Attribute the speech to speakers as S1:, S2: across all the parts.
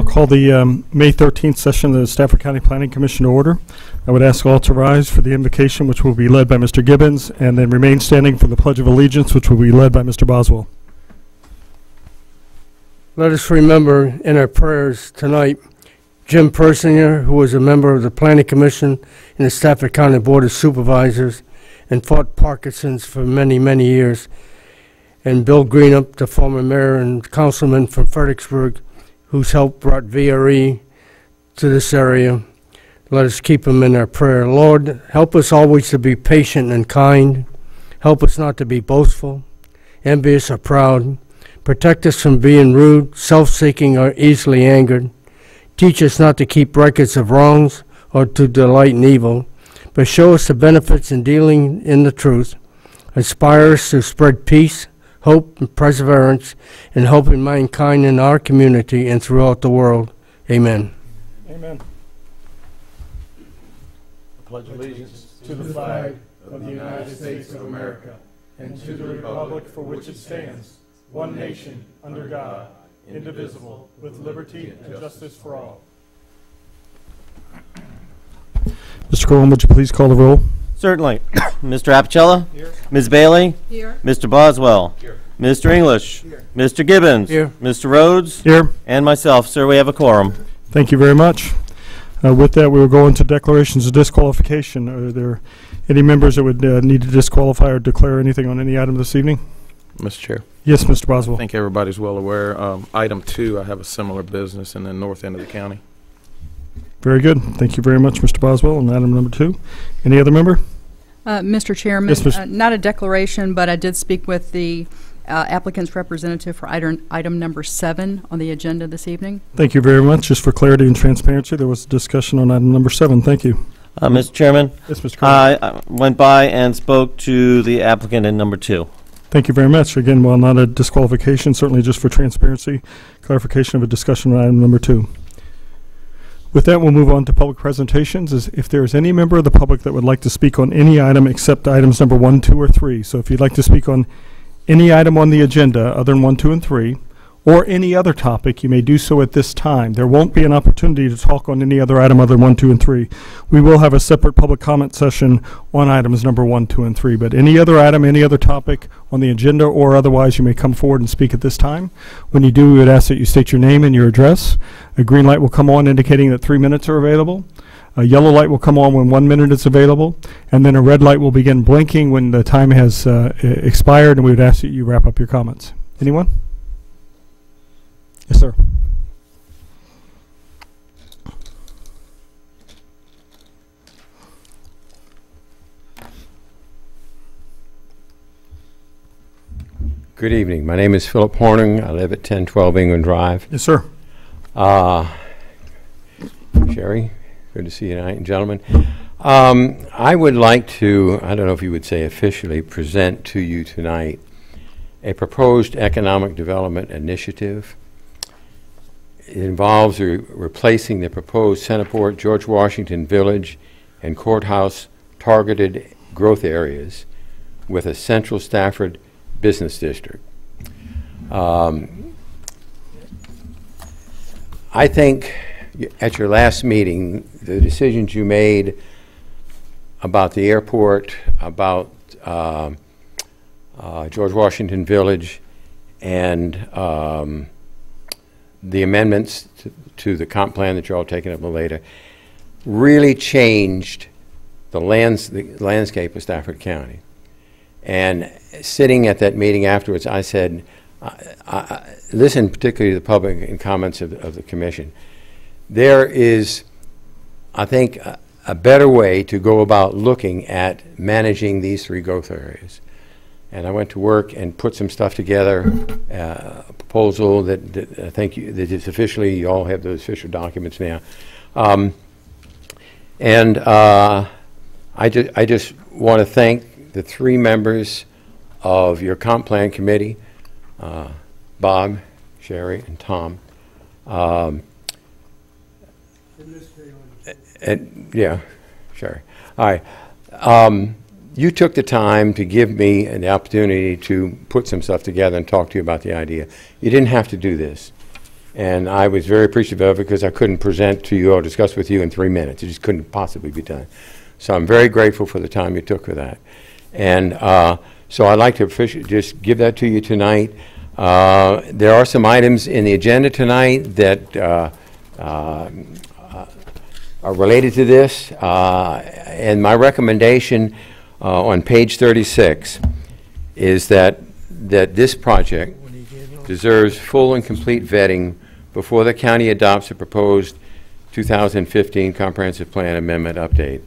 S1: call the May 13th session of the Stafford County Planning Commission to order. I would ask all to rise for the invocation, which will be led by Mr. Gibbons, and then remain standing for the Pledge of Allegiance, which will be led by Mr. Boswell.
S2: Let us remember in our prayers tonight Jim Persinger, who was a member of the Planning Commission and the Stafford County Board of Supervisors and fought Parkinson's for many, many years, and Bill Greenup, the former mayor and councilman from Fredericksburg, whose help brought VRE to this area. Let us keep him in our prayer. Lord, help us always to be patient and kind. Help us not to be boastful, envious, or proud. Protect us from being rude, self-seeking, or easily angered. Teach us not to keep records of wrongs or to delight in evil, but show us the benefits in dealing in the truth. Inspire us to spread peace, hope, and perseverance, and helping mankind in our community and throughout the world. Amen.
S1: Amen.
S3: I pledge allegiance to the flag of the United States of America and to the republic for which it stands, one nation, under God, indivisible, with liberty and justice for all.
S1: Mr. Gorham, would you please call the roll?
S4: Certainly. Mr. Apicella?
S3: Here.
S4: Ms. Bailey?
S5: Here.
S4: Mr. Boswell?
S3: Here.
S4: Mr. English?
S3: Here.
S4: Mr. Gibbons?
S2: Here.
S4: Mr. Rhodes?
S1: Here.
S4: And myself, sir. We have a quorum.
S1: Thank you very much. With that, we will go into declarations of disqualification. Are there any members that would need to disqualify or declare anything on any item this evening?
S6: Mr. Chair,
S1: Yes, Mr. Boswell.
S6: I think everybody's well aware. Item 2, I have a similar business in the north end of the county.
S1: Very good. Thank you very much, Mr. Boswell. On item number 2. Any other member?
S5: Mr. Chairman,
S1: Yes,
S5: not a declaration, but I did speak with the applicant's representative for item number 7 on the agenda this evening.
S1: Thank you very much. Just for clarity and transparency, there was a discussion on item number 7. Thank you.
S4: Mr. Chairman,
S1: Yes, Mr. Curran.
S4: I went by and spoke to the applicant in number 2.
S1: Thank you very much. Again, while not a disqualification, certainly just for transparency, clarification of a discussion on item number 2. With that, we'll move on to public presentations. If there is any member of the public that would like to speak on any item except items number 1, 2, or 3. So if you'd like to speak on any item on the agenda other than 1, 2, and 3, or any other topic, you may do so at this time. There won't be an opportunity to talk on any other item other than 1, 2, and 3. We will have a separate public comment session on items number 1, 2, and 3. But any other item, any other topic on the agenda or otherwise, you may come forward and speak at this time. When you do, we would ask that you state your name and your address. A green light will come on indicating that 3 minutes are available. A yellow light will come on when 1 minute is available, and then a red light will begin blinking when the time has expired, and we would ask that you wrap up your comments. Anyone? Yes, sir.
S7: Good evening. My name is Philip Horning. I live at 1012 England Drive.
S1: Yes, sir.
S7: Sherry, good to see you tonight, and gentlemen. I would like to, I don't know if you would say officially, present to you tonight a proposed economic development initiative. It involves replacing the proposed Centerport, George Washington Village, and Courthouse targeted growth areas with a central Stafford business district. I think at your last meeting, the decisions you made about the airport, about George Washington Village, and the amendments to the comp plan that you're all taking up later really changed the landscape of Stafford County. And sitting at that meeting afterwards, I said, listen particularly to the public and comments of the commission. There is, I think, a better way to go about looking at managing these 3 growth areas. And I went to work and put some stuff together, a proposal that I think that is officially, you all have those official documents now. I just want to thank the 3 members of your comp plan committee, Bob, Sherry, and Tom. Yeah, Sherry. All right. You took the time to give me the opportunity to put some stuff together and talk to you about the idea. You didn't have to do this. And I was very appreciative of it because I couldn't present to you or discuss with you in 3 minutes. It just couldn't possibly be done. So I'm very grateful for the time you took for that. And so I'd like to just give that to you tonight. There are some items in the agenda tonight that are related to this. And my recommendation on page 36 is that this project deserves full and complete vetting before the county adopts a proposed 2015 comprehensive plan amendment update.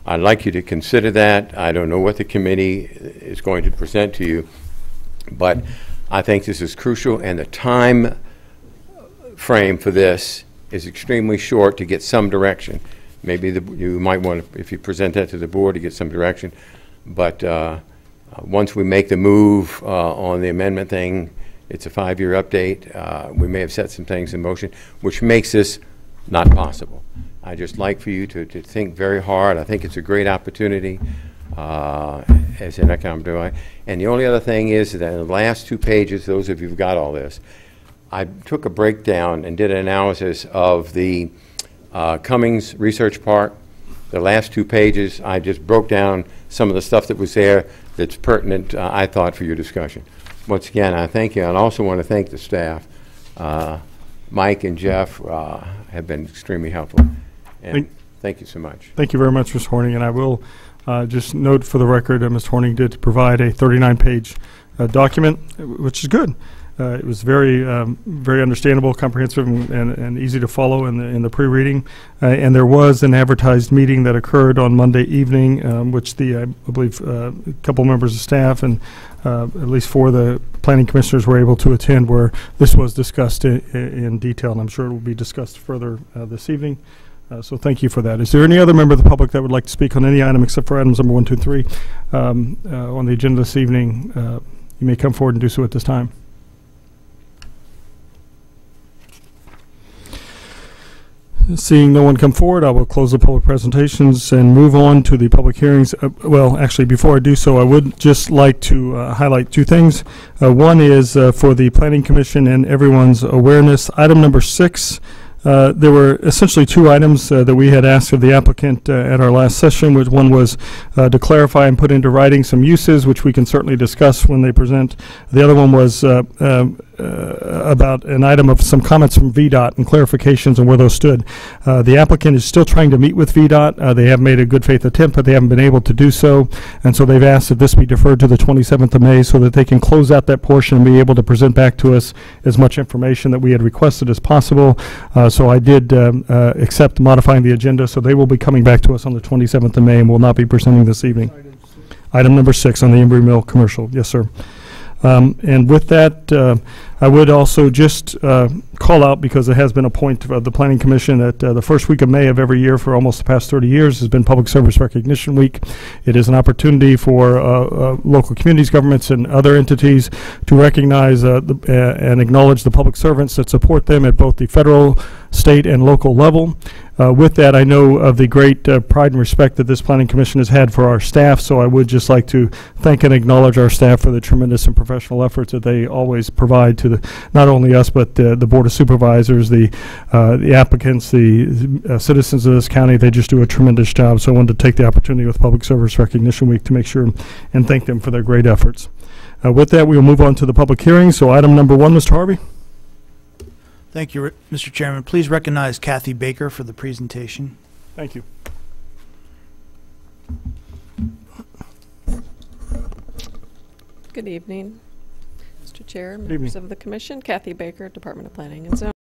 S7: I'd like you to consider that. I don't know what the committee is going to present to you, but I think this is crucial, and the time frame for this is extremely short to get some direction. Maybe you might want to, if you present that to the board, to get some direction. But once we make the move on the amendment thing, it's a 5-year update. We may have set some things in motion, which makes this not possible. I just like for you to think very hard. I think it's a great opportunity as an economic development. And the only other thing is that in the last 2 pages, those of you who've got all this, I took a breakdown and did an analysis of the Cummings Research Park. The last 2 pages, I just broke down some of the stuff that was there that's pertinent, I thought, for your discussion. Once again, I thank you. I also want to thank the staff. Mike and Jeff have been extremely helpful. And thank you so much.
S1: Thank you very much, Mr. Horning. And I will just note for the record, Mr. Horning did provide a 39-page document, which is good. It was very, very understandable, comprehensive, and easy to follow in the pre-reading. And there was an advertised meeting that occurred on Monday evening, which I believe a couple members of staff and at least 4 of the planning commissioners were able to attend, where this was discussed in detail, and I'm sure it will be discussed further this evening. So thank you for that. Is there any other member of the public that would like to speak on any item except for items number 1, 2, and 3 on the agenda this evening? You may come forward and do so at this time. Seeing no one come forward, I will close the public presentations and move on to the public hearings. Well, actually, before I do so, I would just like to highlight 2 things. One is for the Planning Commission and everyone's awareness. Item number 6, there were essentially 2 items that we had asked of the applicant at our last session, which one was to clarify and put into writing some uses, which we can certainly discuss when they present. The other one was about an item of some comments from VDOT and clarifications on where those stood. The applicant is still trying to meet with VDOT. They have made a good faith attempt, but they haven't been able to do so. And so they've asked that this be deferred to the 27th of May so that they can close out that portion and be able to present back to us as much information that we had requested as possible. So I did accept modifying the agenda, so they will be coming back to us on the 27th of May and will not be presenting this evening. Item number 6 on the Embry Mill commercial. Yes, sir. And with that, I would also just call out, because it has been a point of the Planning Commission, that the first week of May of every year for almost the past 30 years has been Public Service Recognition Week. It is an opportunity for local communities, governments, and other entities to recognize and acknowledge the public servants that support them at both the federal, state, and local level. With that, I know of the great pride and respect that this Planning Commission has had for our staff, so I would just like to thank and acknowledge our staff for the tremendous and professional efforts that they always provide to not only us, but the Board of Supervisors, the applicants, the citizens of this county. They just do a tremendous job, so I wanted to take the opportunity with Public Service Recognition Week to make sure and thank them for their great efforts. With that, we will move on to the public hearing. So item number 1, Mr. Harvey.
S8: Thank you, Mr. Chairman. Please recognize Kathy Baker for the presentation.
S1: Thank you.
S9: Good evening, Mr. Chair, members of the Commission. Kathy Baker, Department of Planning and Zoning.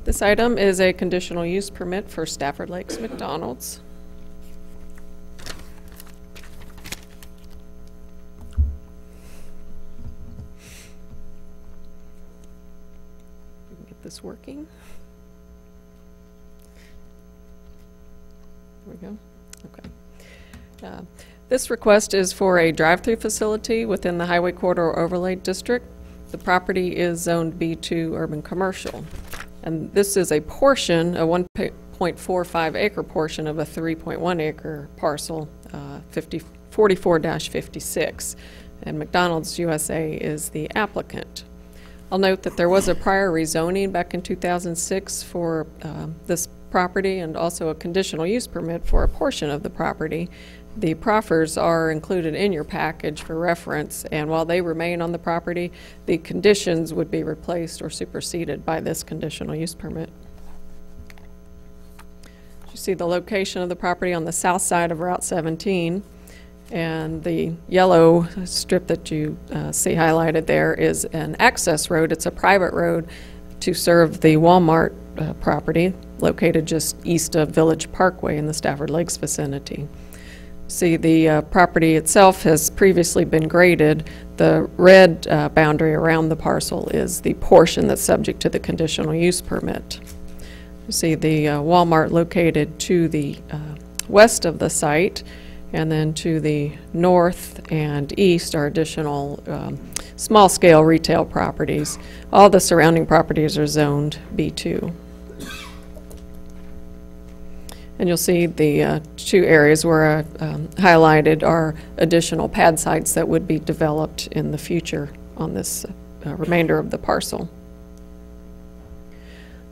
S9: This item is a conditional use permit for Stafford Lakes McDonald's. This working. There we go. Okay. This request is for a drive-through facility within the Highway Corridor Overlay District. The property is zoned B2 Urban Commercial, and this is a portion, a 1.45 acre portion of a 3.1 acre parcel, 44-56, and McDonald's USA is the applicant. I'll note that there was a prior rezoning back in 2006 for this property, and also a conditional use permit for a portion of the property. The proffers are included in your package for reference, and while they remain on the property, the conditions would be replaced or superseded by this conditional use permit. You see the location of the property on the south side of Route 17, and the yellow strip that you see highlighted there is an access road. It's a private road to serve the Walmart property located just east of Village Parkway in the Stafford Lakes vicinity. See, the property itself has previously been graded. The red boundary around the parcel is the portion that's subject to the conditional use permit. You see the Walmart located to the west of the site, and then to the north and east are additional small-scale retail properties. All the surrounding properties are zoned B2. And you'll see the two areas where I highlighted are additional pad sites that would be developed in the future on this remainder of the parcel.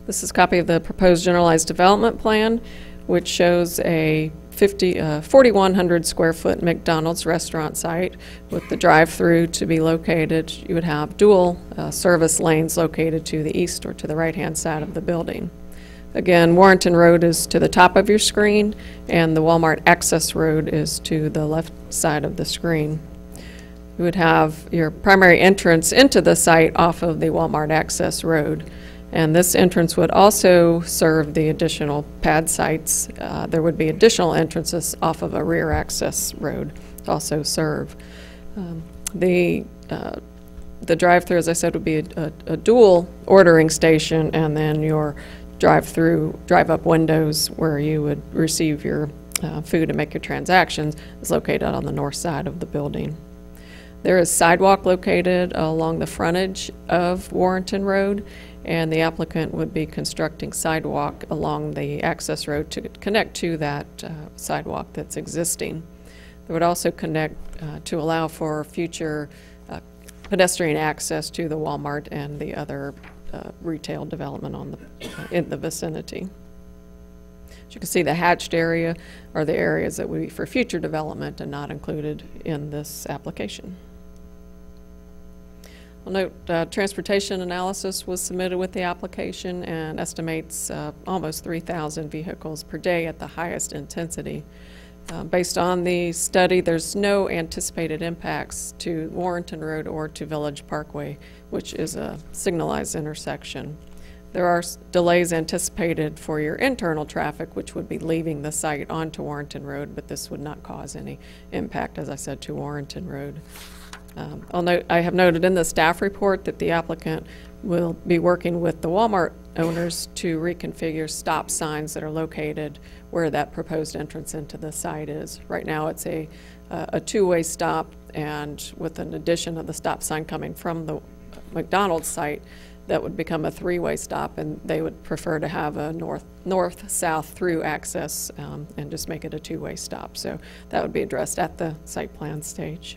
S9: This is a copy of the proposed generalized development plan, which shows a 4,100 square foot McDonald's restaurant site with the drive-through to be located. You would have dual service lanes located to the east or to the right-hand side of the building. Again, Warrenton Road is to the top of your screen, and the Walmart access road is to the left side of the screen. You would have your primary entrance into the site off of the Walmart access road, and this entrance would also serve the additional pad sites. There would be additional entrances off of a rear access road to also serve. The drive-through, as I said, would be a dual ordering station, and then your drive-up windows where you would receive your food and make your transactions is located on the north side of the building. There is sidewalk located along the frontage of Warrenton Road, and the applicant would be constructing sidewalk along the access road to connect to that sidewalk that's existing. They would also connect to allow for future pedestrian access to the Walmart and the other retail development in the vicinity. As you can see, the hatched area are the areas that would be for future development and not included in this application. I'll note transportation analysis was submitted with the application and estimates almost 3,000 vehicles per day at the highest intensity. Based on the study, there's no anticipated impacts to Warrenton Road or to Village Parkway, which is a signalized intersection. There are delays anticipated for your internal traffic, which would be leaving the site onto Warrenton Road, but this would not cause any impact, as I said, to Warrenton Road. I have noted in the staff report that the applicant will be working with the Walmart owners to reconfigure stop signs that are located where that proposed entrance into the site is. Right now it's a two-way stop, and with an addition of the stop sign coming from the McDonald's site, that would become a three-way stop, and they would prefer to have a north-south through access and just make it a two-way stop. So that would be addressed at the site plan stage.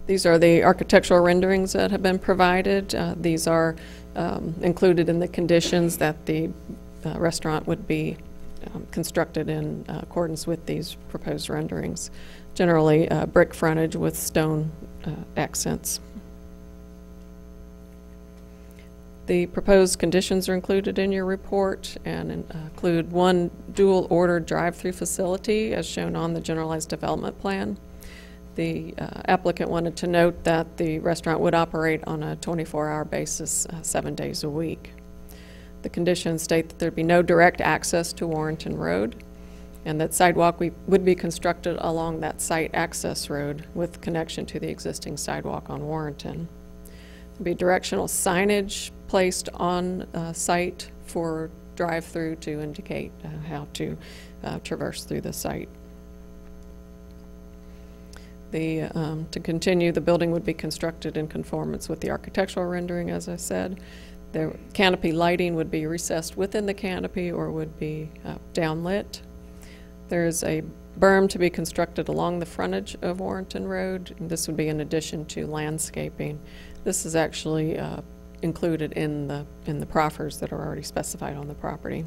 S9: These are the architectural renderings that have been provided. These are included in the conditions that the restaurant would be constructed in accordance with these proposed renderings. Generally, brick frontage with stone accents. The proposed conditions are included in your report and include one dual order drive-through facility as shown on the generalized development plan. The applicant wanted to note that the restaurant would operate on a 24-hour basis, 7 days a week. The conditions state that there'd be no direct access to Warrenton Road, and that sidewalk would be constructed along that site access road with connection to the existing sidewalk on Warrenton. There'd be directional signage placed on site for drive-through to indicate how to traverse through the site. To continue, the building would be constructed in conformance with the architectural rendering, as I said. The canopy lighting would be recessed within the canopy or would be downlit. There's a berm to be constructed along the frontage of Warrenton Road. And this would be in addition to landscaping. This is actually included in the proffers that are already specified on the property.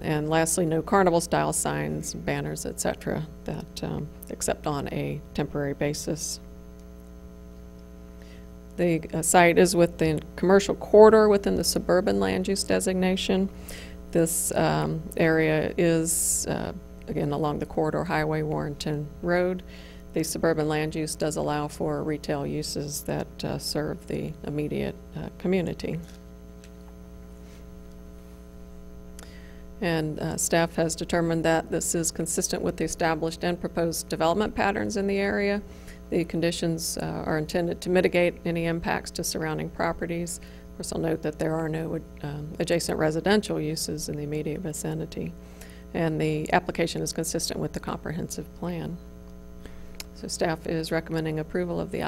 S9: And lastly, no carnival-style signs, banners, etc., that except on a temporary basis. The site is within commercial corridor within the suburban land use designation. This area is, again, along the corridor highway, Warrenton Road. The suburban land use does allow for retail uses that serve the immediate community. And staff has determined that this is consistent with the established and proposed development patterns in the area. The conditions are intended to mitigate any impacts to surrounding properties. Of course, I'll note that there are no adjacent residential uses in the immediate vicinity. And the application is consistent with the comprehensive plan. So staff is recommending approval of the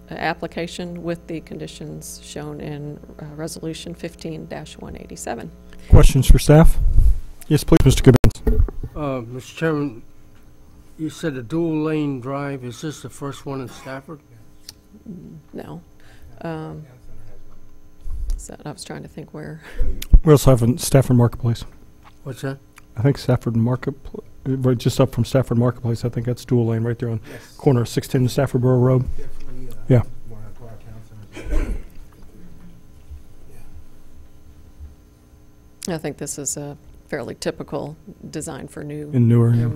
S9: application with the conditions shown in Resolution 15-187.
S1: Questions for staff? Yes, please, Mr. Gibbons.
S2: Mr. Chairman, you said a dual lane drive. Is this the first one in Stafford?
S9: No. So I was trying to think where.
S1: We also have in Stafford Marketplace.
S2: What's that?
S1: I think Stafford Marketplace, right just up from Stafford Marketplace. I think that's dual lane right there on corner of 610 and Stafford Borough Road. Yeah.
S9: I think this is a fairly typical design for new
S1: In newer, yeah.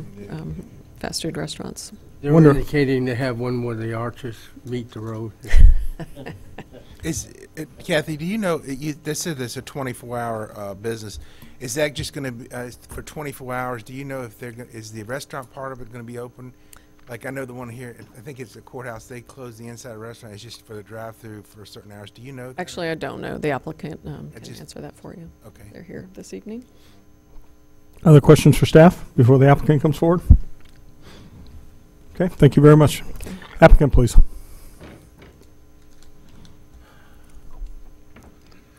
S9: fast food restaurants.
S2: They're
S1: Wonder-
S2: indicating they have one where the arches meet the road.
S10: Kathy, do you know, they said it's a 24-hour business. Is that just going to be for 24 hours? Do you know if is the restaurant part of it going to be open? Like I know the one here, I think it's the courthouse, they close the inside restaurant. It's just for the drive-through for certain hours. Do you know that?
S9: Actually, I don't know. The applicant can answer that for you.
S10: Okay.
S9: They're here this evening.
S1: Other questions for staff before the applicant comes forward? Okay, thank you very much. Applicant, please.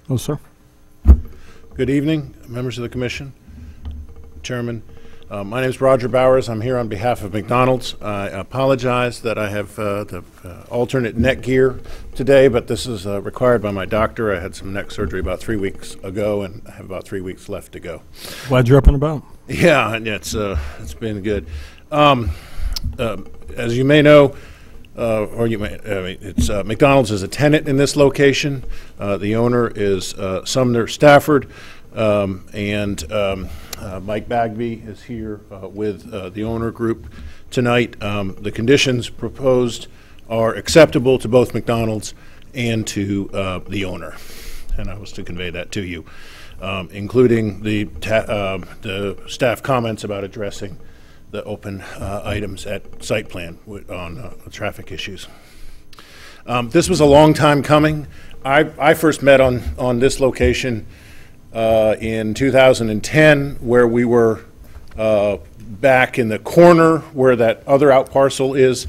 S1: Oh, sir.
S11: Good evening, members of the commission, chairman. My name is Roger Bowers. I'm here on behalf of McDonald's. I apologize that I have the alternate neck gear today, but this is required by my doctor. I had some neck surgery about 3 weeks ago, and I have about 3 weeks left to go.
S1: Glad you're up and about.
S11: Yeah, and it's been good. As you may know, or you may, it's McDonald's is a tenant in this location. The owner is Sumner Stafford, and Mike Bagby is here with the owner group tonight. The conditions proposed are acceptable to both McDonald's and to the owner, and I was to convey that to you, including the staff comments about addressing the open items at site plan on traffic issues. This was a long time coming. I first met on this location in 2010, where we were back in the corner where that other out parcel is.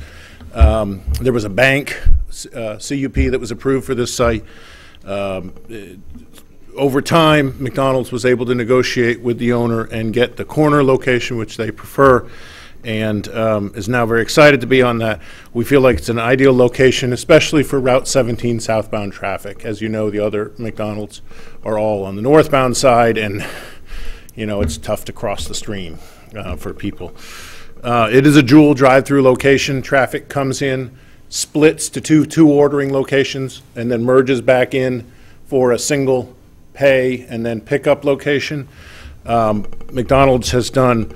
S11: There was a bank, CUP, that was approved for this site. Over time, McDonald's was able to negotiate with the owner and get the corner location, which they prefer, and is now very excited to be on that. We feel like it's an ideal location, especially for Route 17 southbound traffic. As you know, the other McDonald's are all on the northbound side, and you know, it's tough to cross the stream for people. It is a dual drive-through location. Traffic comes in, splits to two ordering locations, and then merges back in for a single pay and then pickup location. McDonald's has done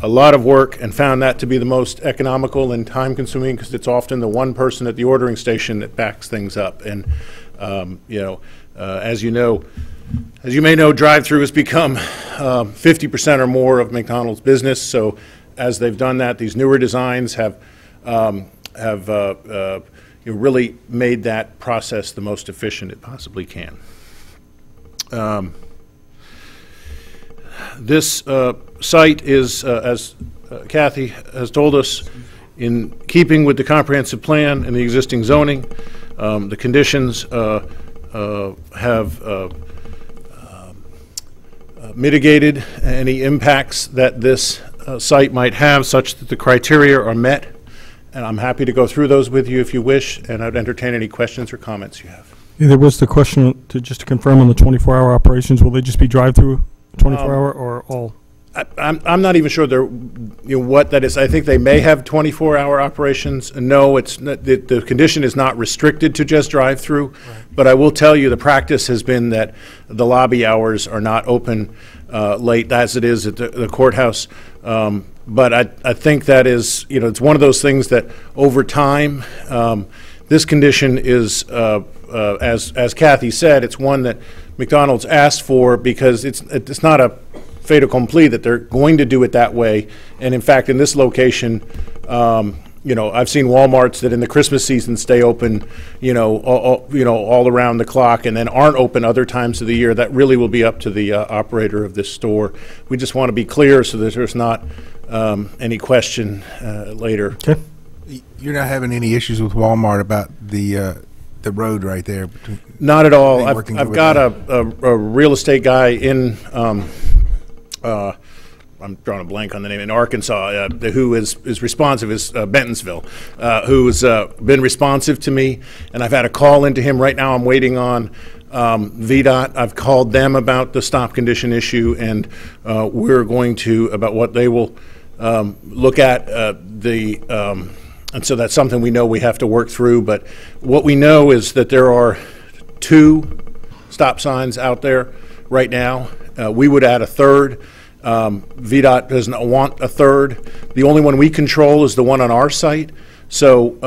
S11: a lot of work and found that to be the most economical and time-consuming, because it's often the one person at the ordering station that backs things up. And as you may know, drive-through has become 50% or more of McDonald's business. So as they've done that, these newer designs have really made that process the most efficient it possibly can. This site is, as Kathy has told us, in keeping with the comprehensive plan and the existing zoning. The conditions have mitigated any impacts that this site might have such that the criteria are met. And I'm happy to go through those with you if you wish, and I'd entertain any questions or comments you have.
S1: Yeah, there was the question, just to confirm on the 24-hour operations, will they just be drive-through 24-hour or all?
S11: I'm not even sure what that is. I think they may have 24-hour operations. No, it's not, the condition is not restricted to just drive-through. Right. But I will tell you the practice has been that the lobby hours are not open late as it is at the courthouse. But I think that is, it's one of those things that over time, this condition is, as Kathy said, it's one that McDonald's asked for because it's not a fait accompli that they're going to do it that way. And in fact, in this location, I've seen Walmarts that in the Christmas season stay open, all around the clock, and then aren't open other times of the year. That really will be up to the operator of this store. We just want to be clear so that there's not any question later.
S1: Okay.
S10: You're not having any issues with Walmart about the road right there?
S11: Not at all. I've got a real estate guy in. I'm drawing a blank on the name, in Arkansas, who is responsive, is Bentonsville, who's been responsive to me, and I've had a call into him. Right now I'm waiting on VDOT. I've called them about the stop condition issue, and we're going to, about what they will look at, and so that's something we know we have to work through. But what we know is that there are 2 stop signs out there right now. We would add a third. VDOT doesn't want a third. The only one we control is the one on our site. So,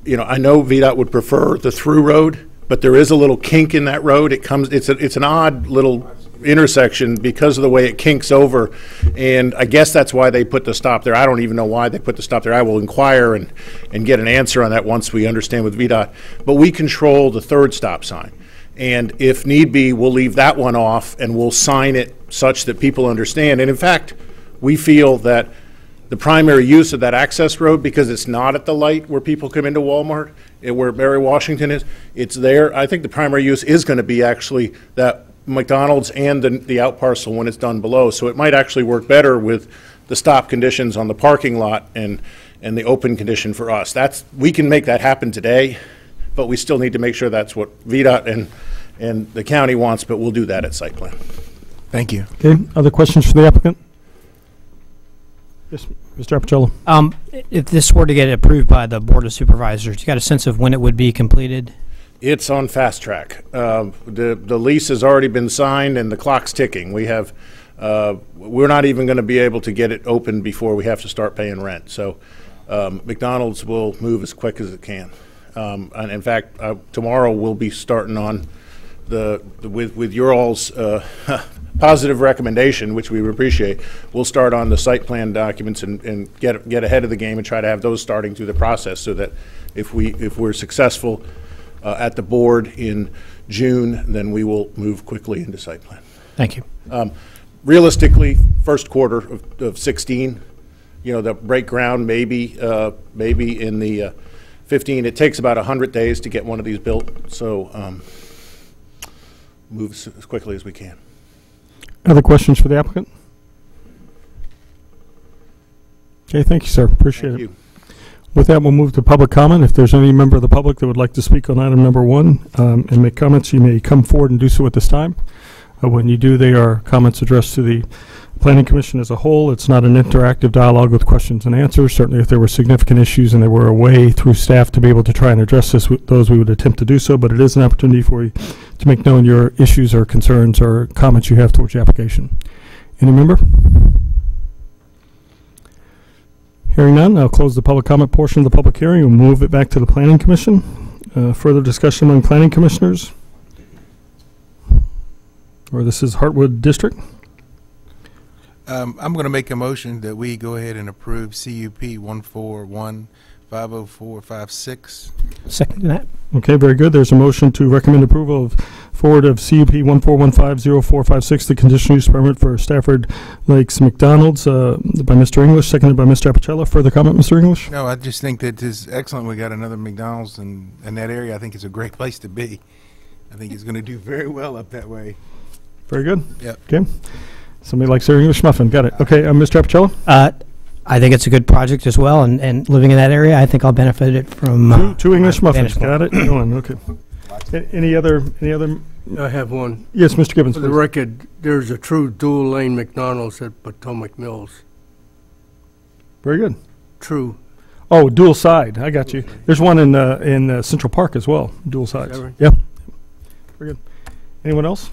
S11: I know VDOT would prefer the through road, but there is a little kink in that road. It's an odd little intersection because of the way it kinks over, and I guess that's why they put the stop there. I don't even know why they put the stop there. I will inquire and get an answer on that once we understand with VDOT. But we control the third stop sign. And if need be, we'll leave that one off and we'll sign it such that people understand. And in fact, we feel that the primary use of that access road, because it's not at the light where people come into Walmart, where Mary Washington is, it's there. I think the primary use is going to be actually that McDonald's and the out parcel when it's done below. So it might actually work better with the stop conditions on the parking lot and the open condition for us. We can make that happen today, but we still need to make sure that's what VDOT and the county wants, but we'll do that at site plan.
S10: Thank you.
S1: Okay, other questions for the applicant? Yes, Mr. Appicello.
S12: If this were to get approved by the Board of Supervisors, you got a sense of when it would be completed?
S11: It's on fast track. The lease has already been signed and the clock's ticking. We're not even going to be able to get it open before we have to start paying rent. So McDonald's will move as quick as it can. And in fact, tomorrow we'll be starting on with your all's positive recommendation, which we appreciate. We'll start on the site plan documents and get ahead of the game and try to have those starting through the process, so that if we're successful at the board in June, then we will move quickly into site plan.
S12: Thank you.
S11: Realistically, first quarter of 16. The break ground maybe in the 15. It takes about 100 days to get one of these built, so move as quickly as we can.
S1: Other questions for the applicant? Okay, thank you, sir. Appreciate it. With that, we'll move to public comment. If there's any member of the public that would like to speak on item number 1 and make comments, you may come forward and do so at this time. When you do, they are comments addressed to the Planning Commission as a whole. It's not an interactive dialogue with questions and answers. Certainly if there were significant issues and there were a way through staff to be able to try and address those, we would attempt to do so, but it is an opportunity for you to make known your issues or concerns or comments you have towards the application. Any member? Hearing none, I'll close the public comment portion of the public hearing and move it back to the Planning Commission. Further discussion among planning commissioners? Or this is Hartwood District?
S10: I'm going to make a motion that we go ahead and approve CUP 141-50456.
S12: Second that.
S1: Okay, very good. There's a motion to recommend approval of forward of CUP 141-50456, the conditional use permit for Stafford Lakes McDonald's by Mr. English, seconded by Mr. Appicello. Further comment, Mr. English?
S10: No, I just think that it's excellent. We got another McDonald's in that area. I think it's a great place to be. I think it's going to do very well up that way.
S1: Very good.
S10: Yep.
S1: Okay. Somebody likes their English muffin. Got it. Okay, Mr. Appicello?
S12: I think it's a good project as well, and living in that area, I think I'll benefit it from
S1: Two English muffins.
S12: vantage point.
S1: Got it. Going. Okay. Any other?
S2: I have one.
S1: Yes, Mr. Gibbons.
S2: For the
S1: Please.
S2: record, there's a true dual-lane McDonald's at Potomac Mills.
S1: Very good.
S2: True.
S1: Oh, dual side. I got you. There's one in Central Park as well. Dual sides.
S2: right?
S1: Yep. Very good. Anyone else?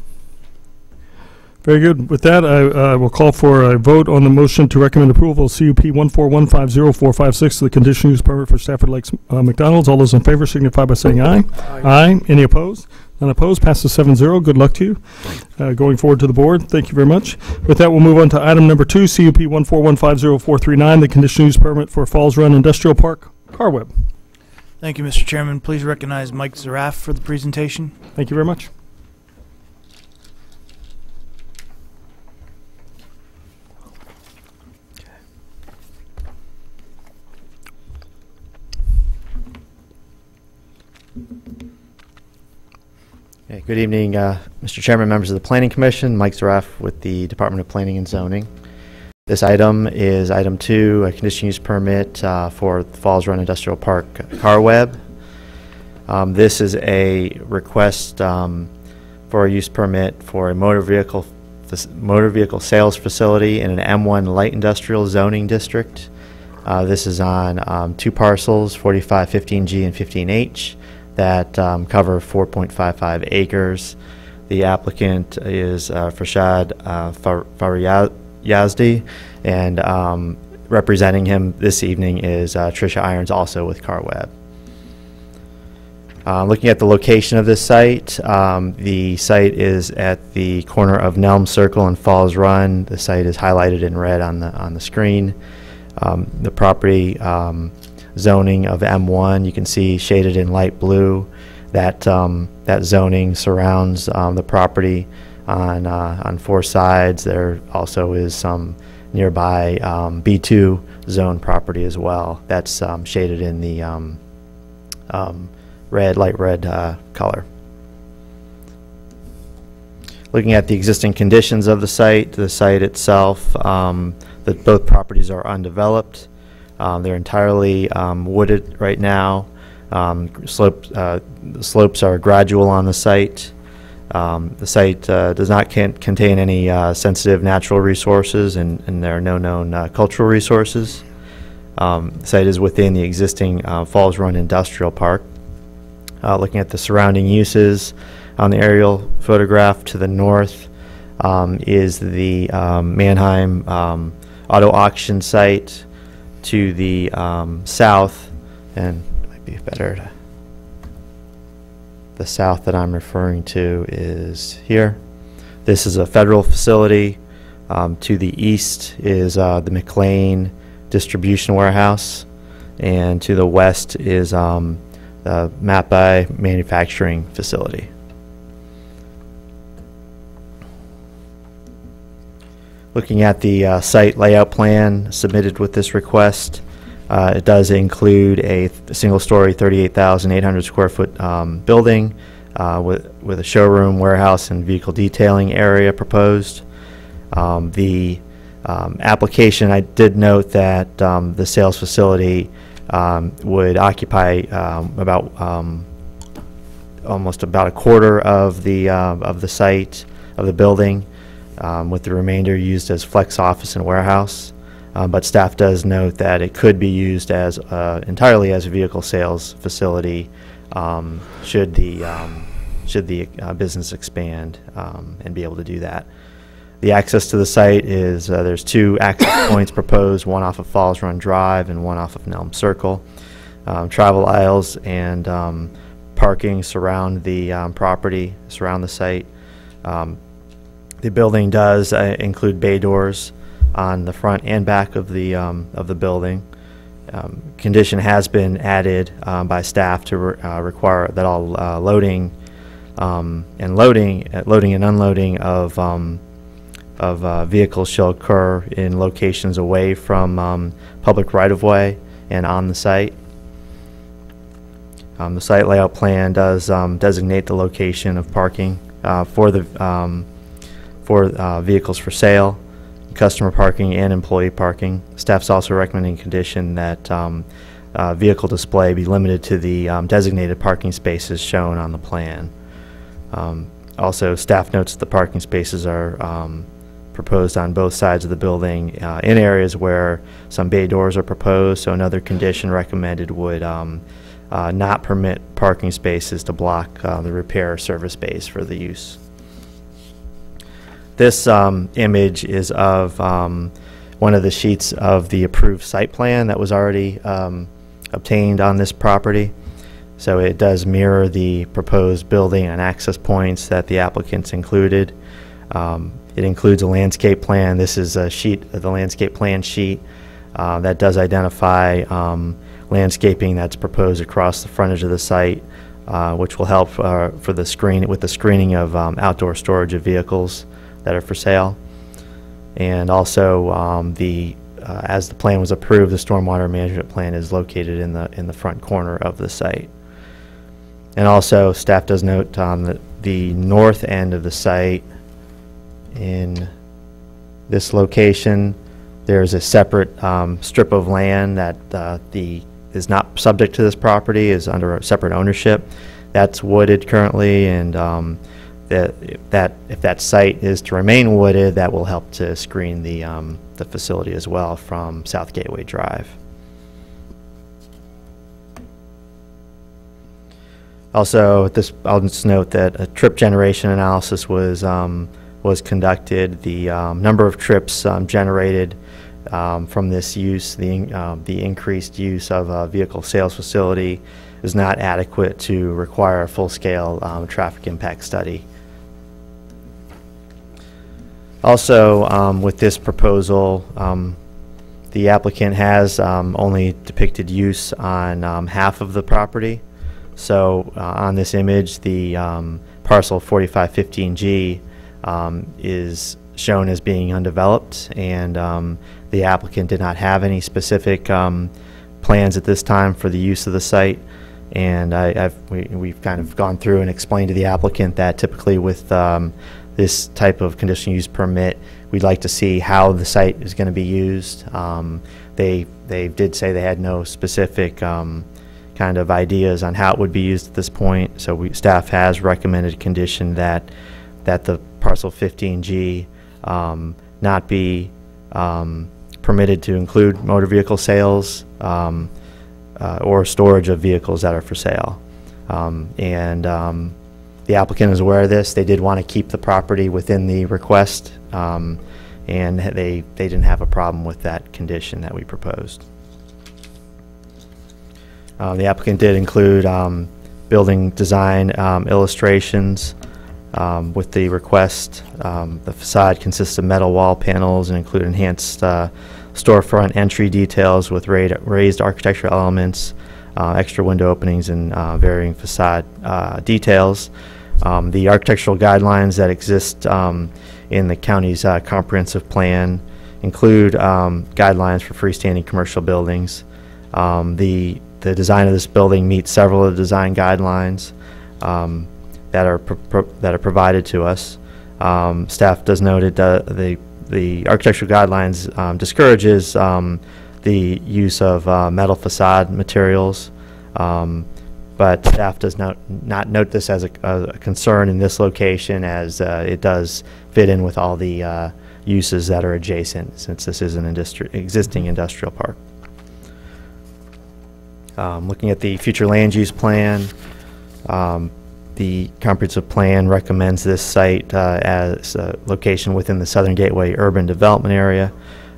S1: Very good. With that, I will call for a vote on the motion to recommend approval of CUP 14150-456, the conditional use permit for Stafford Lakes McDonald's. All those in favor signify by saying aye. Aye. Any opposed? None opposed. Passes 7-0. Good luck to you going forward to the board. Thank you very much. With that, we'll move on to item number 2, CUP 14150-439, the conditional use permit for Falls Run Industrial Park Car Web.
S8: Thank you, Mr. Chairman. Please recognize Mike Zaraf for the presentation.
S1: Thank you very much.
S13: Okay, good evening, Mr. Chairman, members of the Planning Commission. Mike Zaraf with the Department of Planning and Zoning. This item is item 2, a conditional use permit for the Falls Run Industrial Park Car Web. This is a request for a use permit for a motor vehicle sales facility in an M1 light industrial zoning district. This is on 2 parcels, 4515G and 15H. That cover 4.55 acres. The applicant is Farshad Faryazdi, and representing him this evening is Tricia Irons, also with CarWeb. Looking at the location of this site, the site is at the corner of Nelm Circle and Falls Run. The site is highlighted in red on the screen. The property zoning of M1, you can see shaded in light blue. That zoning surrounds the property on 4 sides. There also is some nearby B2 zone property as well. That's shaded in the light red color. Looking at the existing conditions of the site itself, that both properties are undeveloped. They're entirely wooded right now. The slopes are gradual on the site. The site does not contain any sensitive natural resources, and there are no known cultural resources. The site is within the existing Falls Run Industrial Park. Looking at the surrounding uses, on the aerial photograph to the north is the Mannheim auto auction site. To the south, and it might be better to, the south that I'm referring to is here. This is a federal facility. To the east is the McLean distribution warehouse, and to the west is the Mappai manufacturing facility. Looking at the site layout plan submitted with this request, it does include a single-story 38,800 square foot building with a showroom, warehouse, and vehicle detailing area proposed. The application, I did note that the sales facility would occupy almost about a quarter of the site of the building, with the remainder used as flex office and warehouse. But staff does note that it could be used as entirely as a vehicle sales facility should the business expand and be able to do that. The access to the site is there's 2 access points proposed, one off of Falls Run Drive and one off of Nelm Circle. Travel aisles and parking surround the property, surround the site. The building does include bay doors on the front and back of the building. Condition has been added by staff to require that all loading and unloading of vehicles shall occur in locations away from public right-of-way and on the site. The site layout plan does designate the location of parking for for vehicles for sale, customer parking, and employee parking. Staff's also recommending condition that vehicle display be limited to the designated parking spaces shown on the plan. Also, staff notes the parking spaces are proposed on both sides of the building in areas where some bay doors are proposed, so another condition recommended would not permit parking spaces to block the repair service bays for the use. This image is of one of the sheets of the approved site plan that was already obtained on this property. So it does mirror the proposed building and access points that the applicants included. It includes a landscape plan. This is a sheet, the landscape plan sheet that does identify landscaping that's proposed across the frontage of the site, which will help for the screening of outdoor storage of vehicles that are for sale. And also, as the plan was approved, the stormwater management plan is located in the front corner of the site. And also, staff does note on the north end of the site, in this location, there's a separate strip of land that is not subject to this property, is under a separate ownership. That's wooded currently, and if that site is to remain wooded, that will help to screen the facility as well from South Gateway Drive. Also, I'll just note that a trip generation analysis was conducted. The number of trips generated from this use, the increased use of a vehicle sales facility, is not adequate to require a full-scale traffic impact study. Also, with this proposal, the applicant has only depicted use on half of the property. So on this image, the parcel 4515G is shown as being undeveloped, and the applicant did not have any specific plans at this time for the use of the site. And we've kind of gone through and explained to the applicant that typically with this type of conditional use permit, we'd like to see how the site is going to be used. They did say they had no specific kind of ideas on how it would be used at this point. So staff has recommended a condition that the parcel 15G not be permitted to include motor vehicle sales or storage of vehicles that are for sale. The applicant is aware of this. They did want to keep the property within the request, and they didn't have a problem with that condition that we proposed. The applicant did include building design illustrations with the request. The facade consists of metal wall panels and include enhanced storefront entry details with raised architectural elements, extra window openings, and varying facade details. The architectural guidelines that exist in the county's comprehensive plan include guidelines for freestanding commercial buildings. The design of this building meets several of the design guidelines that are provided to us. Staff does note that the architectural guidelines discourages the use of metal facade materials, but staff does not note this as a concern in this location, as it does fit in with all the uses that are adjacent, since this is an existing industrial park. Looking at the future land use plan, the comprehensive plan recommends this site as a location within the Southern Gateway urban development area.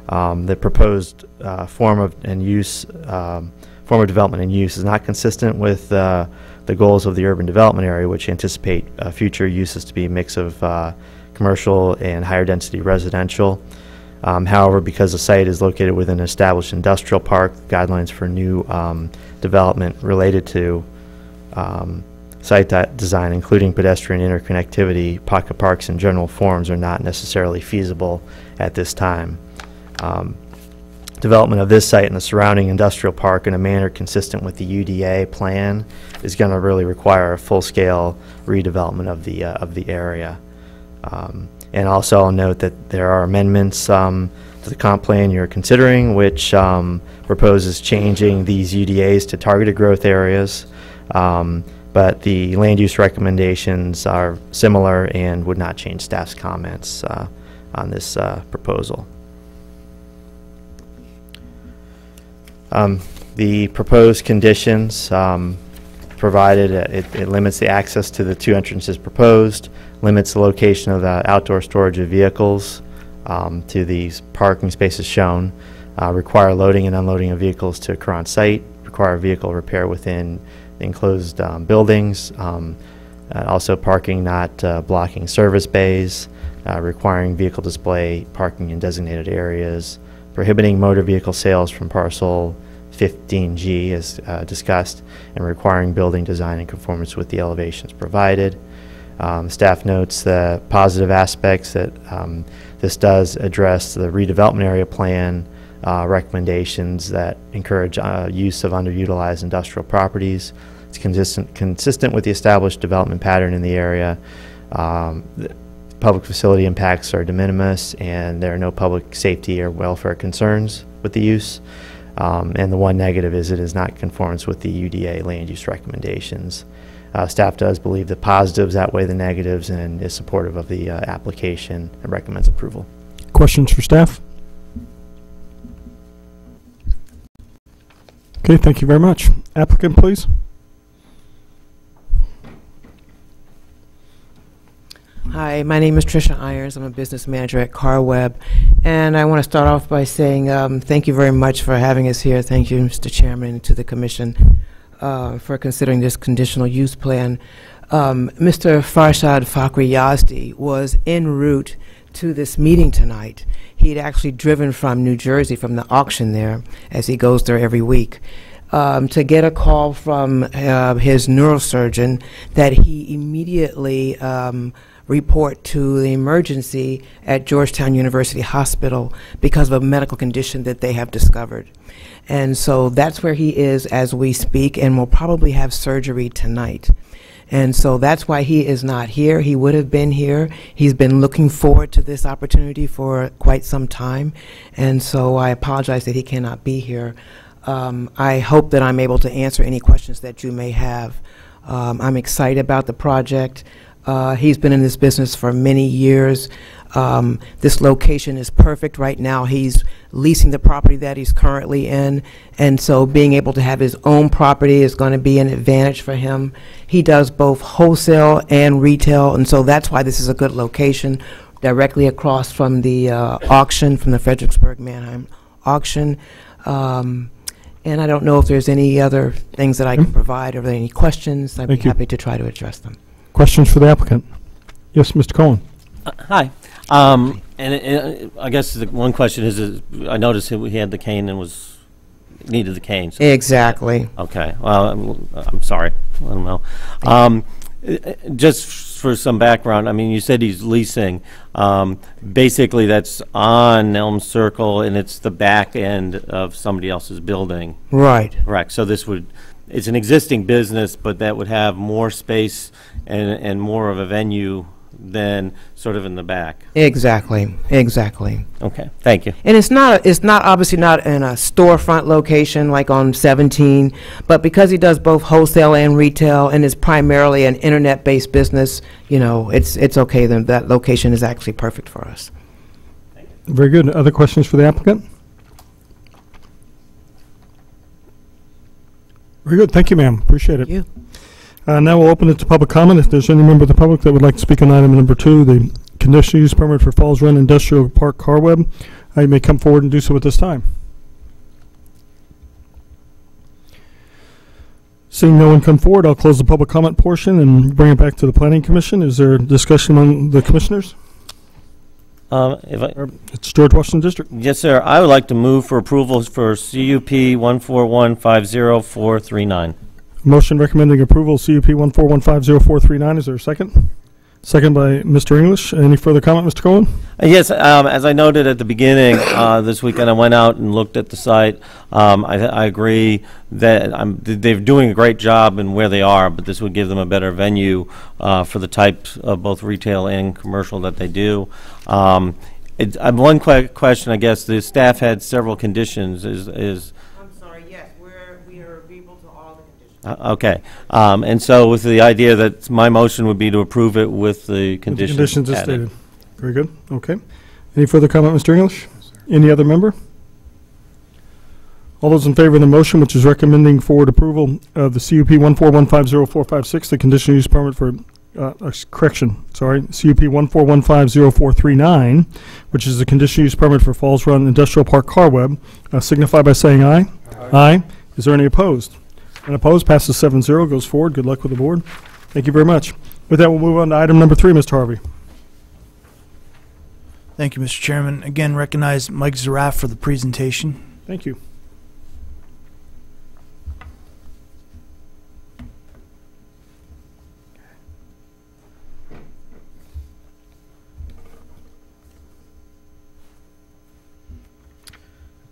S13: The proposed form of development and use is not consistent with the goals of the urban development area, which anticipate future uses to be a mix of commercial and higher density residential. However, because the site is located within an established industrial park, guidelines for new development related to site design, including pedestrian interconnectivity, pocket parks, and general forms, are not necessarily feasible at this time. Development of this site and the surrounding industrial park in a manner consistent with the UDA plan is going to really require a full-scale redevelopment of the area. And also I'll note that there are amendments to the comp plan you're considering, which proposes changing these UDAs to targeted growth areas. But the land use recommendations are similar and would not change staff's comments on this proposal. The proposed conditions provided, it limits the access to the 2 entrances proposed, limits the location of the outdoor storage of vehicles to these parking spaces shown, require loading and unloading of vehicles to occur on site, require vehicle repair within the enclosed buildings, also parking not blocking service bays, requiring vehicle display parking in designated areas, prohibiting motor vehicle sales from parcel 15G as discussed, and requiring building design in conformance with the elevations provided. Staff notes the positive aspects that this does address the redevelopment area plan recommendations that encourage use of underutilized industrial properties. It's consistent with the established development pattern in the area. The public facility impacts are de minimis, and there are no public safety or welfare concerns with the use. And the one negative is it is not in conformance with the UDA land use recommendations. Staff does believe the positives outweigh the negatives and is supportive of the application and recommends approval.
S1: Questions for staff? Okay, thank you very much. Applicant, please.
S14: Hi, my name is Tricia Irons. I'm a business manager at CarWeb, and I want to start off by saying thank you very much for having us here. Thank you, Mr. Chairman, and to the Commission for considering this conditional use plan. Mr. Farshad Fakhri Yazdi was en route to this meeting tonight. He'd actually driven from New Jersey, from the auction there, as he goes there every week, to get a call from his neurosurgeon that he immediately report to the emergency at Georgetown University Hospital because of a medical condition that they have discovered. And so that's where he is as we speak, and will probably have surgery tonight. And so that's why he is not here. He would have been here. He's been looking forward to this opportunity for quite some time. And so I apologize that he cannot be here. I hope that I'm able to answer any questions that you may have. I'm excited about the project. He's been in this business for many years. This location is perfect right now. He's leasing the property that he's currently in, and so being able to have his own property is going to be an advantage for him. He does both wholesale and retail, and so that's why this is a good location, directly across from the auction, from the Fredericksburg-Manheim auction. And I don't know if there's any other things that I can provide, or if there are any questions. I'd be happy to try to address them.
S1: Questions for the applicant? Yes, Mr. Cohen.
S4: Hi. I guess the one question is I noticed he had the cane and needed the cane. So
S14: Exactly.
S4: Okay. Well, I'm sorry. I don't know. Just for some background, I mean, you said he's leasing. Basically, that's on Elm Circle, and it's the back end of somebody else's building.
S14: Right.
S4: Correct. So it's an existing business, but that would have more space and more of a venue than sort of in the back.
S14: Exactly. Exactly.
S4: Okay. Thank you.
S14: And it's not obviously not in a storefront location like on 17, but because he does both wholesale and retail and is primarily an internet-based business, you know, it's okay. Then that location is actually perfect for us.
S1: Very good. Other questions for the applicant? Very good. Thank you, ma'am. Appreciate it.
S14: Thank you.
S1: Now we'll open it to public comment. If there's any member of the public that would like to speak on item number 2, the conditional use permit for Falls Run Industrial Park CarWeb, you may come forward and do so at this time. Seeing no one come forward, I'll close the public comment portion and bring it back to the Planning Commission. Is there discussion among the commissioners? It's George Washington District.
S4: Yes, sir. I would like to move for approval for CUP 14150-439.
S1: Motion recommending approval, CUP 14150-439. Is there a second? Second by Mr. English. Any further comment, Mr. Cohen?
S4: Yes, as I noted at the beginning, this weekend I went out and looked at the site. I agree that they're doing a great job in where they are, but this would give them a better venue for the types of both retail and commercial that they do. One question, I guess, the staff had several conditions.
S14: I'm sorry, yes, we are agreeable to all the conditions.
S4: Okay, and so with the idea that my motion would be to approve it with the conditions
S1: Conditions as
S4: added.
S1: stated. Very good. Okay. Any further comment, Mr. English? Any other member? All those in favor of the motion, which is recommending forward approval of the CUP 14150-456, the conditional use permit for, CUP 14150-439, which is the conditional use permit for Falls Run Industrial Park Car Web, signify by saying aye. Aye. Is there any opposed? Unopposed, passes 7-0, goes forward. Good luck with the board. Thank you very much. With that, we'll move on to item number 3, Mr. Harvey.
S8: Thank you, Mr. Chairman. Again, recognize Mike Zaraf for the presentation.
S1: Thank you.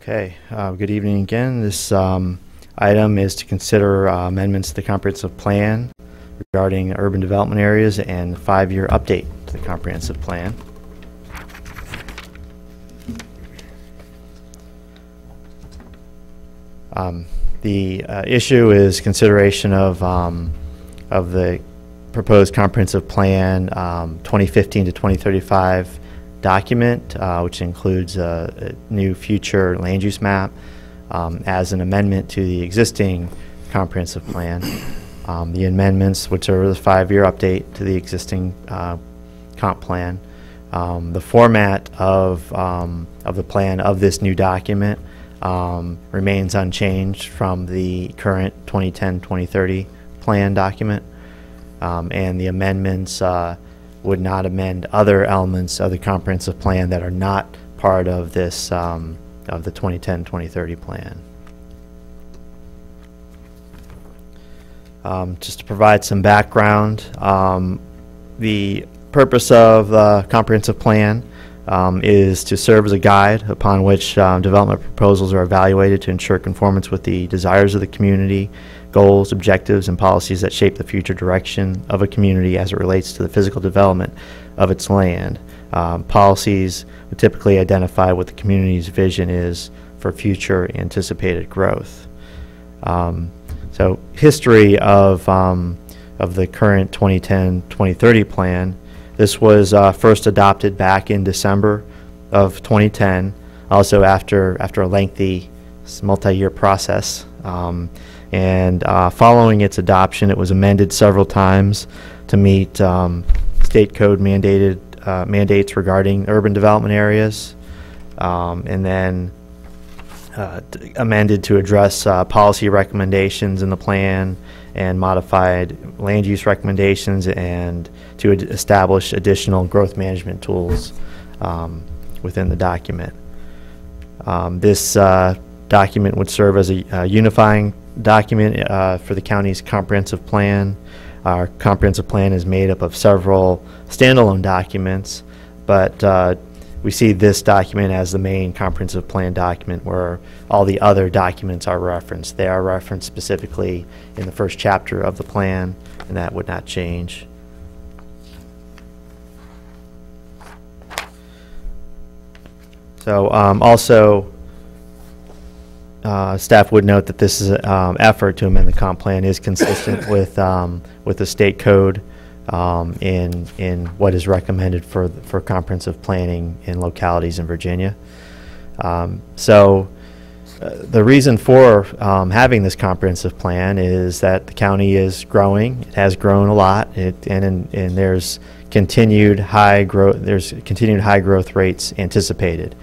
S13: Okay, good evening again. This item is to consider amendments to the comprehensive plan regarding urban development areas and 5-year update to the comprehensive plan. The issue is consideration of the proposed comprehensive plan 2015 to 2035 document, which includes a new future land use map as an amendment to the existing comprehensive plan. The amendments, which are the 5-year update to the existing comp plan. The format of the plan of this new document remains unchanged from the current 2010-2030 plan document, and the amendments would not amend other elements of the comprehensive plan that are not part of this of the 2010-2030 plan. Just to provide some background, the purpose of the comprehensive plan is to serve as a guide upon which development proposals are evaluated to ensure conformance with the desires of the community, goals, objectives, and policies that shape the future direction of a community as it relates to the physical development of its land. Policies would typically identify what the community's vision is for future anticipated growth. So history of the current 2010-2030 plan. This was first adopted back in December of 2010, also after a lengthy multi-year process. And following its adoption, it was amended several times to meet state code mandated mandates regarding urban development areas, and then amended to address policy recommendations in the plan and modified land use recommendations, and to establish additional growth management tools within the document. This document would serve as a unifying document for the county's comprehensive plan. Our comprehensive plan is made up of several standalone documents, but we see this document as the main comprehensive plan document where all the other documents are referenced. They are referenced specifically in the first chapter of the plan, and that would not change. So also, staff would note that this is effort to amend the comp plan is consistent with the state code in what is recommended for comprehensive planning in localities in Virginia. The reason for having this comprehensive plan is that the county is growing. It has grown a lot, and there's continued high growth. There's continued high growth rates anticipated.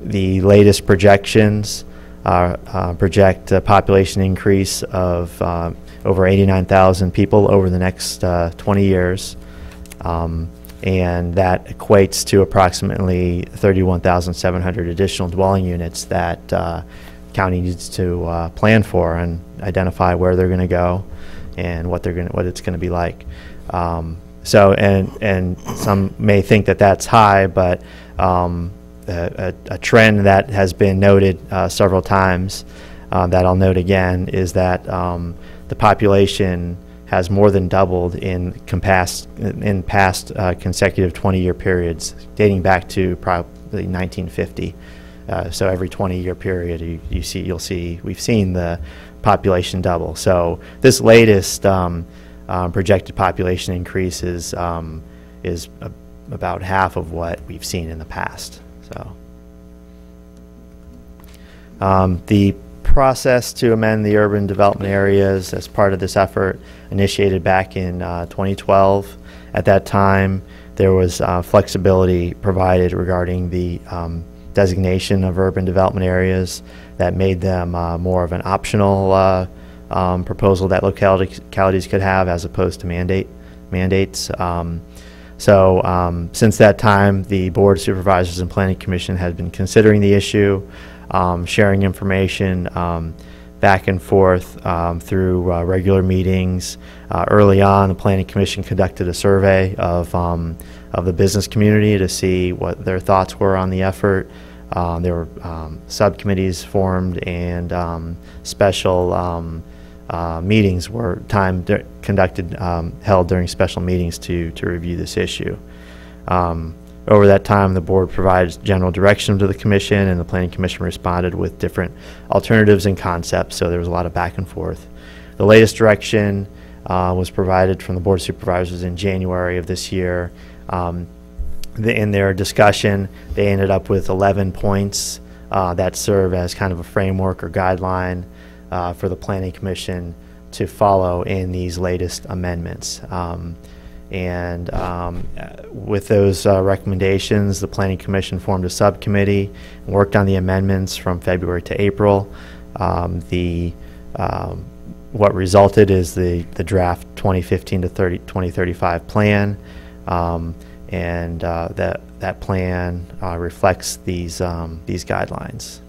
S13: The latest projections project a population increase of over 89,000 people over the next 20 years, and that equates to approximately 31,700 additional dwelling units that county needs to plan for and identify where they're going to go and what it's going to be like. So, and some may think that that's high, but a trend that has been noted several times that I'll note again is that the population has more than doubled in past consecutive 20-year periods, dating back to probably 1950. So every 20-year period, you'll see we've seen the population double. So this latest projected population increase is about half of what we've seen in the past. So the process to amend the urban development areas as part of this effort initiated back in 2012. At that time, there was flexibility provided regarding the designation of urban development areas that made them more of an optional proposal that localities could have as opposed to mandates. So since that time, the Board of Supervisors and Planning Commission had been considering the issue, sharing information back and forth through regular meetings. Early on, the Planning Commission conducted a survey of the business community to see what their thoughts were on the effort. There were subcommittees formed and special meetings were held during special meetings to review this issue. Over that time, the board provided general direction to the commission, and the Planning Commission responded with different alternatives and concepts, so there was a lot of back and forth. The latest direction was provided from the Board of Supervisors in January of this year. In their discussion, they ended up with 11 points that serve as kind of a framework or guideline for the Planning Commission to follow in these latest amendments. With those recommendations, the Planning Commission formed a subcommittee and worked on the amendments from February to April. What resulted is the draft 2015 to 2035 plan, and that plan reflects these guidelines.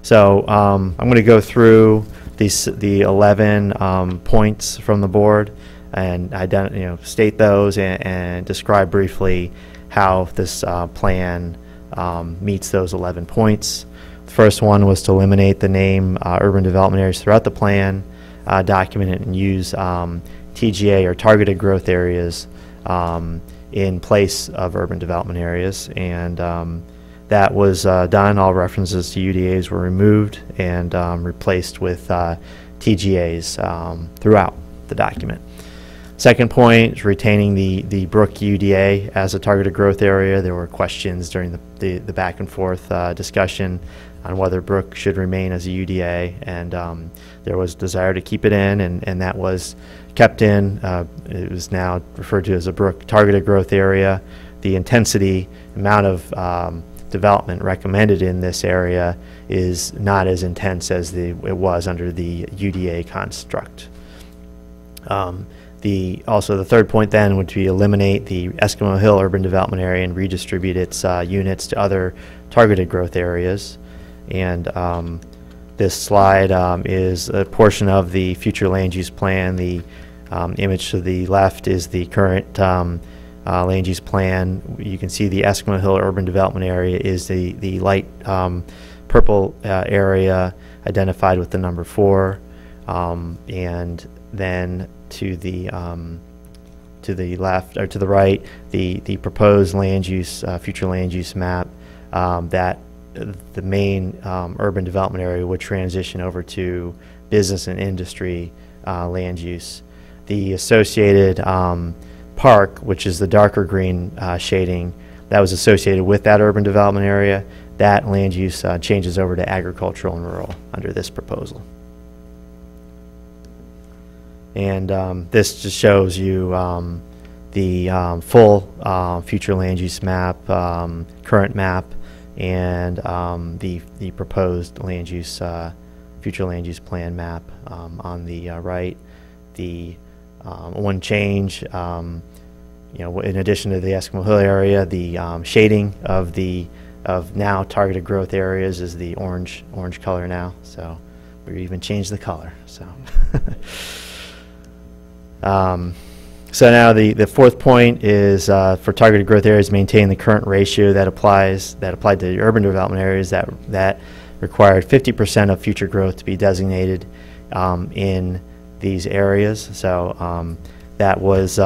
S13: So I'm going to go through the 11 points from the board and state those and describe briefly how this plan meets those 11 points. The first one was to eliminate the name urban development areas throughout the plan, document it, and use TGA or targeted growth areas in place of urban development areas, and that was done. All references to UDAs were removed and replaced with TGAs throughout the document. Second point is retaining the Brook UDA as a targeted growth area. There were questions during the back and forth discussion on whether Brook should remain as a UDA, and there was desire to keep it in, and that was kept in. It was now referred to as a Brook targeted growth area. The intensity amount of development recommended in this area is not as intense as it was under the UDA construct. Also, the third point then would be eliminate the Eskimo Hill urban development area and redistribute its units to other targeted growth areas. And this slide is a portion of the future land use plan. The image to the left is the current land use plan. You can see the Eskimo Hill urban development area is the light purple area identified with the number 4, and then to the left or to the right, the proposed land use, future land use map, that the main urban development area would transition over to business and industry land use. The associated park, which is the darker green shading, that was associated with that urban development area, that land use changes over to agricultural and rural under this proposal. And this just shows you the full future land use map, current map, and the proposed land use, future land use plan map on the right. The one change, in addition to the Eskimo Hill area, the shading of now targeted growth areas is the orange color now. So we even changed the color. So. So now the fourth point is for targeted growth areas, maintain the current ratio that applied to the urban development areas that required 50% of future growth to be designated in these areas. So that was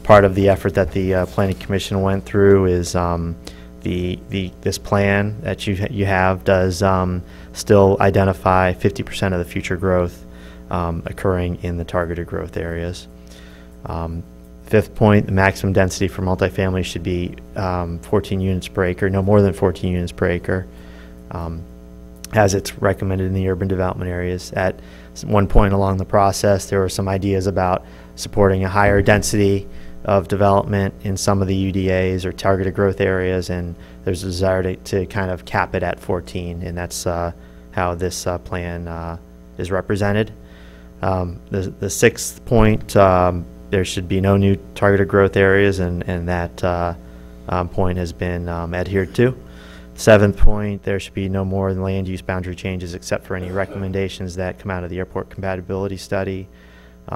S13: part of the effort that the Planning Commission went through. Is this plan that you have does still identify 50% of the future growth occurring in the targeted growth areas. Fifth point, the maximum density for multifamily should be 14 units per acre, no more than 14 units per acre, as it's recommended in the urban development areas. At one point along the process, there were some ideas about supporting a higher density of development in some of the UDAs or targeted growth areas, and there's a desire to kind of cap it at 14, and that's how this plan is represented. The sixth point, there should be no new targeted growth areas, and that point has been adhered to. Seventh point, there should be no more than land use boundary changes except for any recommendations that come out of the airport compatibility study.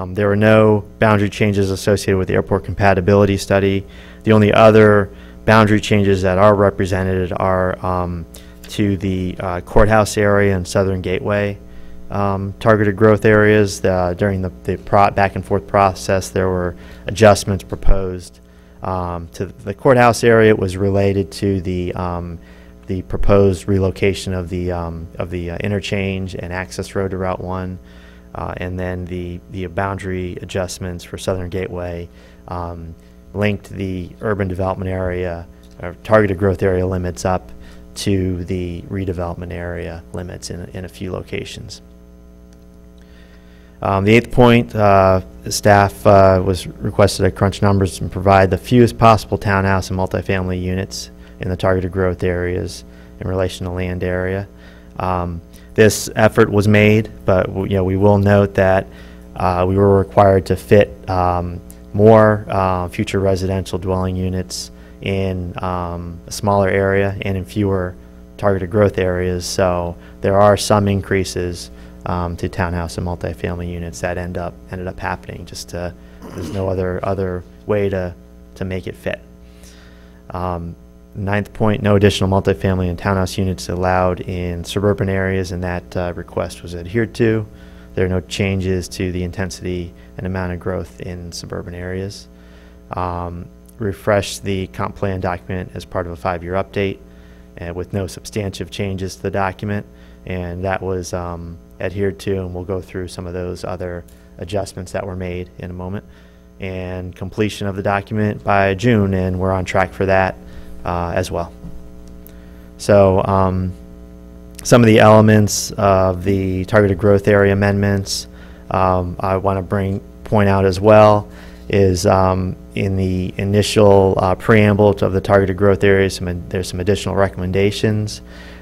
S13: There were no boundary changes associated with the airport compatibility study. The only other boundary changes that are represented are to the courthouse area and Southern Gateway targeted growth areas. During the back and forth process, there were adjustments proposed to the courthouse area. It was related to the proposed relocation of the interchange and access road to Route 1, and then the boundary adjustments for Southern Gateway linked the urban development area or targeted growth area limits up to the redevelopment area limits in a few locations. The eighth point, staff was requested to crunch numbers and provide the fewest possible townhouse and multifamily units in the targeted growth areas in relation to land area. This effort was made, but we will note that we were required to fit more future residential dwelling units in a smaller area and in fewer targeted growth areas. So there are some increases to townhouse and multifamily units that ended up happening. There's no other way to make it fit. Ninth point, no additional multifamily and townhouse units allowed in suburban areas, and that request was adhered to. There are no changes to the intensity and amount of growth in suburban areas. Refresh the comp plan document as part of a 5-year update with no substantive changes to the document, and that was adhered to, and we'll go through some of those other adjustments that were made in a moment. And completion of the document by June, and we're on track for that as well. So some of the elements of the targeted growth area amendments I want to point out as well is in the initial preamble of the targeted growth areas, there's some additional recommendations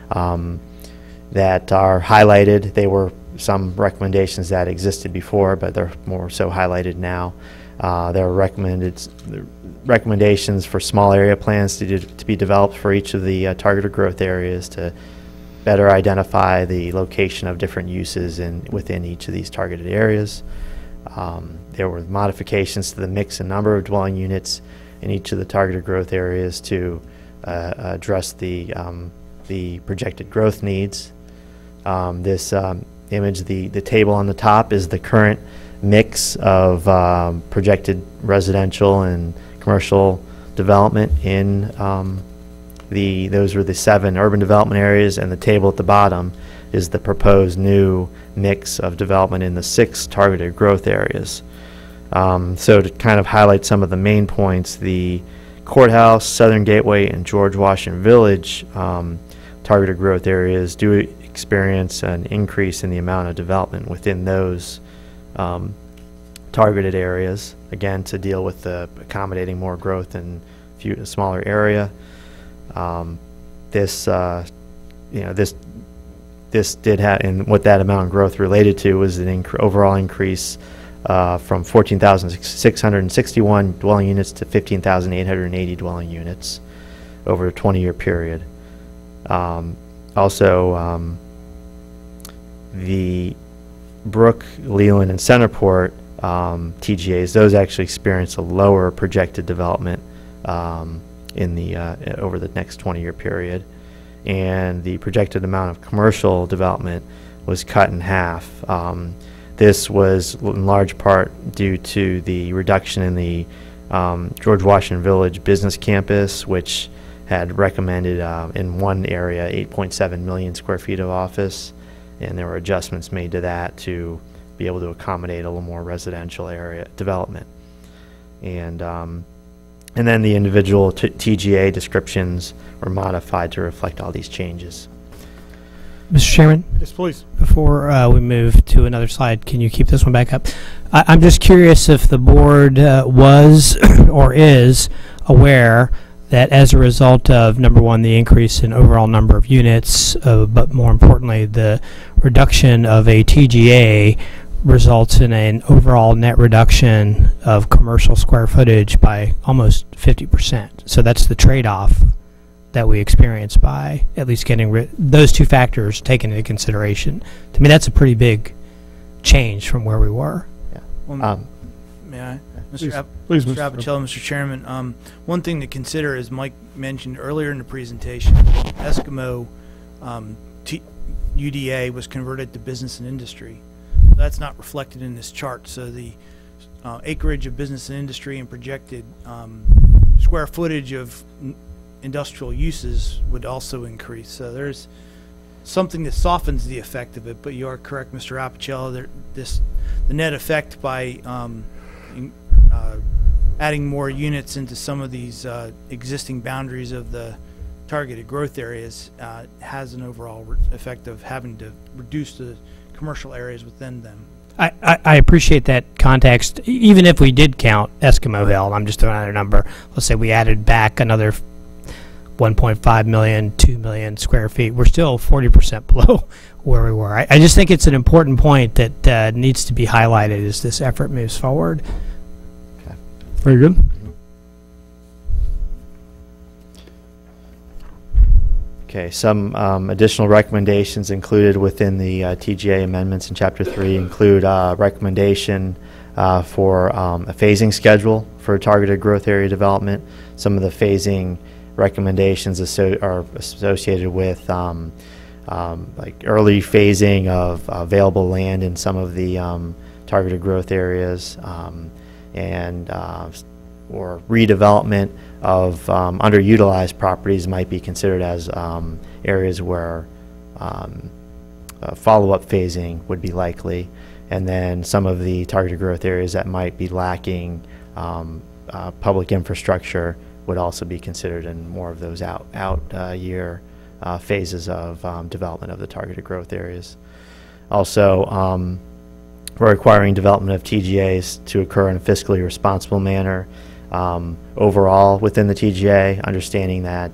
S13: that are highlighted. They were some recommendations that existed before, but they're more so highlighted now. There are recommendations for small area plans to be developed for each of the targeted growth areas to better identify the location of different uses within each of these targeted areas. There were modifications to the mix and number of dwelling units in each of the targeted growth areas to address the projected growth needs. This image, the table on the top, is the current mix of projected residential and commercial development in those are the 7 urban development areas, and the table at the bottom is the proposed new mix of development in the 6 targeted growth areas. So to kind of highlight some of the main points, the courthouse, Southern Gateway, and George Washington Village targeted growth areas do experience an increase in the amount of development within those targeted areas, again to deal with the accommodating more growth in a smaller area. This did have, and what that amount of growth related to was an overall increase from 14,661 dwelling units to 15,880 dwelling units over a 20-year period. Also, the Brook, Leland, and Centerport TGAs, those actually experience a lower projected development in the over the next 20-year period, and the projected amount of commercial development was cut in half. This was in large part due to the reduction in the George Washington Village Business Campus, which had recommended in one area 8.7 million square feet of office, and there were adjustments made to that to be able to accommodate a little more residential area development. And then the individual TGA descriptions were modified to reflect all these changes.
S12: Mr. Chairman?
S1: Yes, please.
S12: Before we move to another slide, can you keep this one back up? I'm just curious if the board was or is aware that as a result of, number one, the increase in overall number of units, but more importantly, the reduction of a TGA results in an overall net reduction of commercial square footage by almost 50%. So that's the trade-off that we experience by at least getting those two factors taken into consideration. To me, that's a pretty big change from where we were.
S13: Yeah.
S8: Well, may I?
S1: Please,
S8: Mr.
S1: Mr.
S8: Appicello, Mr. Chairman, one thing to consider, as Mike mentioned earlier in the presentation, Eskimo UDA was converted to business and industry. That's not reflected in this chart. So the acreage of business and industry and projected square footage of industrial uses would also increase. So there's something that softens the effect of it. But you are correct, Mr. Appicello. The net effect by adding more units into some of these existing boundaries of the targeted growth areas has an overall effect of having to reduce the commercial areas within them.
S12: I appreciate that context. Even if we did count Eskimo Hill, I'm just throwing out a number, let's say we added back another 1.5 million, 2 million square feet, we're still 40% below where we were. I just think it's an important point that needs to be highlighted as this effort moves forward.
S13: Okay.
S1: Very good.
S13: Okay, some additional recommendations included within the TGA amendments in Chapter 3 include recommendation for a phasing schedule for targeted growth area development. Some of the phasing recommendations are associated with like early phasing of available land in some of the targeted growth areas, and or redevelopment of underutilized properties might be considered as areas where follow-up phasing would be likely. And then some of the targeted growth areas that might be lacking public infrastructure would also be considered in more of those out year phases of development of the targeted growth areas. Also, we're requiring development of TGAs to occur in a fiscally responsible manner. Overall within the TGA, understanding that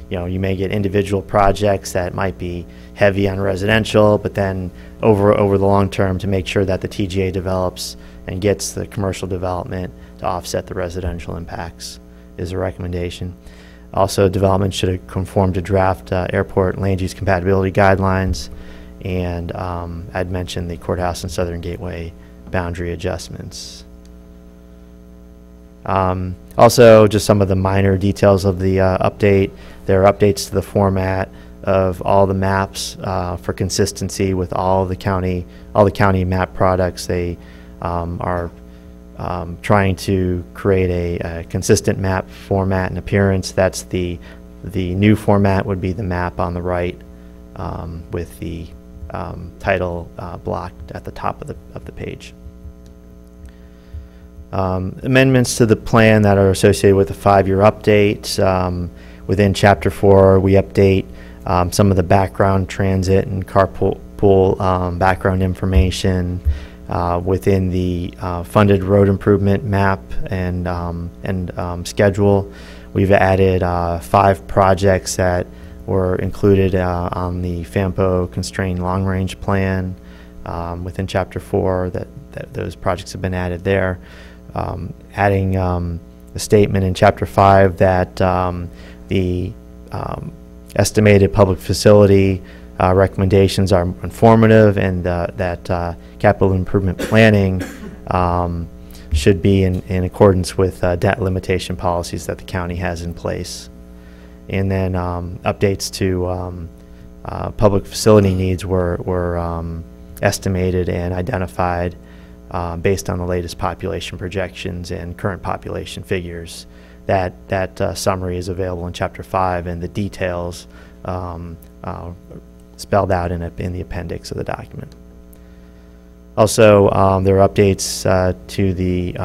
S13: you may get individual projects that might be heavy on residential, but then over the long term, to make sure that the TGA develops and gets the commercial development to offset the residential impacts is a recommendation. Also, development should conform to draft airport land use compatibility guidelines, and I'd mentioned the courthouse and Southern Gateway boundary adjustments. Also, just some of the minor details of the update. There are updates to the format of all the maps for consistency with all the county map products. They are trying to create a consistent map format and appearance. That's the new format would be the map on the right with the title blocked at the top of the page. Amendments to the plan that are associated with the 5-year update. Within Chapter 4, we update some of the background transit and carpool background information. Within the funded road improvement map and schedule, we've added 5 projects that were included on the FAMPO constrained long-range plan within Chapter 4. That those projects have been added there. Adding a statement in Chapter 5 that the estimated public facility recommendations are informative, and that capital improvement planning should be in accordance with debt limitation policies that the county has in place. And then updates to public facility needs were estimated and identified based on the latest population projections and current population figures. That summary is available in Chapter 5, and the details spelled out in the appendix of the document. Also, there are updates to the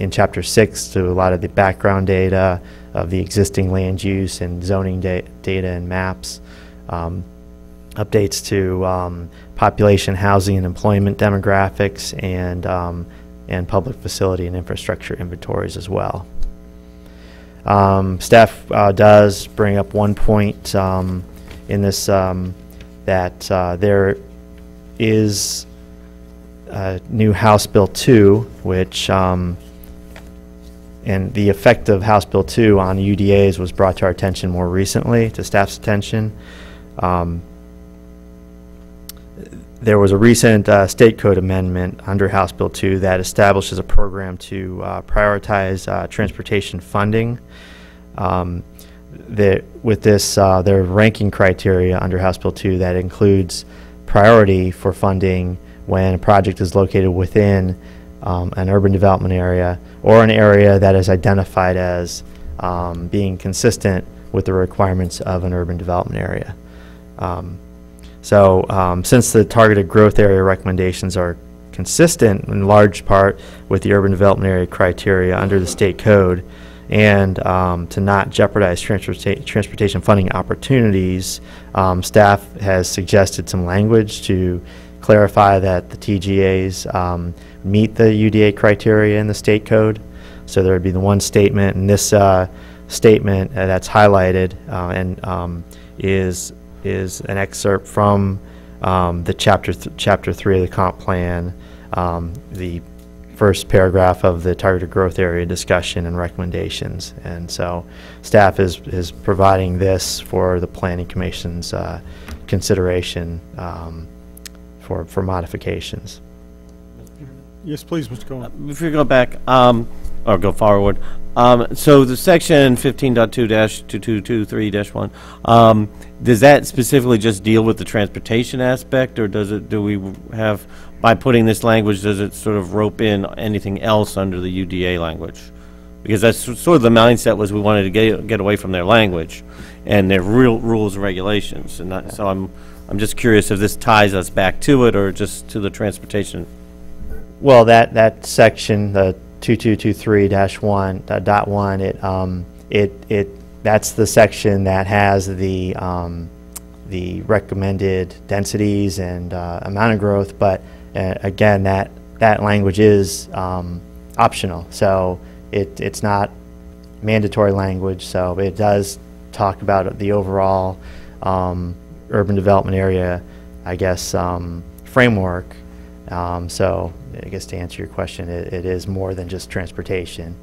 S13: in Chapter 6 to a lot of the background data of the existing land use and zoning data and maps. Updates to population, housing, and employment demographics, and public facility and infrastructure inventories as well. Staff does bring up one point in this that there is new House Bill 2, which and the effect of House Bill 2 on UDAs was brought to our attention more recently, to staff's attention. There was a recent state code amendment under House Bill 2 that establishes a program to prioritize transportation funding. With this, there are ranking criteria under House Bill 2 that includes priority for funding when a project is located within an urban development area or an area that is identified as being consistent with the requirements of an urban development area. Since the targeted growth area recommendations are consistent in large part with the urban development area criteria under the state code, and to not jeopardize transportation funding opportunities, staff has suggested some language to clarify that the TGAs meet the UDA criteria in the state code. So there would be the one statement, and this statement that's highlighted and is an excerpt from the chapter 3 of the comp plan, the first paragraph of the targeted growth area discussion and recommendations. And so staff is providing this for the Planning Commission's consideration for modifications.
S1: Yes, please, Mr. Cohen.
S4: If you go back, or go forward, so the section 15.2-2223-1, does that specifically just deal with the transportation aspect, or do we have, by putting this language, does it sort of rope in anything else under the UDA language? Because that's sort of the mindset, was we wanted to get away from their language and their real rules and regulations, and that, so I'm just curious if this ties us back to it or just to the transportation.
S13: Well, that section, the 2223-1.1, that's the section that has the recommended densities and amount of growth. But again, that language is optional, so it's not mandatory language. So it does talk about the overall urban development area, I guess, framework. So I guess to answer your question, it is more than just transportation.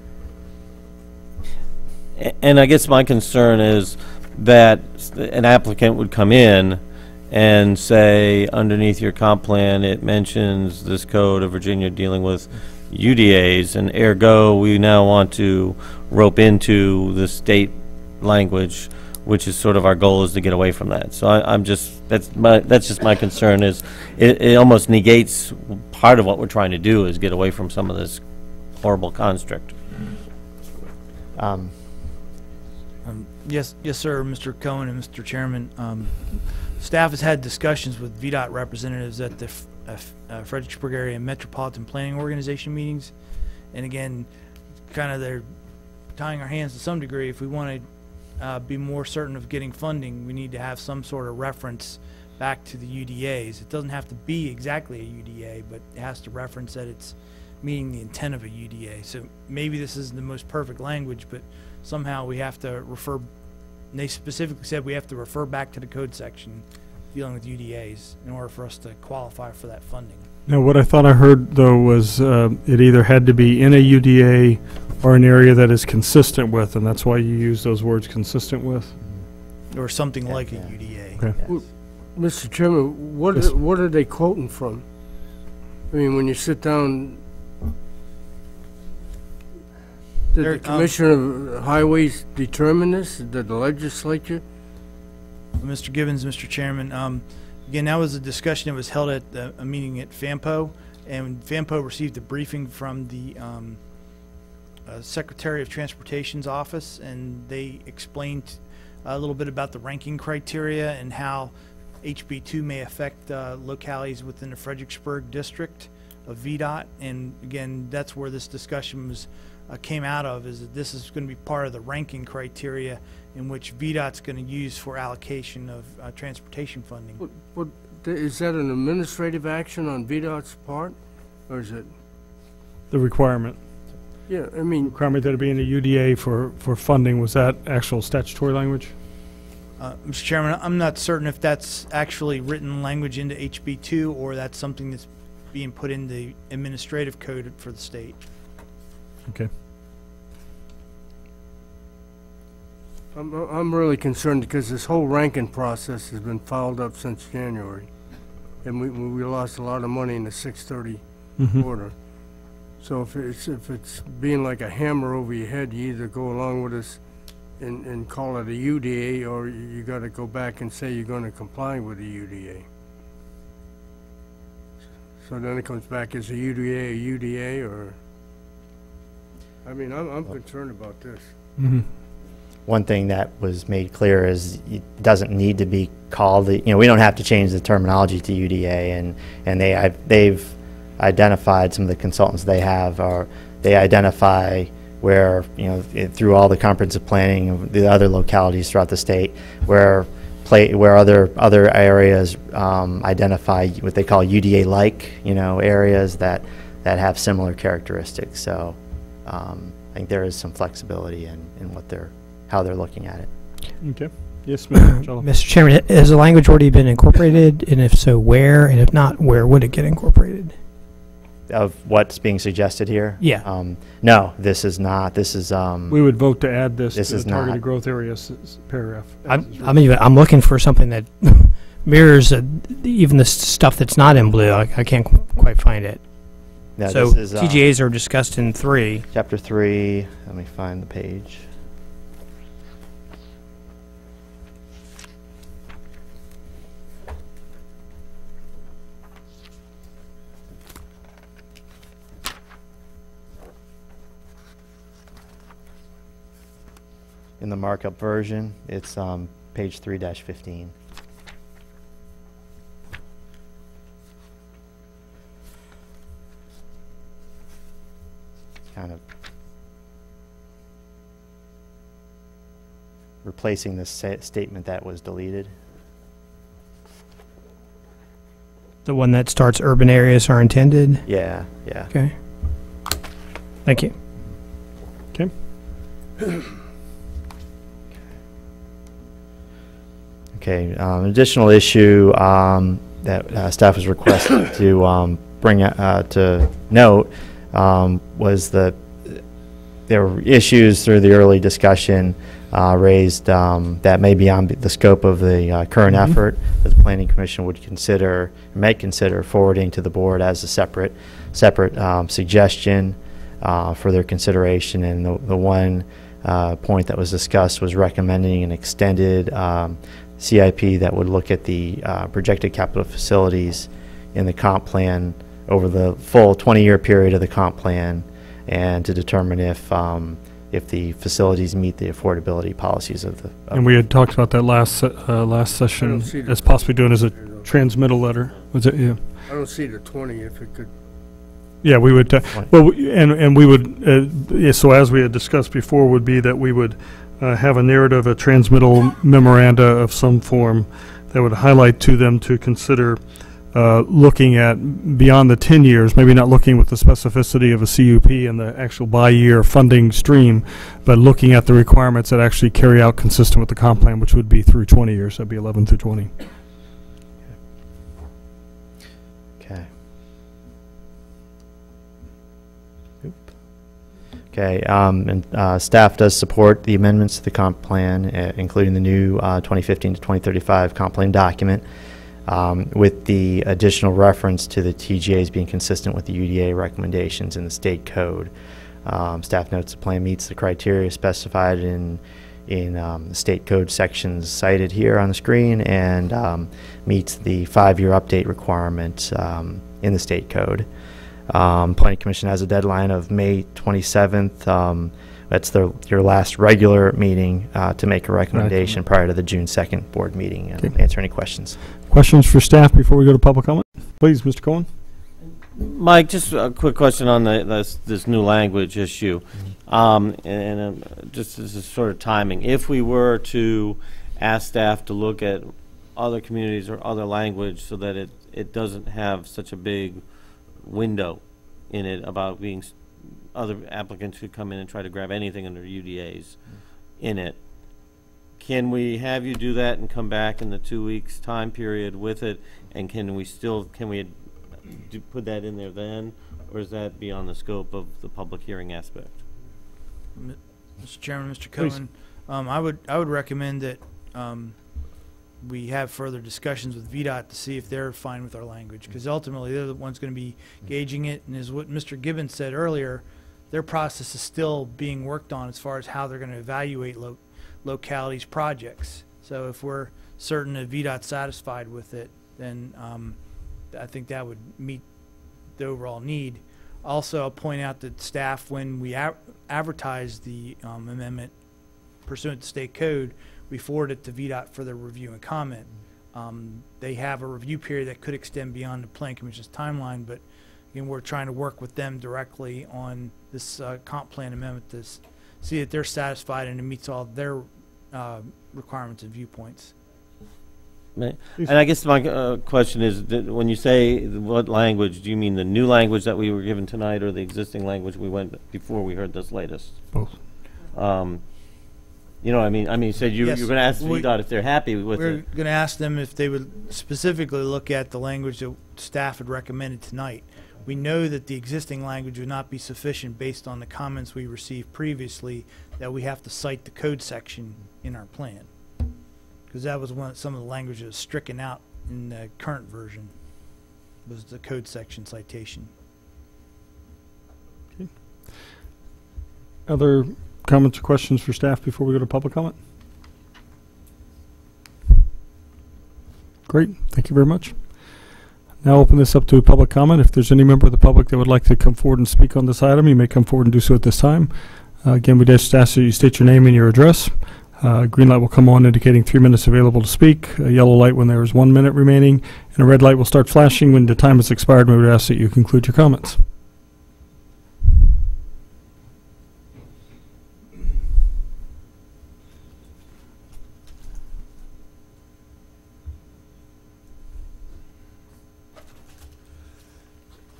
S4: And I guess my concern is that an applicant would come in and say, underneath your comp plan, it mentions this code of Virginia dealing with UDAs, and ergo, we now want to rope into the state language, which is sort of our goal, is to get away from that. So I'm just, that's just my concern, is it almost negates part of what we're trying to do, is get away from some of this horrible construct.
S8: Yes, sir, Mr. Cohen and Mr. Chairman. Staff has had discussions with VDOT representatives at the Fredericksburg Area Metropolitan Planning Organization meetings, and again, kind of they're tying our hands to some degree. If we want to be more certain of getting funding, we need to have some sort of reference back to the UDAs. It doesn't have to be exactly a UDA, but it has to reference that it's meeting the intent of a UDA. So maybe this isn't the most perfect language, but somehow we have to refer, and they specifically said we have to refer back to the code section dealing with UDAs in order for us to qualify for that funding.
S1: Now, what I thought I heard, though, was it either had to be in a UDA or an area that is consistent with, and that's why you use those words, consistent with?
S8: Or something like a UDA.
S1: Okay.
S2: Well, Mr. Chairman, what are they quoting from? I mean, when you sit down Did the Commissioner of Highways determine this? Did the legislature?
S8: Mr. Gibbons, Mr. Chairman, again, that was a discussion that was held at a meeting at FAMPO, and FAMPO received a briefing from the Secretary of Transportation's office, and they explained a little bit about the ranking criteria and how HB2 may affect localities within the Fredericksburg district of VDOT. And again, that's where this discussion was came out of, is that this is going to be part of the ranking criteria in which VDOT's going to use for allocation of transportation funding.
S2: But is that an administrative action on VDOT's part, or is it?
S1: The requirement.
S2: Yeah, I mean,
S1: Requirement that it be in the UDA for funding, was that actual statutory language?
S8: Mr. Chairman, I'm not certain if that's actually written language into HB2 or that's something that's being put in the administrative code for the state.
S1: Okay.
S2: I'm really concerned because this whole ranking process has been fouled up since January, and we lost a lot of money in the 630 order. So if it's being like a hammer over your head, you either go along with us and call it a UDA, or you got to go back and say you're going to comply with the UDA. So then it comes back as a UDA, or I mean, I'm concerned about this.
S13: One thing that was made clear is it doesn't need to be called, we don't have to change the terminology to UDA, and they've identified, some of the consultants they have they identify where, through all the comprehensive planning of the other localities throughout the state, where other areas identify what they call UDA-like, areas that have similar characteristics. So I think there is some flexibility in how they're looking at it.
S1: Okay. Yes, Mr.
S12: Mr. Chairman, has the language already been incorporated, and if so, where, and if not, where would it get incorporated?
S13: Of what's being suggested here?
S12: Yeah.
S13: No, this is not. This is.
S1: We would vote to add this to
S13: is
S1: the targeted
S13: not.
S1: growth areas paragraph.
S12: I'm looking for something that mirrors even the stuff that's not in blue. I can't quite find it.
S13: No,
S12: so
S13: this is,
S12: TGAs are discussed in 3.
S13: Chapter 3. Let me find the page. In the markup version, it's page 3-15. Kind of replacing the statement that was deleted.
S12: The one that starts urban areas are intended?
S13: Yeah, yeah.
S12: Okay. Thank you.
S1: Okay.
S13: Okay, an additional issue that staff was requested to bring to note was that there were issues through the early discussion raised that may be on the scope of the current effort that the Planning Commission may consider forwarding to the board as a separate suggestion for their consideration. And the one point that was discussed was recommending an extended CIP that would look at the projected capital facilities in the comp plan over the full 20-year period of the comp plan, and to determine if the facilities meet the affordability policies of the.
S1: And we had talked about that last session as possibly doing as a transmittal letter. Was it? Yeah.
S2: I don't see the 20 if it could.
S1: Yeah, we would. Well, and we would. So as we had discussed before, would be that we would have a narrative, a transmittal memoranda of some form that would highlight to them to consider looking at beyond the 10 years, maybe not looking with the specificity of a CUP and the actual by-year funding stream, but looking at the requirements that actually carry out consistent with the comp plan, which would be through 20 years. That'd be 11 through 20.
S13: Okay. Okay, and staff does support the amendments to the comp plan, including the new 2015 to 2035 comp plan document, with the additional reference to the TGAs being consistent with the UDA recommendations in the state code. Staff notes the plan meets the criteria specified in the state code sections cited here on the screen, and meets the 5-year update requirement in the state code. Planning Commission has a deadline of May 27th. That's your last regular meeting to make a recommendation prior to the June 2nd board meeting and answer any questions.
S1: Questions for staff before we go to public comment? Please, Mr. Cohen.
S4: Mike, just a quick question on this new language issue. Just as a sort of timing, if we were to ask staff to look at other communities or other language so that it doesn't have such a big window in it about being other applicants could come in and try to grab anything under UDAs in it, can we have you do that and come back in the 2 weeks time period with it, and can we put that in there then, or is that beyond the scope of the public hearing aspect?
S8: Mr. Chairman, Mr. Cohen, I would recommend that we have further discussions with VDOT to see if they're fine with our language, because ultimately they're the ones going to be gauging it, and as what Mr. Gibbons said earlier, their process is still being worked on as far as how they're going to evaluate localities projects. So if we're certain that VDOT's satisfied with it, then I think that would meet the overall need. Also, I'll point out that staff, when we advertise the amendment pursuant to state code, we forward it to VDOT for their review and comment. They have a review period that could extend beyond the Plan Commission's timeline, but again, we're trying to work with them directly on this comp plan amendment to see that they're satisfied and it meets all their requirements and viewpoints.
S4: And I guess my question is, when you say what language, do you mean the new language that we were given tonight, or the existing language we went before we heard this latest?
S1: Both.
S4: You know what I mean? I mean, you said you're going to ask VDOT if they're happy with it.
S8: We're going to ask them if they would specifically look at the language that staff had recommended tonight. We know that the existing language would not be sufficient based on the comments we received previously, that we have to cite the code section in our plan, because that was some of the language that was stricken out in the current version, was the code section citation.
S1: Okay. Other comments or questions for staff before we go to public comment? Great, thank you very much. Now open this up to public comment. If there's any member of the public that would like to come forward and speak on this item, you may come forward and do so at this time. Again, we just ask that you state your name and your address. Green light will come on indicating 3 minutes available to speak, a yellow light when there is 1 minute remaining, and a red light will start flashing when the time has expired. We would ask that you conclude your comments.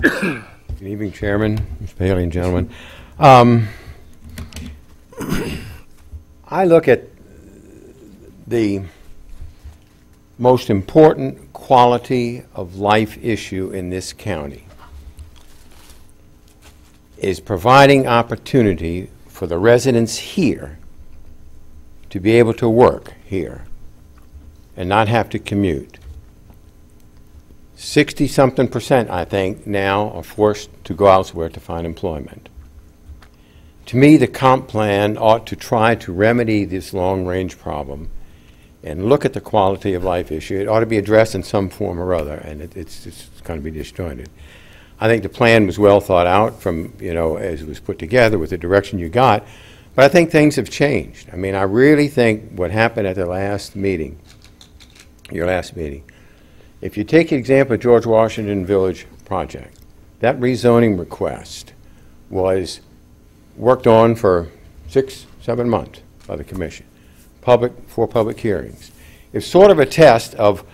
S7: Good evening, Chairman, Mr. Paley, and gentlemen. I look at the most important quality of life issue in this county is providing opportunity for the residents here to be able to work here and not have to commute. 60-something%, I think, now are forced to go elsewhere to find employment. To me, the comp plan ought to try to remedy this long-range problem and look at the quality of life issue. It ought to be addressed in some form or other, and it's going to be disjointed. I think the plan was well thought out from, as it was put together with the direction you got, but I think things have changed. I mean, I really think what happened at the last meeting, your last meeting, if you take the example of George Washington Village project, that rezoning request was worked on for 6-7 months by the commission, for public hearings. It's sort of a test of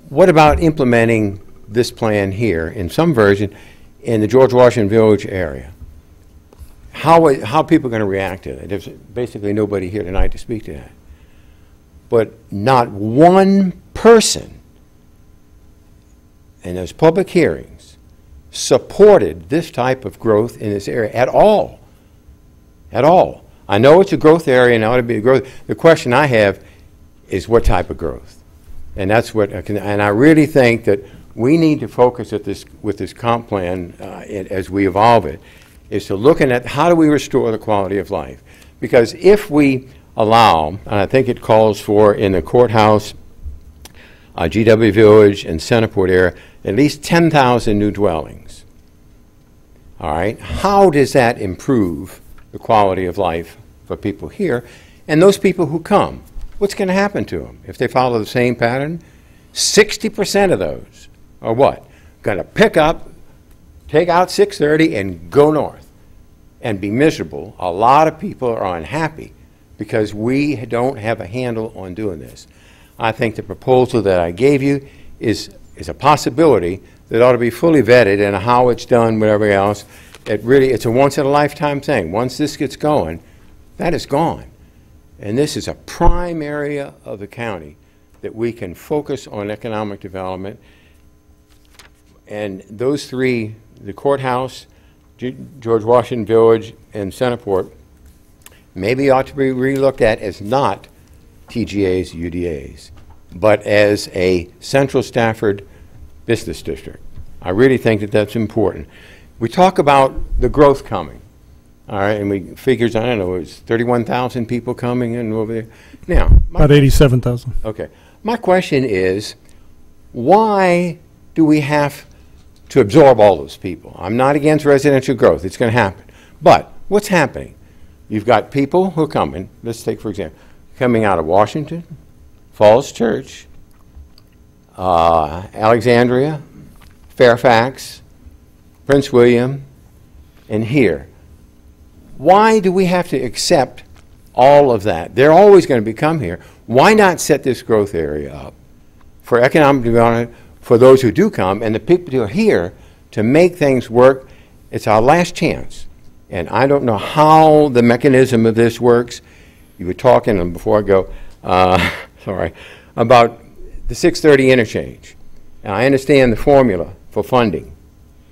S7: what about implementing this plan here in some version in the George Washington Village area. How people are going to react to it. There's basically nobody here tonight to speak to that. But not one person in those public hearings supported this type of growth in this area at all. At all. I know it's a growth area and it ought to be a growth. The question I have is what type of growth? And that's what, and I really think that we need to focus at this, with this comp plan as we evolve it, is to looking at how do we restore the quality of life. Because if we allow, and I think it calls for in the courthouse, GW Village and Centerport area, at least 10,000 new dwellings. All right, how does that improve the quality of life for people here? And those people who come, what's going to happen to them? If they follow the same pattern, 60% of those are what? Going to pick up, take out 630 and go north and be miserable. A lot of people are unhappy because we don't have a handle on doing this. I think the proposal that I gave you is a possibility that ought to be fully vetted, and how it's done, whatever else. It's a once-in-a-lifetime thing. Once this gets going, that is gone. And this is a prime area of the county that we can focus on economic development. And those three, the courthouse, George Washington Village, and Centerport, maybe ought to be relooked at as not TGAs, UDAs, but as a Central Stafford business district. I really think that that's important. We talk about the growth coming, all right, and we figures, I don't know, it's 31,000 people coming in over there. Now,
S1: about 87,000.
S7: Okay. My question is, why do we have to absorb all those people? I'm not against residential growth. It's going to happen. But what's happening? You've got people who are coming. Let's take, for example, coming out of Washington, Falls Church, Alexandria, Fairfax, Prince William, and here. Why do we have to accept all of that? They're always going to become here. Why not set this growth area up for economic development for those who do come and the people who are here to make things work? It's our last chance. And I don't know how the mechanism of this works. You were talking, and before I go, sorry, about the 630 interchange. And I understand the formula for funding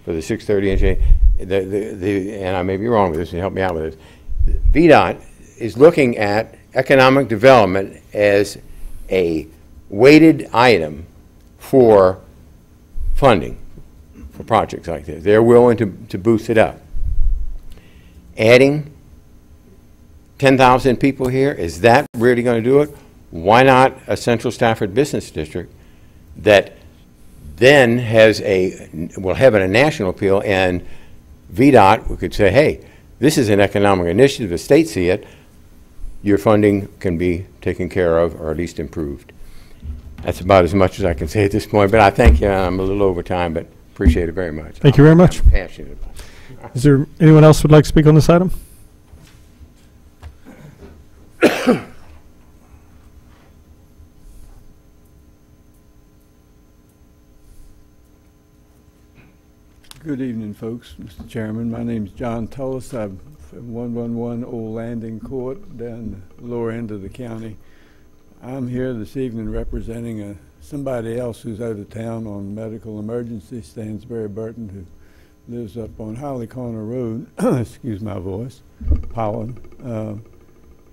S7: for the 630 interchange. And I may be wrong with this, and help me out with this. VDOT is looking at economic development as a weighted item for funding for projects like this. They're willing to boost it up. Adding 10,000 people here, is that really going to do it? Why not a Central Stafford business district that then will have a national appeal, and VDOT, we could say, hey, this is an economic initiative, the state see it, your funding can be taken care of or at least improved. That's about as much as I can say at this point, but I thank you. I'm a little over time, but appreciate it very much.
S1: Thank you very much.
S7: I'm passionate about it.
S1: Is there anyone else who would like to speak on this item?
S15: Good evening, folks. Mr. Chairman, my name is John Tullis. I'm from 111 Old Landing Court down the lower end of the county. I'm here this evening representing somebody else who's out of town on medical emergency, Stansbury Burton, who lives up on Holly Corner Road. Excuse my voice, pollen.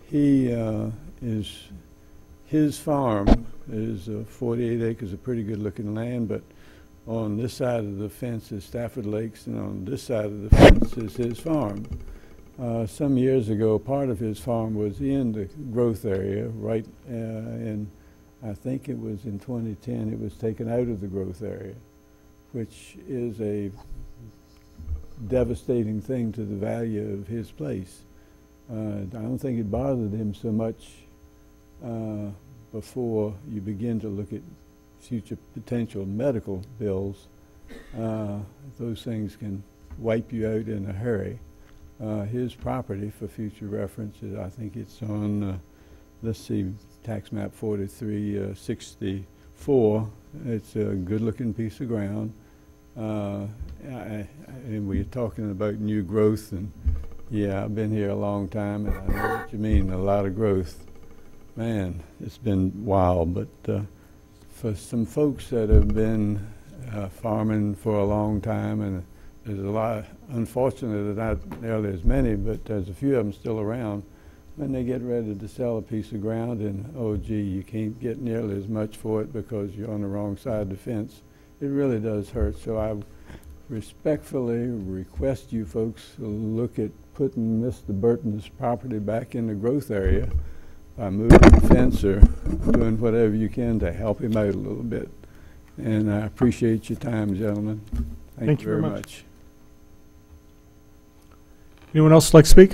S15: His farm is 48 acres of pretty good looking land, but on this side of the fence is Stafford Lakes, and on this side of the fence is his farm. Some years ago, part of his farm was in the growth area, right, and I think it was in 2010, it was taken out of the growth area, which is a devastating thing to the value of his place. I don't think it bothered him so much before you begin to look at future potential medical bills. Those things can wipe you out in a hurry. His property, for future reference, I think it's on, let's see, tax map 4364. It's a good-looking piece of ground. And we're talking about new growth, and yeah, I've been here a long time, and I know what you mean, a lot of growth. Man, it's been wild, but for some folks that have been farming for a long time, and there's a lot, unfortunately, not nearly as many, but there's a few of them still around. When they get ready to sell a piece of ground, and oh gee, you can't get nearly as much for it because you're on the wrong side of the fence, it really does hurt. So I respectfully request you folks to look at putting Mr. Burton's property back in the growth area by moving the fence or doing whatever you can to help him out a little bit. And I appreciate your time, gentlemen. Thank you very much.
S1: Anyone else like to speak?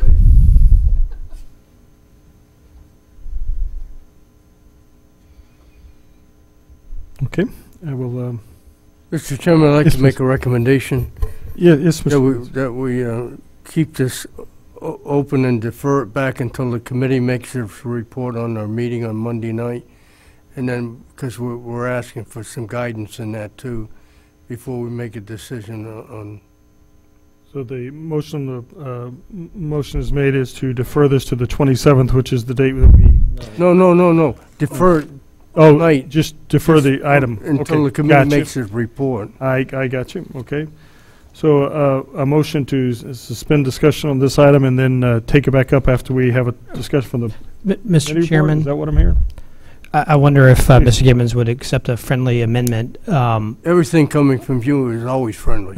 S1: Okay, I will.
S2: Mr. Chairman, I'd like
S1: Yes,
S2: to make
S1: please.
S2: a recommendation
S1: Yeah, yes, Mr.
S2: that we keep this open and defer it back until the committee makes its report on our meeting on Monday night. And then, because we're asking for some guidance in that too, before we make a decision on.
S1: So the motion is made is to defer this to the 27th, which is the date that we.
S2: No. Defer it
S1: Oh,
S2: tonight.
S1: just defer the item.
S2: Until
S1: Okay,
S2: the committee
S1: gotcha.
S2: makes its report.
S1: I got you, okay. So a motion to suspend discussion on this item and then take it back up after we have a discussion from the committee
S12: Mr.
S1: report?
S12: Chairman,
S1: Is that what I'm hearing?
S12: I wonder if Mr. Gibbons would accept a friendly amendment.
S2: Everything coming from you is always friendly.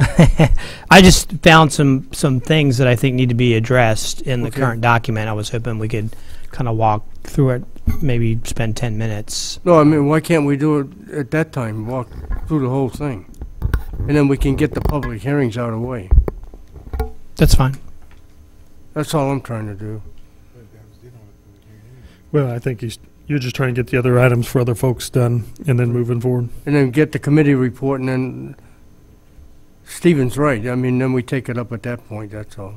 S12: I just found some things that I think need to be addressed in the
S2: Okay.
S12: current document. I was hoping we could kind of walk through it, maybe spend 10 minutes.
S2: No, I mean, why can't we do it at that time, walk through the whole thing? And then we can get the public hearings out of the way.
S12: That's fine.
S2: That's all I'm trying to do.
S1: Well, I think you're just trying to get the other items for other folks done and then moving forward.
S2: And then get the committee report, and then Stephen's right. I mean, then we take it up at that point, that's all.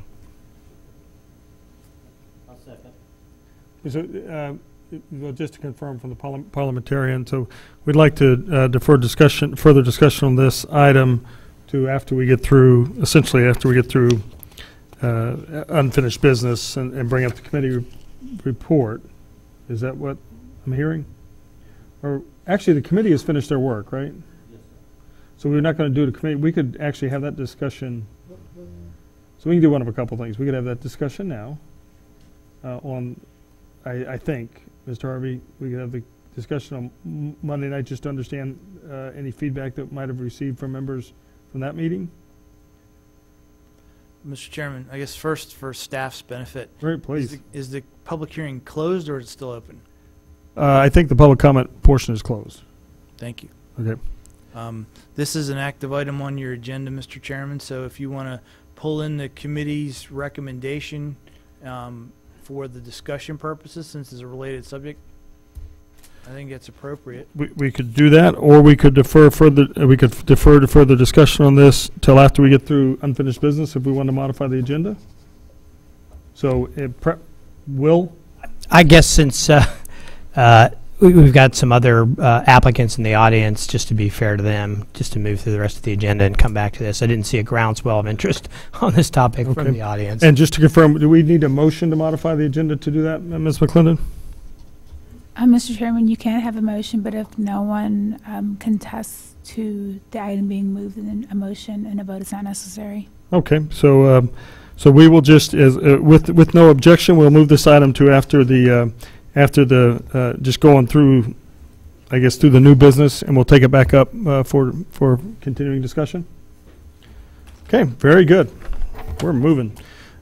S1: So, well, just to confirm from the parliamentarian, so we'd like to defer further discussion on this item to after we get through, essentially after we get through unfinished business and bring up the committee report. Is that what I'm hearing? Or actually, the committee has finished their work, right? Yes, sir. So we're not going to do the committee. We could actually have that discussion. So we can do one of a couple things. We could have that discussion now on. I think, Mr. Harvey, we could have the discussion on Monday night just to understand any feedback that might have received from members from that meeting.
S8: Mr. Chairman, I guess first for staff's benefit.
S1: Right, please.
S8: Is the public hearing closed or is it still open?
S1: I think the public comment portion is closed.
S8: Thank you.
S1: Okay.
S8: This is an active item on your agenda, Mr. Chairman, so if you want to pull in the committee's recommendation for the discussion purposes, since it's a related subject, I think it's appropriate.
S1: We could do that, or we could defer further. We could defer to further discussion on this till after we get through unfinished business, if we want to modify the agenda. So, Will?
S12: I guess since we've got some other applicants in the audience, just to be fair to them, just to move through the rest of the agenda and come back to this. I didn't see a groundswell of interest on this topic from the audience.
S1: And just to confirm, do we need a motion to modify the agenda to do that, Ms. McClendon?
S16: Mr. Chairman, you can have a motion, but if no one contests to the item being moved, then a motion and a vote is not necessary.
S1: Okay, so so we will just, with no objection, we'll move this item to after the just going through, I guess, through the new business, and we'll take it back up for continuing discussion. Okay, very good. We're moving.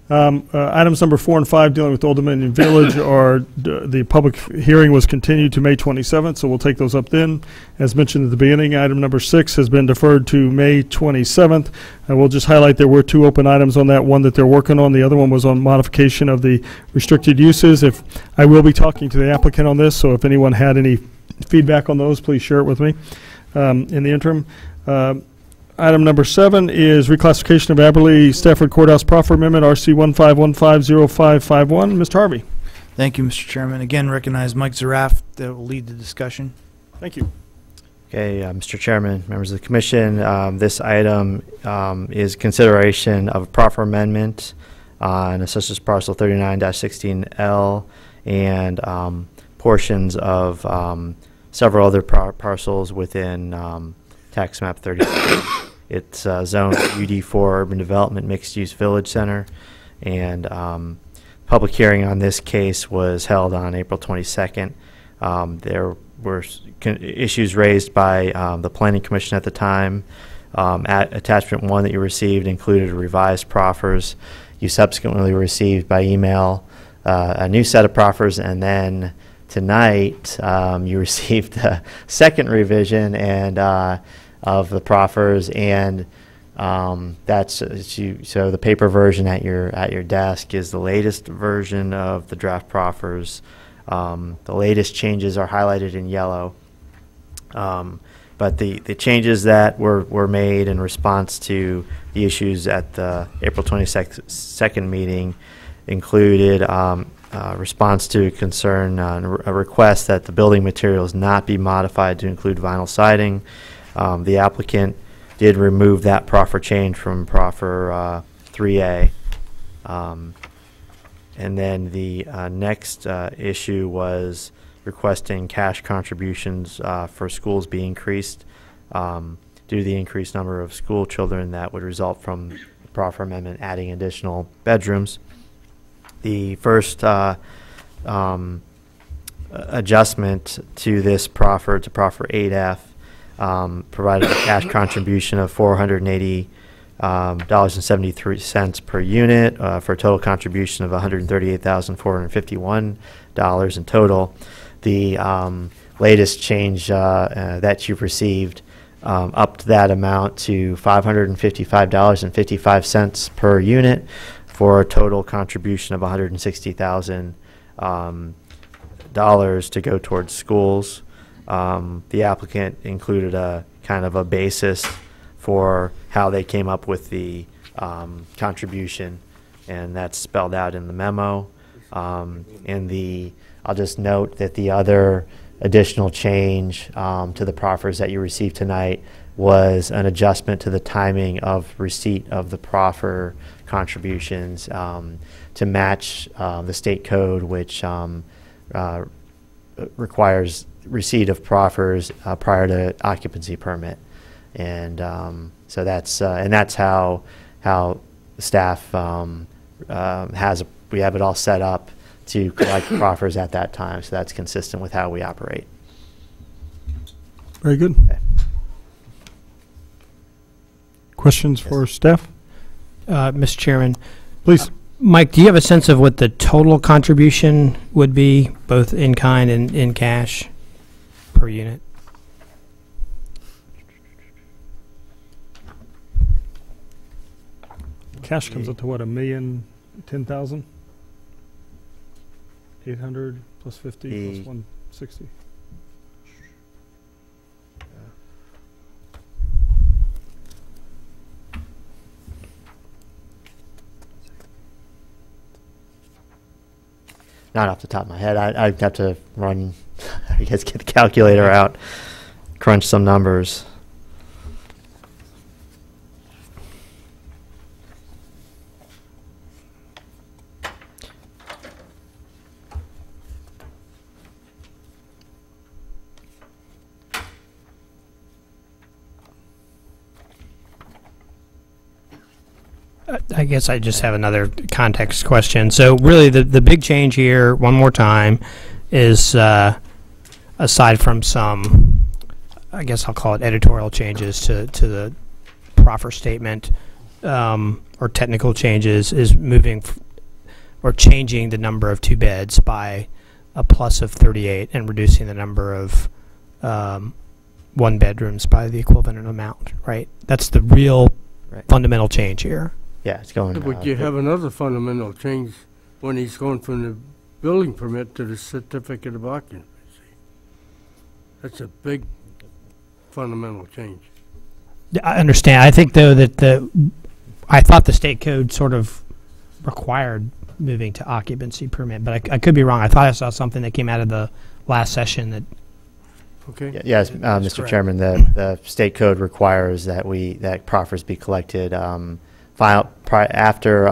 S1: Items number 4 and 5 dealing with Old Dominion Village are the public hearing was continued to May 27th, so we'll take those up then. As mentioned at the beginning, item number 6 has been deferred to May 27th. I will just highlight there were 2 open items on that, one that they're working on. The other one was on modification of the restricted uses. I will be talking to the applicant on this, so if anyone had any feedback on those, please share it with me in the interim. Item number 7 is reclassification of Aberley Stafford Courthouse Proffer Amendment, RC 15150551. Mr. Harvey.
S8: Thank you, Mr. Chairman. Again, recognize Mike Zaraff that will lead the discussion.
S1: Thank you.
S13: Okay, Mr. Chairman, members of the commission, this item is consideration of a proffer amendment on Assessors Parcel 39-16L and portions of several other parcels within tax map 30. It's zoned UD4 Urban Development Mixed Use Village Center, and public hearing on this case was held on April 22nd. There were issues raised by the Planning Commission at the time. Attachment 1 that you received included revised proffers. You subsequently received by email a new set of proffers, and then tonight you received a second revision and of the proffers, and that's so the paper version at your desk is the latest version of the draft proffers. The latest changes are highlighted in yellow. But the changes that were made in response to the issues at the April 22nd meeting included response to concern, a request that the building materials not be modified to include vinyl siding. The applicant did remove that proffer change from proffer 3A. And then the next issue was requesting cash contributions for schools be increased due to the increased number of school children that would result from the proffer amendment adding additional bedrooms. The first adjustment to this proffer, to proffer 8F, provided a cash contribution of $480.73 per unit for a total contribution of $138,451 in total. The latest change that you've received upped that amount to $555.55 per unit for a total contribution of $160,000 to go towards schools. The applicant included a kind of a basis for how they came up with the contribution, and that's spelled out in the memo. I'll just note that the other additional change to the proffers that you received tonight was an adjustment to the timing of receipt of the proffer contributions to match the state code, which requires receipt of proffers prior to occupancy permit, and so that's how staff we have it all set up to collect proffers at that time. So that's consistent with how we operate.
S1: Very good.
S13: Okay.
S1: Questions for staff?
S12: Mr. Chairman,
S1: please.
S12: Mike, do you have a sense of what the total contribution would be, both in kind and in cash per unit?
S1: Cash comes up to what, $1,010,000? 800 plus 50 plus 160.
S13: Not off the top of my head. I'd have to run, I guess, get the calculator out, crunch some numbers.
S12: I guess I just have another context question. So really the big change here, one more time, is aside from some, I guess I'll call it editorial changes to the proffer statement or technical changes, is moving or changing the number of 2 beds by a plus of 38 and reducing the number of 1 bedrooms by the equivalent amount, right? That's the real fundamental change here.
S13: Yeah, it's going.
S2: But you have another fundamental change when he's going from the building permit to the certificate of occupancy. That's a big fundamental change.
S12: I understand. I think though that I thought the state code sort of required moving to occupancy permit, but I could be wrong. I thought I saw something that came out of the last session that.
S2: Okay.
S13: Yes, Mr.
S2: correct.
S13: Chairman, the state code requires that proffers be collected after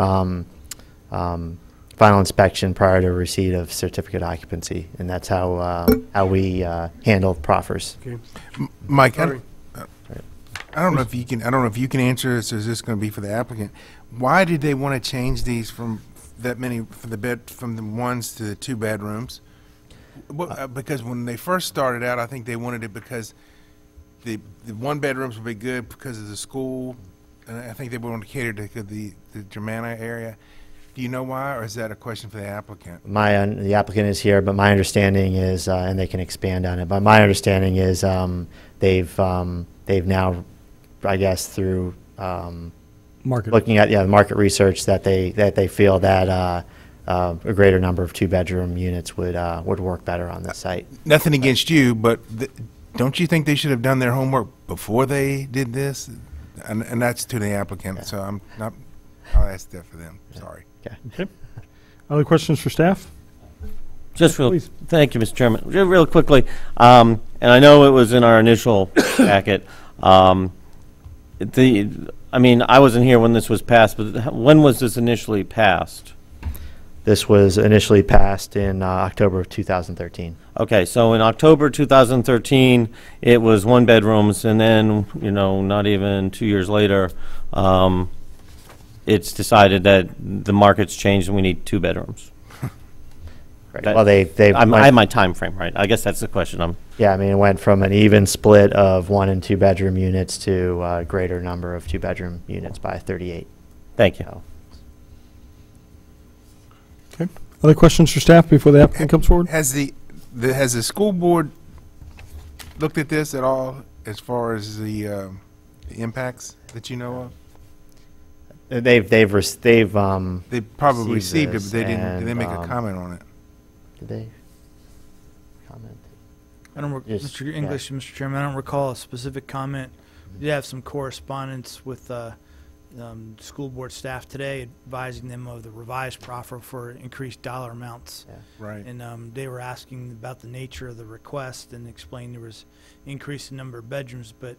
S13: final inspection prior to receipt of certificate occupancy, and that's how we handle proffers.
S2: Okay.
S10: Mike, I don't know if you can. I don't know if you can answer this, or is this going to be for the applicant? Why did they want to change these from that many from the 1s to the 2 bedrooms? Because when they first started out, I think they wanted it because the one bedrooms would be good because of the school, and I think they want to cater to the Germanna area. Do you know why, or is that a question for the applicant?
S13: The applicant is here, but my understanding is, and they can expand on it, but my understanding is they've now, I guess, through looking at the market research, that they feel that a greater number of two-bedroom units would work better on the site.
S10: Nothing against you, but don't you think they should have done their homework before they did this? And that's to the applicant, yeah. So I'll ask that for them. Sorry.
S1: Okay. Other questions for staff?
S4: Just thank you, Mr. Chairman. Real quickly, and I know it was in our initial packet. I mean, I wasn't here when this was passed, but when was this initially passed?
S13: This was initially passed in October of 2013.
S4: Okay, so in October 2013, it was one bedrooms, and then, not even 2 years later, it's decided that the market's changed and we need two bedrooms.
S13: Right. Well, I
S4: have my time frame right. I guess that's the question.
S13: Yeah, I mean, it went from an even split of 1 and 2 bedroom units to a greater number of 2 bedroom units by 38.
S4: Thank you.
S13: So.
S1: Okay. Other questions for staff before the applicant comes forward?
S10: Has the school board looked at this at all as far as the impacts that you know of?
S13: They've
S10: probably received it, but they didn't. Did they make a comment on it?
S13: Did they comment?
S8: I don't, Mr. English, yeah. Mr. Chairman, I don't recall a specific comment. We did have some correspondence with school board staff today, advising them of the revised proffer for increased dollar amounts.
S10: Yeah. Right.
S8: And they were asking about the nature of the request and explained there was increase in number of bedrooms, but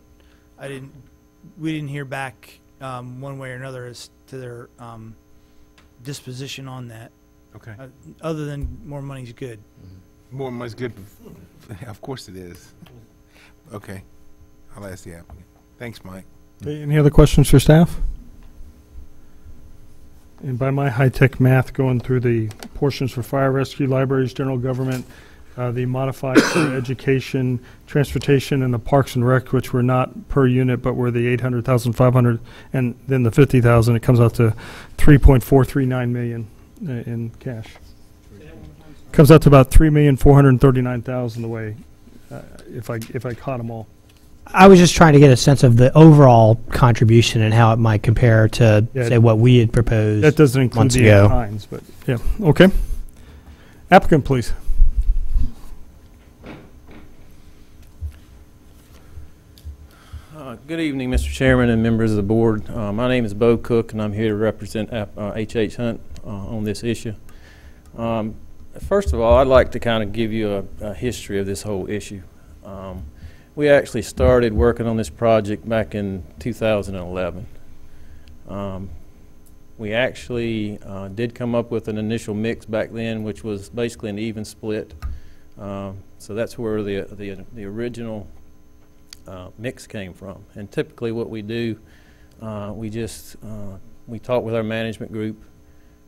S8: we didn't hear back one way or another as to their disposition on that.
S10: Okay.
S8: Other than more money's good.
S10: Mm-hmm. More money's good. Of course it is. Okay. I'll ask the applicant. Thanks, Mike.
S1: Okay, any other questions for staff? And by my high-tech math, going through the portions for fire rescue, libraries, general government, the modified for education, transportation, and the parks and rec, which were not per unit, but were the 800,500, and then the 50,000, it comes out to 3.439 million in cash. Comes out to about 3,439,000 the way, if I caught them all.
S12: I was just trying to get a sense of the overall contribution and how it might compare to, say, what we had proposed.
S1: That doesn't include
S12: months
S1: the
S12: ago.
S1: in-kinds, but yeah. Okay. Applicant, please.
S17: Good evening, Mr. Chairman and members of the board. My name is Bo Cook, and I'm here to represent H.H. Hunt on this issue. First of all, I'd like to kind of give you a history of this whole issue. We actually started working on this project back in 2011. We actually did come up with an initial mix back then, which was basically an even split. So that's where the original mix came from. And typically what we do, we talk with our management group,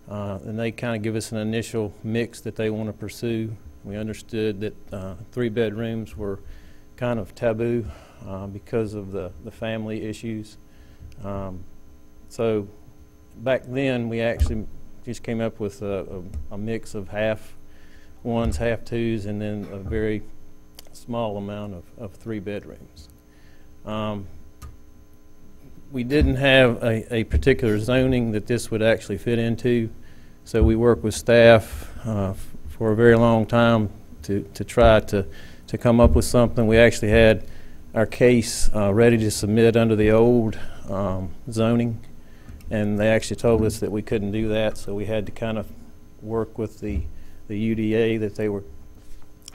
S17: and they kind of give us an initial mix that they want to pursue. We understood that 3 bedrooms were kind of taboo because of the family issues. So back then we actually just came up with a mix of half ones, half twos, and then a very small amount of 3 bedrooms. We didn't have a particular zoning that this would actually fit into, so we worked with staff for a very long time to try to come up with something. We actually had our case ready to submit under the old zoning, and they actually told us that we couldn't do that, so we had to kind of work with the UDA that they were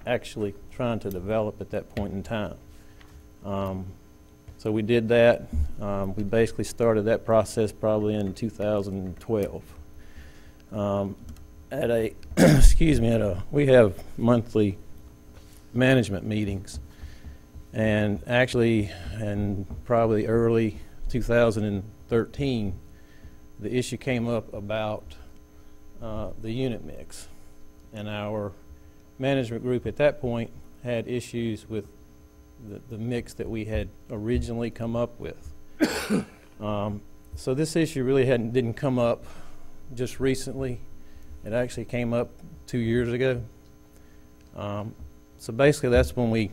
S17: actually trying to develop at that point in time. So we did that. We basically started that process probably in 2012. We have monthly management meetings, and actually in probably early 2013 the issue came up about the unit mix, and our management group at that point had issues with the mix that we had originally come up with. So this issue really didn't come up just recently. It actually came up 2 years ago. So basically that's when we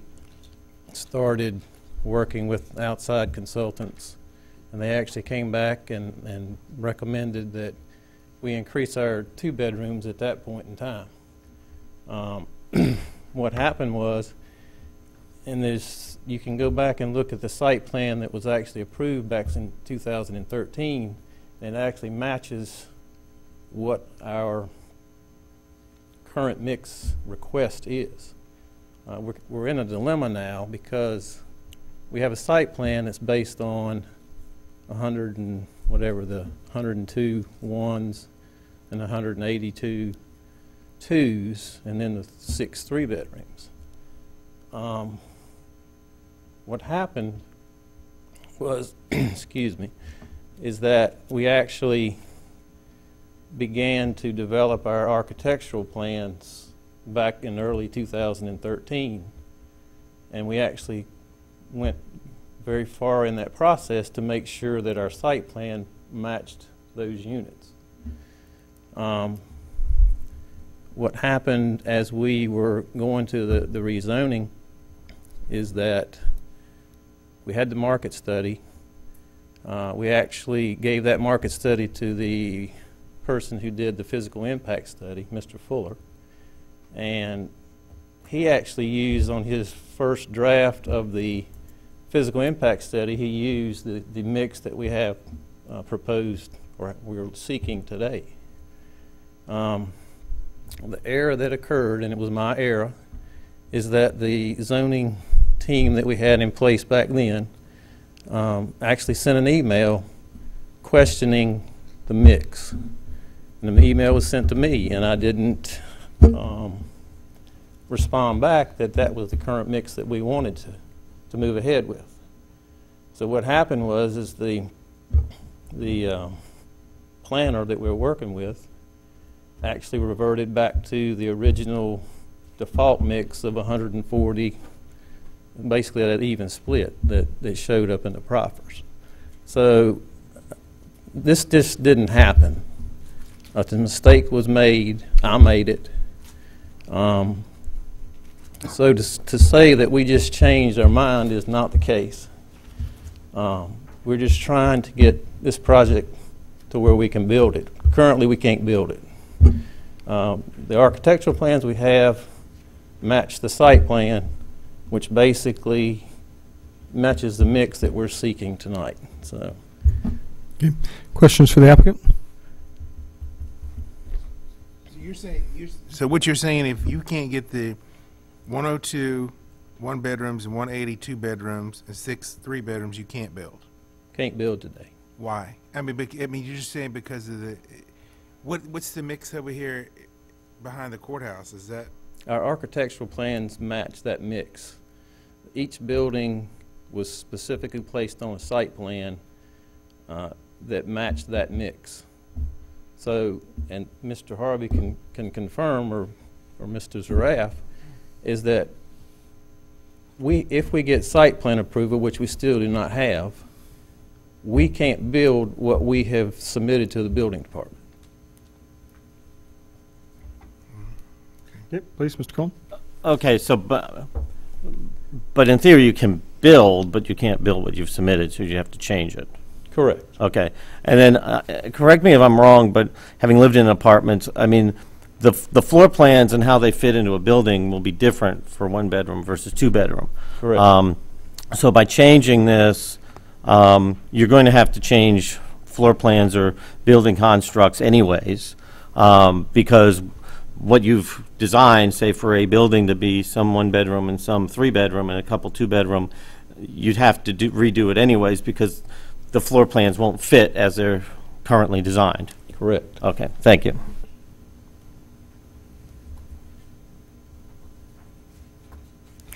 S17: started working with outside consultants, and they actually came back and recommended that we increase our 2 bedrooms at that point in time. What happened was, and you can go back and look at the site plan that was actually approved back in 2013, and it actually matches what our current mix request is. We're in a dilemma now because we have a site plan that's based on 100 and whatever, the 102 ones and 182 twos, and then the 6 3-bedrooms. What happened was, excuse me, is that we actually began to develop our architectural plans back in early 2013, and we actually went very far in that process to make sure that our site plan matched those units. What happened as we were going to the rezoning is that we had the market study. We actually gave that market study to the person who did the physical impact study, Mr. Fuller, and he actually used on his first draft of the physical impact study, he used the mix that we have proposed or we're seeking today. The error that occurred, and it was my error, is that the zoning team that we had in place back then actually sent an email questioning the mix. And the email was sent to me, and I didn't respond back that that was the current mix that we wanted to move ahead with. So what happened was is the planner that we were working with actually reverted back to the original default mix of 140, basically that even split that showed up in the proffers. So this just didn't happen. The mistake was made. I made it. So to say that we just changed our mind is not the case. We're just trying to get this project to where we can build it. Currently, we can't build it. The architectural plans we have match the site plan, which basically matches the mix that we're seeking tonight. So,
S1: okay. Questions for the applicant?
S10: So what you're saying, if you can't get the 102 1-bedrooms and 182 bedrooms and 6 3-bedrooms, you can't build.
S17: Can't build today.
S10: Why? I mean, you're just saying because of the what's the mix over here behind the courthouse? Is that
S17: our architectural plans match that mix? Each building was specifically placed on a site plan that matched that mix. So, and Mr. Harvey can confirm, or Mr. Zaraf, is that if we get site plan approval, which we still do not have, we can't build what we have submitted to the building department.
S1: Yep, please, Mr. Cohen.
S4: Okay, so but in theory you can build, but you can't build what you've submitted, so you have to change it.
S17: Correct.
S4: Okay, and then correct me if I'm wrong, but having lived in apartments, I mean, the floor plans and how they fit into a building will be different for 1-bedroom versus 2-bedroom.
S17: Correct.
S4: So by changing this, you're going to have to change floor plans or building constructs anyways, because what you've designed, say for a building to be some 1-bedroom and some 3-bedroom and a couple 2-bedroom, you'd have to redo it anyways because the floor plans won't fit as they're currently designed.
S17: Correct.
S4: Okay, thank you.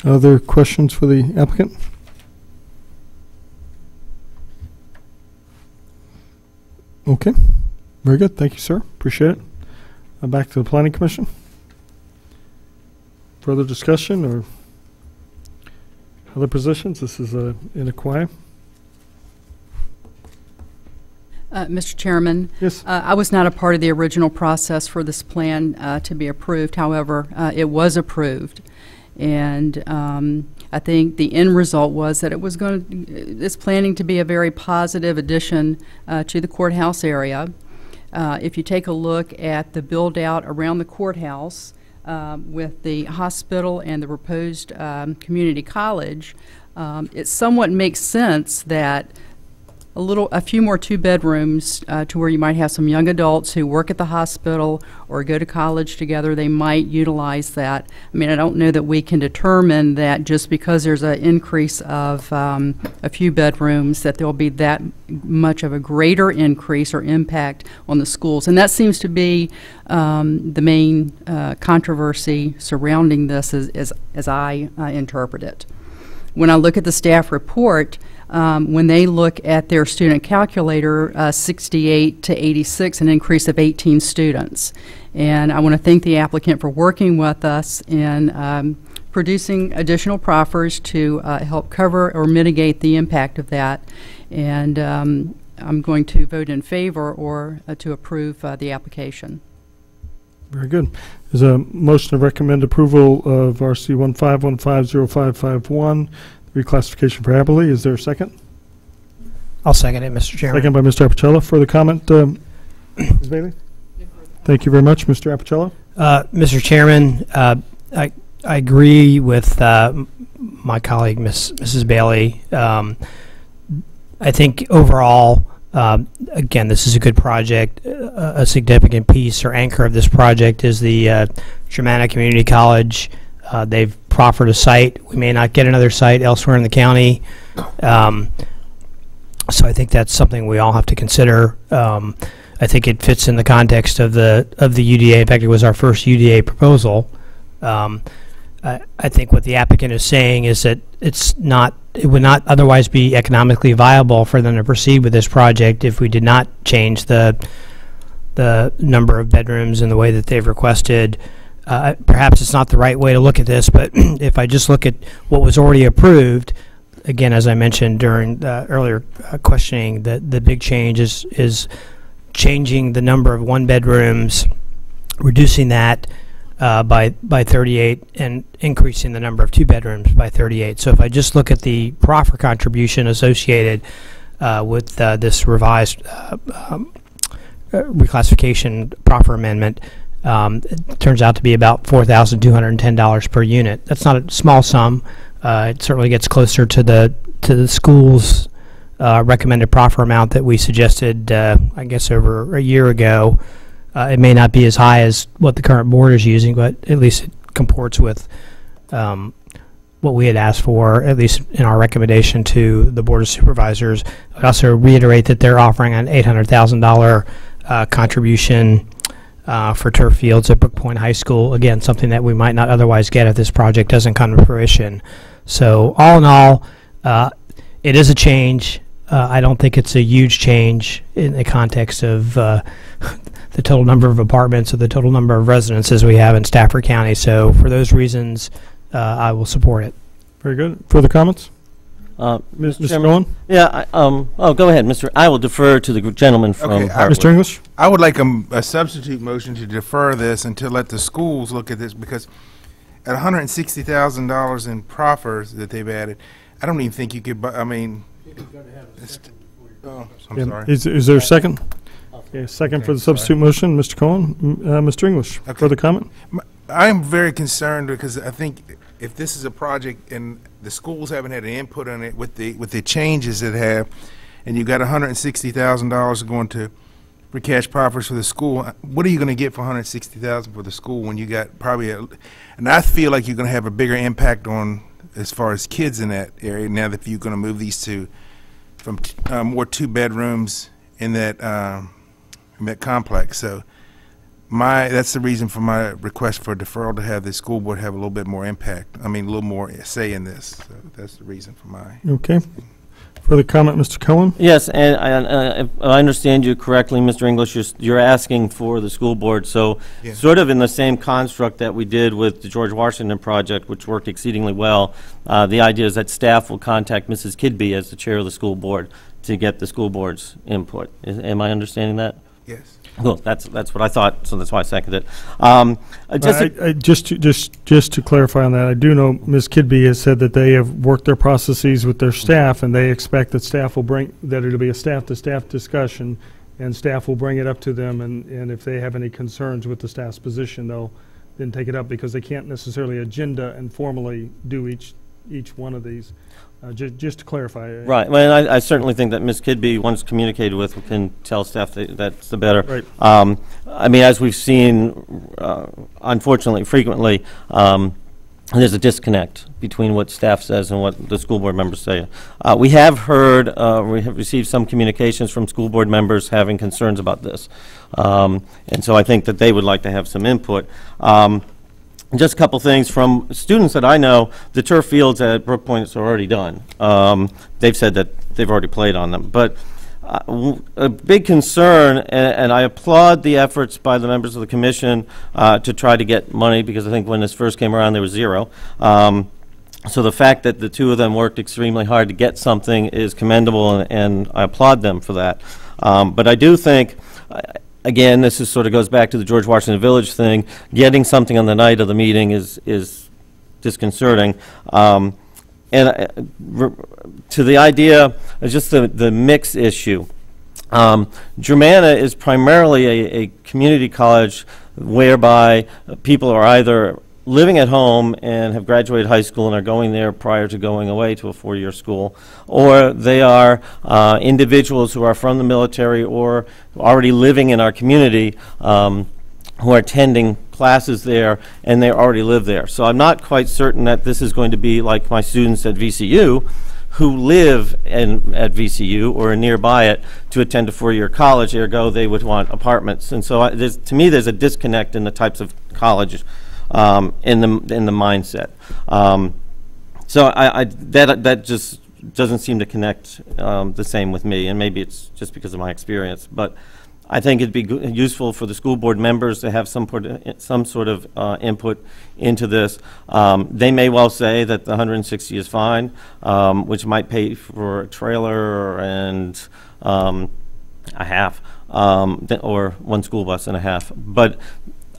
S1: Other questions for the applicant? Okay, very good. Thank you, sir. Appreciate it. Back to the Planning Commission. Further discussion or Other positions? This is in a choir.
S5: Mr. Chairman?
S1: Yes.
S5: I was not a part of the original process for this plan to be approved. However, it was approved. And I think the end result was that it's planning to be a very positive addition to the courthouse area. If you take a look at the build-out around the courthouse with the hospital and the proposed community college, it somewhat makes sense that a few more 2-bedrooms to where you might have some young adults who work at the hospital or go to college together. They might utilize that. I mean, I don't know that we can determine that just because there's an increase of a few bedrooms that there'll be that much of a greater increase or impact on the schools. And that seems to be the main controversy surrounding this as I interpret it. When I look at the staff report, when they look at their student calculator, 68 to 86, an increase of 18 students. And I want to thank the applicant for working with us in producing additional proffers to help cover or mitigate the impact of that. And I'm going to vote in favor or to approve the application.
S1: Very good. There's a motion to recommend approval of RC 15150551, reclassification for Abilene. Is there a second?
S12: I'll second it, Mr. Chairman.
S1: Second by Mr. Apicella. Further comment, Ms. Bailey? Thank you very much, Mr. Apicella.
S12: Mr. Chairman, I agree with my colleague, Mrs. Bailey. I think overall, again, this is a good project. A significant piece or anchor of this project is the Germanna Community College. They've proffered a site. We may not get another site elsewhere in the county. So I think that's something we all have to consider. I think it fits in the context of the UDA. In fact, it was our first UDA proposal. I think what the applicant is saying is that it would not otherwise be economically viable for them to proceed with this project if we did not change the number of bedrooms in the way that they've requested. Perhaps it's not the right way to look at this, but if I just look at what was already approved, again, as I mentioned during the earlier questioning, the big change is changing the number of 1-bedrooms, reducing that by 38, and increasing the number of 2-bedrooms by 38. So if I just look at the proffer contribution associated with this revised reclassification proffer amendment, it turns out to be about $4,210 per unit. That's not a small sum. It certainly gets closer to the school's recommended proffer amount that we suggested, I guess, over a year ago. It may not be as high as what the current board is using, but at least it comports with what we had asked for, at least in our recommendation to the Board of Supervisors. I'd also reiterate that they're offering an $800,000 contribution for turf fields at Brook Point High School. Again, something that we might not otherwise get if this project doesn't come to fruition. So all in all, it is a change. I don't think it's a huge change in the context of the total number of apartments or the total number of residences we have in Stafford County. So for those reasons, I will support it.
S1: Very good. Further comments?
S4: Mr. Nolan? Yeah, go ahead, Mr. I will defer to the gentleman from Hartwood.
S1: Mr. English?
S10: I would like a substitute motion to defer this and to let the schools look at this, because at $160,000 in proffers that they've added, I don't even think you could buy, I mean, I'm sorry.
S1: Is there a second? Okay, second for the substitute motion, Mr. Cohen. Mr. English,
S10: Okay.
S1: further comment?
S10: I'm very concerned because I think if this is a project and the schools haven't had an input on it with the changes that have, and you've got $160,000 going to for cash proffers for the school, what are you going to get for $160,000 for the school when you got probably and I feel like you're going to have a bigger impact on as far as kids in that area now that you're going to move these from more 2-bedrooms in that complex. So that's the reason for my request for deferral, to have the school board have a little bit more impact. I mean, a little more say in this. So that's the reason for my.
S1: Okay. Further comment, Mr. Cohen?
S4: Yes, and if I understand you correctly, Mr. English, you're asking for the school board, so
S10: Yeah.
S4: sort of in the same construct that we did with the George Washington project, which worked exceedingly well, the idea is that staff will contact Mrs. Kidby as the chair of the school board to get the school board's input. Am I understanding that?
S10: Yes.
S4: Cool, that's what I thought, so that's why I seconded it.
S1: Just to clarify on that, I do know Ms. Kidby has said that they have worked their processes with their staff, and they expect that staff will that it'll be a staff-to-staff discussion, and staff will bring it up to them, and if they have any concerns with the staff's position, they'll then take it up, because they can't necessarily agenda and formally do each one of these. Just to clarify.
S4: Right. Well, I certainly think that Ms. Kidby, once communicated with, can tell staff that's the better.
S1: Right.
S4: I mean, as we've seen, unfortunately, frequently, there's a disconnect between what staff says and what the school board members say. We have heard, we have received some communications from school board members having concerns about this. And so I think that they would like to have some input. Just a couple things from students that I know. The turf fields at Brook Point are already done. They've said that they've already played on them. But a big concern, and I applaud the efforts by the members of the commission to try to get money, because I think when this first came around there was zero. So the fact that the two of them worked extremely hard to get something is commendable, and I applaud them for that. But I do think, again, this sort of goes back to the George Washington Village thing. Getting something on the night of the meeting is disconcerting. And to the idea, just the mix issue. Germanna is primarily a community college whereby people are either living at home and have graduated high school and are going there prior to going away to a four-year school, or they are individuals who are from the military or already living in our community who are attending classes there, and they already live there. So I'm not quite certain that this is going to be like my students at VCU who live at VCU or nearby it to attend a four-year college, ergo they would want apartments. And so to me there's a disconnect in the types of college in the mindset. So that just doesn't seem to connect the same with me, and maybe it's just because of my experience. But I think it'd be useful for the school board members to have some sort of input into this. They may well say that the 160 is fine, which might pay for a trailer and a half, or one school bus and a half. But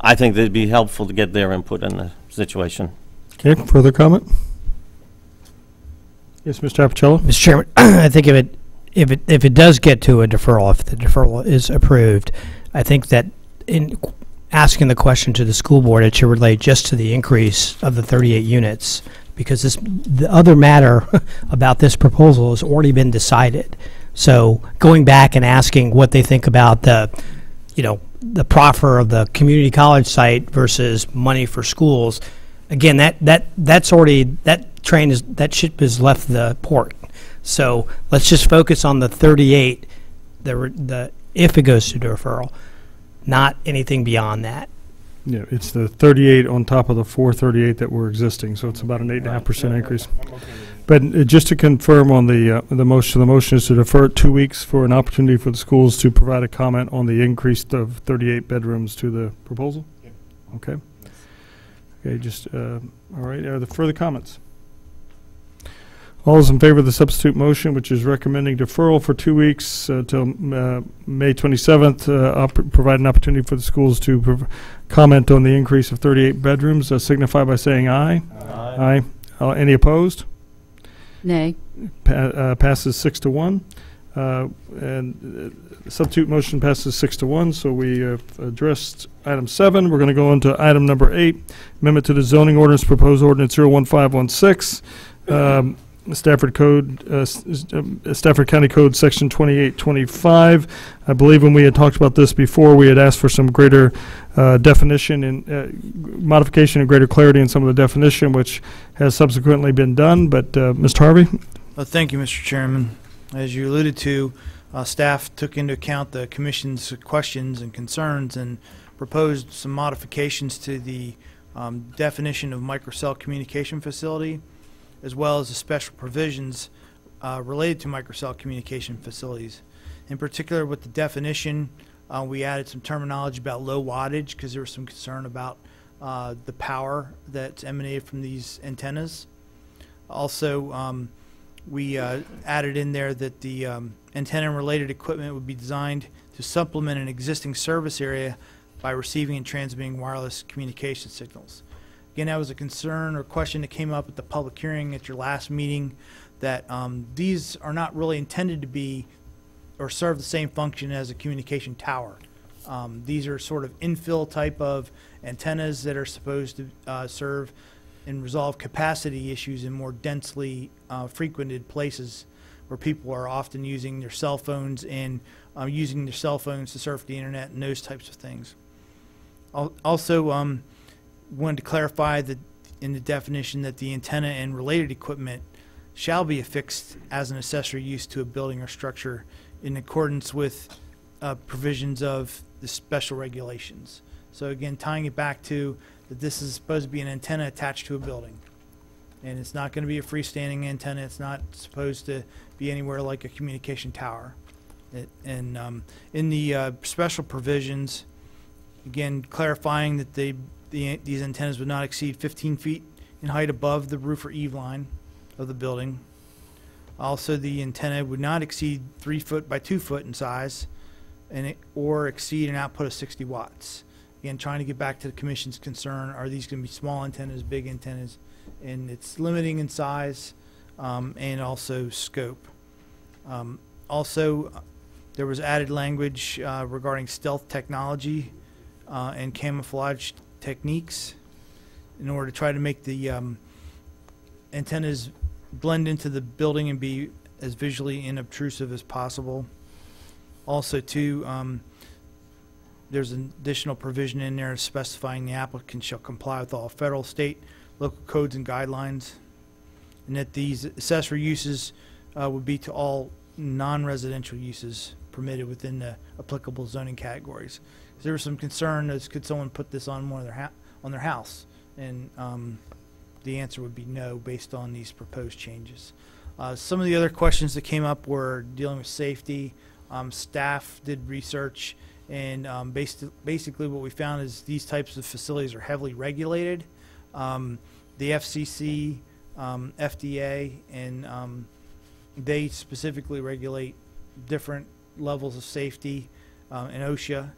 S4: I think it'd be helpful to get their input in the situation.
S1: Okay, further comment? Yes, Mr. Appicello?
S12: Mr. Chairman, I think if it does get to a deferral, if the deferral is approved, I think that in asking the question to the school board, it should relate just to the increase of the 38 units, because the other matter about this proposal has already been decided. So going back and asking what they think about the proffer of the community college site versus money for schools, again, that's already, that ship has left the port. So let's just focus on the 38, if it goes to deferral, not anything beyond that.
S1: Yeah, it's the 38 on top of the 438 that were existing, so it's about an 8.5% increase. But just to confirm on the motion is to defer it 2 weeks for an opportunity for the schools to provide a comment on the increase of 38 bedrooms to the proposal? Yep. Okay. Okay, just, all right, are there further comments? All those in favor of the substitute motion, which is recommending deferral for 2 weeks till May 27th, provide an opportunity for the schools to comment on the increase of 38 bedrooms, signify by saying aye. Aye. Aye. Any opposed?
S5: Nay.
S1: Passes 6-1. And substitute motion passes 6-1, so we have addressed item 7. We're going to go into item number 8, amendment to the zoning ordinance, proposed ordinance 01516. Stafford County Code Section 2825. I believe when we had talked about this before, we had asked for some greater definition and modification and greater clarity in some of the definition, which has subsequently been done. But Mr. Harvey?
S8: Thank you, Mr. Chairman. As you alluded to, staff took into account the Commission's questions and concerns and proposed some modifications to the definition of microcell communication facility, as well as the special provisions related to microcell communication facilities. In particular, with the definition, we added some terminology about low wattage because there was some concern about the power that's emanated from these antennas. Also, we added in there that the antenna and related equipment would be designed to supplement an existing service area by receiving and transmitting wireless communication signals. Again, that was a concern or question that came up at the public hearing at your last meeting, that these are not really intended to be or serve the same function as a communication tower. These are sort of infill type of antennas that are supposed to serve and resolve capacity issues in more densely frequented places where people are often using their cell phones and using their cell phones to surf the internet and those types of things. Also, wanted to clarify that in the definition that the antenna and related equipment shall be affixed as an accessory use to a building or structure in accordance with provisions of the special regulations. So again, tying it back to that this is supposed to be an antenna attached to a building. And it's not going to be a freestanding antenna. It's not supposed to be anywhere like a communication tower. In the special provisions, again, clarifying that these antennas would not exceed 15 feet in height above the roof or eave line of the building. Also, the antenna would not exceed 3 foot by 2 foot in size, or exceed an output of 60 watts. Again, trying to get back to the Commission's concern: are these going to be small antennas, big antennas? And it's limiting in size and also scope. Also, there was added language regarding stealth technology and camouflage techniques in order to try to make the antennas blend into the building and be as visually inobtrusive as possible. Also, too, there's an additional provision in there specifying the applicant shall comply with all federal, state, local codes and guidelines, and that these accessory uses would be to all non-residential uses permitted within the applicable zoning categories. There was some concern as could someone put this on one of their house, and the answer would be no based on these proposed changes. Some of the other questions that came up were dealing with safety. Staff did research, and basically what we found is these types of facilities are heavily regulated. The FCC, FDA, and they specifically regulate different levels of safety, and OSHA.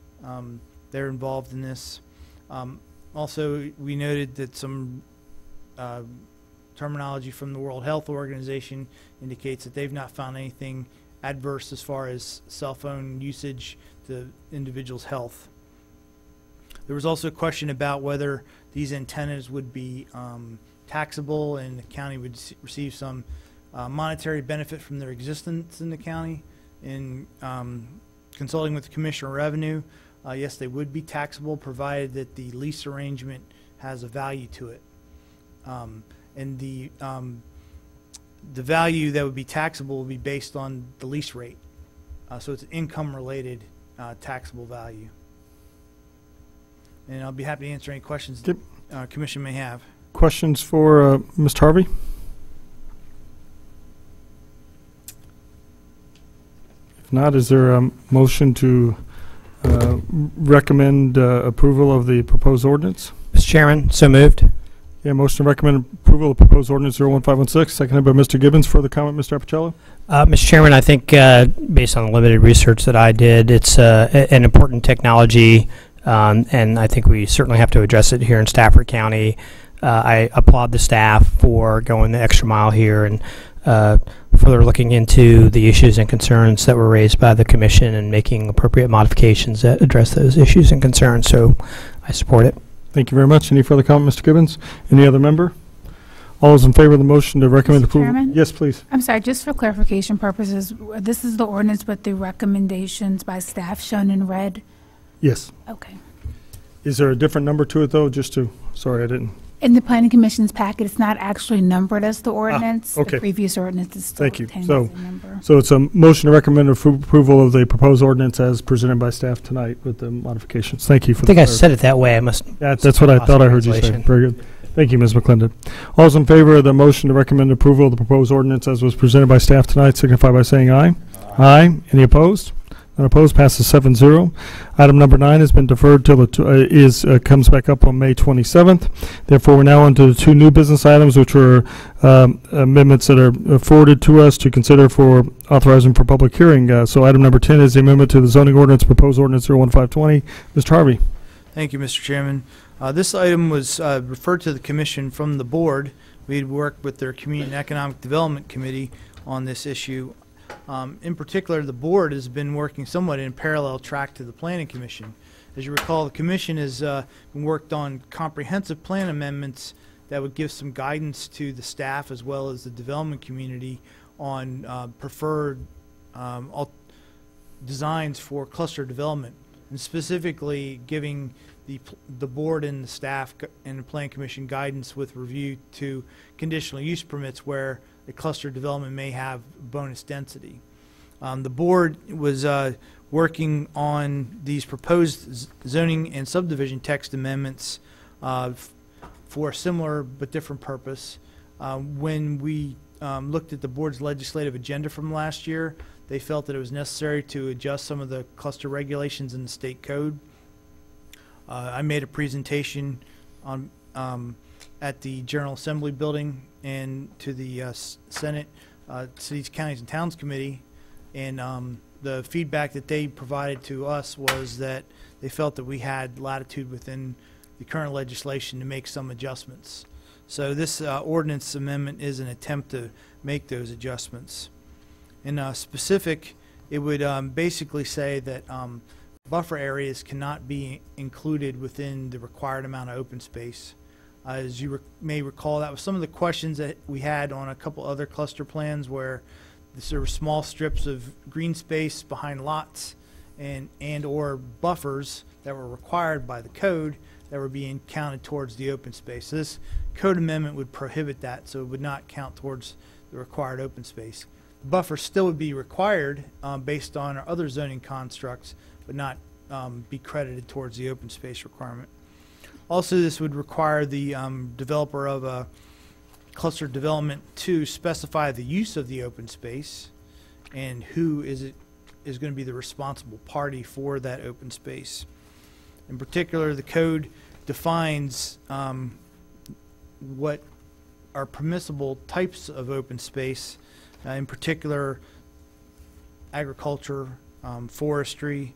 S8: They're involved in this. Also, we noted that some terminology from the World Health Organization indicates that they've not found anything adverse as far as cell phone usage to individuals' health. There was also a question about whether these antennas would be taxable and the county would receive some monetary benefit from their existence in the county. In consulting with the Commissioner of Revenue, yes, they would be taxable provided that the lease arrangement has a value to it. And the value that would be taxable will be based on the lease rate. So it's an income-related taxable value. And I'll be happy to answer any questions the Commission may have.
S1: Questions for Mr. Harvey? If not, is there a motion to recommend approval of the proposed ordinance?
S12: Mr. Chairman, so moved.
S1: Yeah, motion to recommend approval of proposed ordinance 01516, seconded by Mr. Gibbons. Further comment, Mr. Appicello?
S12: Mr. Chairman, I think based on the limited research that I did, it's an important technology, and I think we certainly have to address it here in Stafford County. I applaud the staff for going the extra mile here and further looking into the issues and concerns that were raised by the Commission and making appropriate modifications that address those issues and concerns. So I support it.
S1: Thank you very much. Any further comment, Mr. Gibbons? Any other member? All those in favor of the motion to recommend approval?
S16: Chairman?
S1: Yes, please.
S16: I'm sorry, just for clarification purposes, this is the ordinance with the recommendations by staff shown in red?
S1: Yes.
S16: Okay.
S1: Is there a different number to it, though? Just to, sorry, I didn't.
S16: In the Planning Commission's packet, it's not actually numbered as the ordinance.
S1: Okay.
S16: The previous ordinance is still
S1: Thank you.
S16: retained
S1: So,
S16: as a number.
S1: so it's a motion to recommend approval of the proposed ordinance as presented by staff tonight with the modifications. Thank you for
S12: I think I said it that way. I must.
S1: Yeah, that's what I thought I heard you say. Very good. Thank you, Ms. McClendon. All those in favor of the motion to recommend approval of the proposed ordinance as was presented by staff tonight signify by saying aye. Aye. Any opposed? None opposed. Passes 7-0. Item number 9 has been deferred till it comes back up on May 27th. Therefore, we're now on to the 2 new business items, which are amendments that are forwarded to us to consider for authorizing for public hearing. So item number 10 is the amendment to the zoning ordinance, proposed ordinance 01520. Mr. Harvey.
S8: Thank you, Mr. Chairman. This item was referred to the commission from the board. We had worked with their Community and Economic Development Committee on this issue. In particular, the board has been working somewhat in parallel track to the Planning Commission. As you recall, the commission has been worked on comprehensive plan amendments that would give some guidance to the staff as well as the development community on preferred designs for cluster development, and specifically giving the board and the staff and the Planning Commission guidance with review to conditional use permits where a cluster development may have bonus density. The board was working on these proposed zoning and subdivision text amendments for a similar but different purpose. When we looked at the board's legislative agenda from last year, they felt that it was necessary to adjust some of the cluster regulations in the state code. I made a presentation on at the General Assembly building and to the Senate, Cities, Counties, and Towns Committee, and the feedback that they provided to us was that they felt that we had latitude within the current legislation to make some adjustments. So this ordinance amendment is an attempt to make those adjustments. In specific, it would basically say that buffer areas cannot be included within the required amount of open space. As you may recall, that was some of the questions that we had on a couple other cluster plans where there were small strips of green space behind lots and or buffers that were required by the code that were being counted towards the open space. So this code amendment would prohibit that, so it would not count towards the required open space. The buffer still would be required based on our other zoning constructs, but not be credited towards the open space requirement. Also, this would require the developer of a cluster development to specify the use of the open space and who is going to be the responsible party for that open space. In particular, the code defines what are permissible types of open space, in particular agriculture, forestry,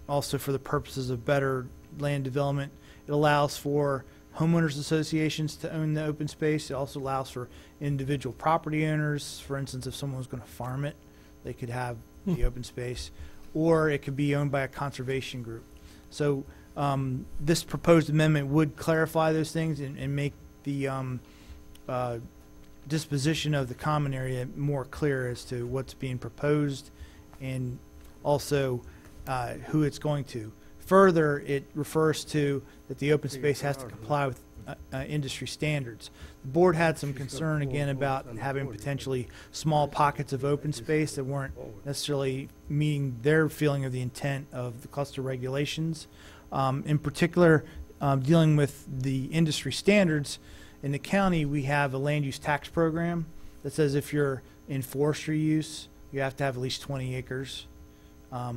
S8: also for the purposes of better land development. It allows for homeowners associations to own the open space. It also allows for individual property owners. For instance, if someone was going to farm it, they could have the open space, or it could be owned by a conservation group. So this proposed amendment would clarify those things and make the disposition of the common area more clear as to what's being proposed and also who it's going to. Further, it refers to that the open space has to comply with industry standards. The board had some concern again about having potentially small pockets of open space that weren't necessarily meeting their feeling of the intent of the cluster regulations. In particular, dealing with the industry standards, in the county we have a land use tax program that says if you're in forestry use, you have to have at least 20 acres.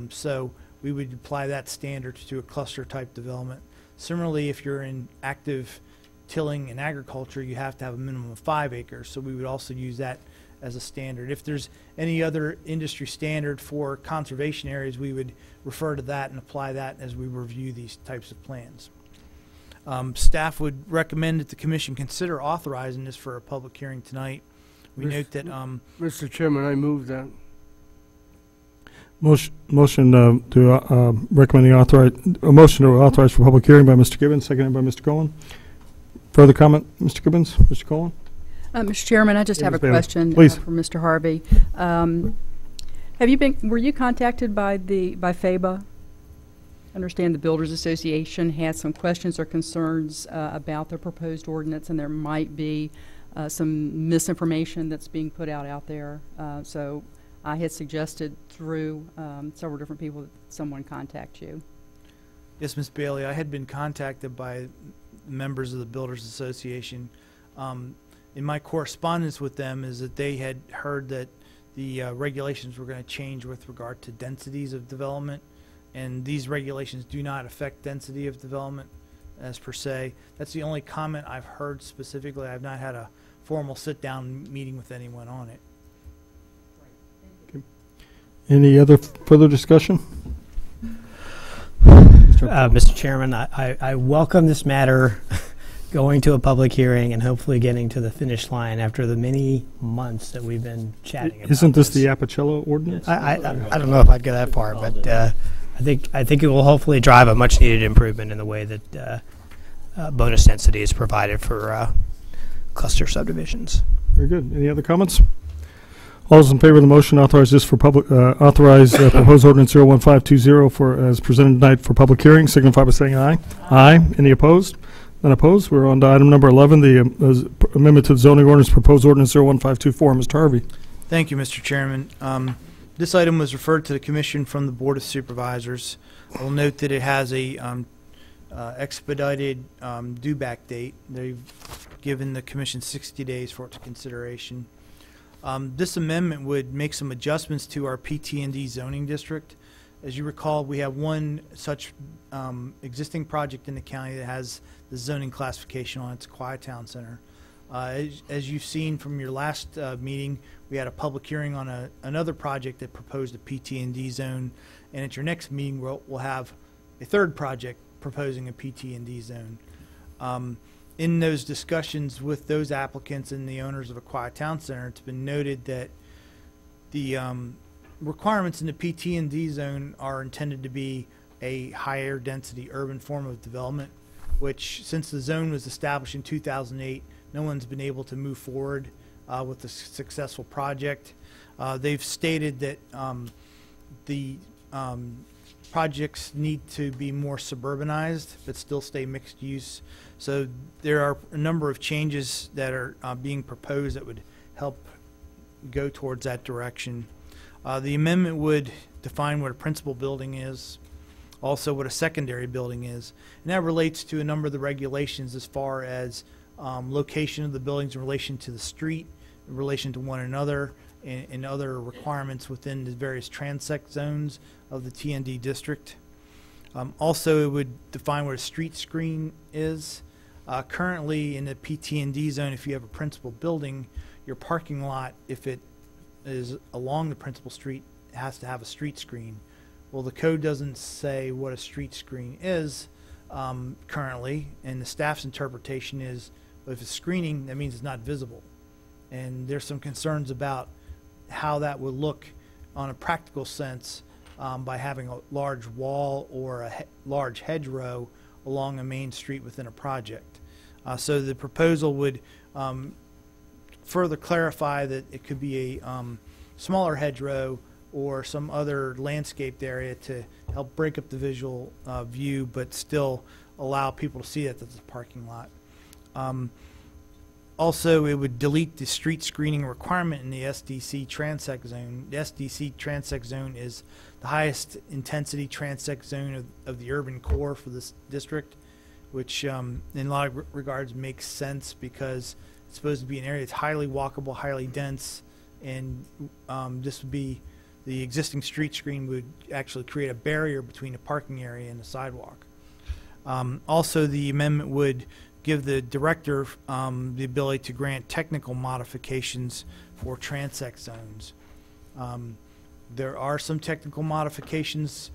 S8: So we would apply that standard to a cluster type development. Similarly, if you're in active tilling and agriculture, you have to have a minimum of 5 acres. So we would also use that as a standard. If there's any other industry standard for conservation areas, we would refer to that and apply that as we review these types of plans. Staff would recommend that the commission consider authorizing this for a public hearing tonight. We note that
S2: Mr. Chairman, I move that.
S1: Motion to recommending a motion to authorize for public hearing by Mr. Gibbons, seconded by Mr. Cohen. Further comment, Mr. Gibbons, Mr. Cohen?
S5: Mr. Chairman, I just have a question for Mr. Harvey. Were you contacted by FABA? I understand the Builders Association had some questions or concerns about the proposed ordinance, and there might be some misinformation that's being put out there. So I had suggested through several different people that someone contact you.
S8: Yes, Ms. Bailey, I had been contacted by members of the Builders Association. In my correspondence with them is that they had heard that the regulations were going to change with regard to densities of development, and these regulations do not affect density of development as per se. That's the only comment I've heard specifically. I've not had a formal sit-down meeting with anyone on it.
S1: Any other further discussion?
S12: Mr. Chairman, I welcome this matter going to a public hearing and hopefully getting to the finish line after the many months that we've been chatting about.
S1: Isn't this the Apicella ordinance?
S12: I don't know if I'd go that far, but I think it will hopefully drive a much needed improvement in the way that bonus density is provided for cluster subdivisions.
S1: Very good. Any other comments? All those in favor of the motion authorize this for public, proposed ordinance 01520 for, as presented tonight for public hearing, signify by saying aye. Aye. Any opposed? None opposed. We're on to item number 11, the amendment to the zoning ordinance, proposed ordinance 01524. Mr. Harvey.
S8: Thank you, Mr. Chairman. This item was referred to the Commission from the Board of Supervisors. I will note that it has a expedited due back date. They've given the Commission 60 days for its consideration. This amendment would make some adjustments to our PT&D zoning district. As you recall, we have one such existing project in the county that has the zoning classification on its Quiet Town Center. As you've seen from your last meeting, we had a public hearing on another project that proposed a PT&D zone, and at your next meeting we'll have a third project proposing a PT&D zone. In those discussions with those applicants and the owners of a Quiet Town Center, it's been noted that the requirements in the PT&D zone are intended to be a higher density urban form of development, which since the zone was established in 2008, no one's been able to move forward with a successful project. They've stated that the projects need to be more suburbanized but still stay mixed use. So there are a number of changes that are being proposed that would help go towards that direction. The amendment would define what a principal building is, also what a secondary building is, and that relates to a number of the regulations as far as location of the buildings in relation to the street, in relation to one another, and other requirements within the various transect zones of the T&D district. Also, it would define what a street screen is. Currently, in the PT&D zone, if you have a principal building, your parking lot, if it is along the principal street, has to have a street screen. Well, the code doesn't say what a street screen is currently, and the staff's interpretation is, well, if it's screening, that means it's not visible. And there's some concerns about how that would look on a practical sense by having a large wall or a large hedgerow along a main street within a project. So the proposal would further clarify that it could be a smaller hedgerow or some other landscaped area to help break up the visual view, but still allow people to see that that's a parking lot. Also, it would delete the street screening requirement in the SDC transect zone. The SDC transect zone is the highest intensity transect zone of the urban core for this district, which in a lot of regards makes sense because it's supposed to be an area that's highly walkable, highly dense, and this would be the existing street screen would actually create a barrier between the parking area and the sidewalk. Also, the amendment would give the director the ability to grant technical modifications for transect zones. There are some technical modifications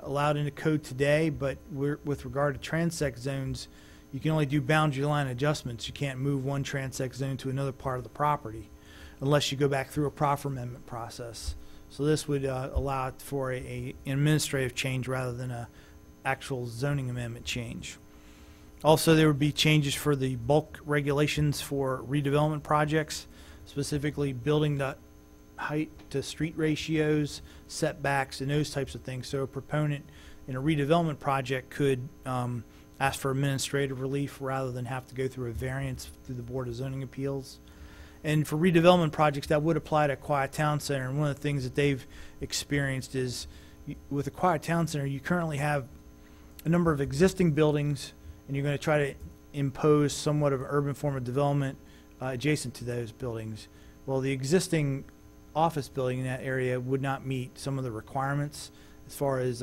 S8: allowed in the code today, but with regard to transect zones, you can only do boundary line adjustments. You can't move one transect zone to another part of the property unless you go back through a proffer amendment process. So this would allow it for an administrative change rather than an actual zoning amendment change. Also, there would be changes for the bulk regulations for redevelopment projects, specifically building the height to street ratios, setbacks, and those types of things. So a proponent in a redevelopment project could ask for administrative relief rather than have to go through a variance through the Board of Zoning Appeals. And for redevelopment projects, that would apply to Quiet Town Center. And one of the things that they've experienced is with the Quiet Town Center, you currently have a number of existing buildings, and you're going to try to impose somewhat of an urban form of development adjacent to those buildings. Well, the existing office building in that area would not meet some of the requirements as far as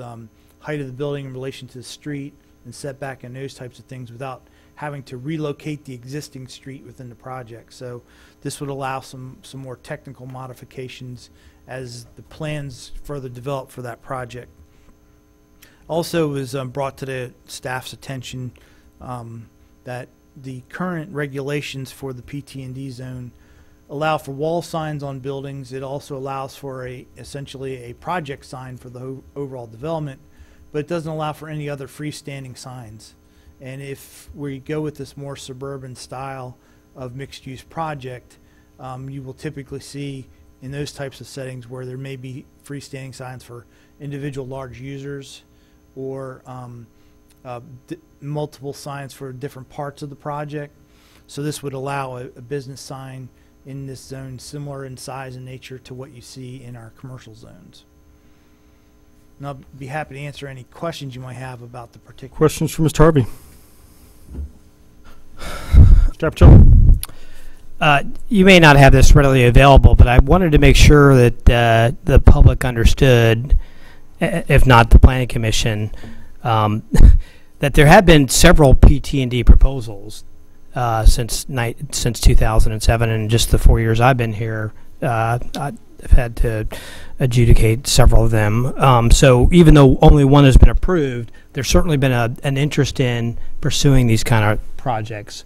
S8: height of the building in relation to the street and setback and those types of things without having to relocate the existing street within the project. So this would allow some more technical modifications as the plans further develop for that project. Also was brought to the staff's attention that the current regulations for the PT&D zone allow for wall signs on buildings. It also allows for essentially a project sign for the overall development, but it doesn't allow for any other freestanding signs. And if we go with this more suburban style of mixed-use project, you will typically see in those types of settings where there may be freestanding signs for individual large users or multiple signs for different parts of the project. So this would allow a business sign in this zone similar in size and nature to what you see in our commercial zones. And I'll be happy to answer any questions you might have about the particular.
S1: Questions for Mr. Harvey? Mr. Apicella?
S12: You may not have this readily available, but I wanted to make sure that the public understood, if not the Planning Commission, that there have been several PT&D proposals since 2007, and just the 4 years I've been here, I've had to adjudicate several of them. So even though only one has been approved, there's certainly been an interest in pursuing these kind of projects,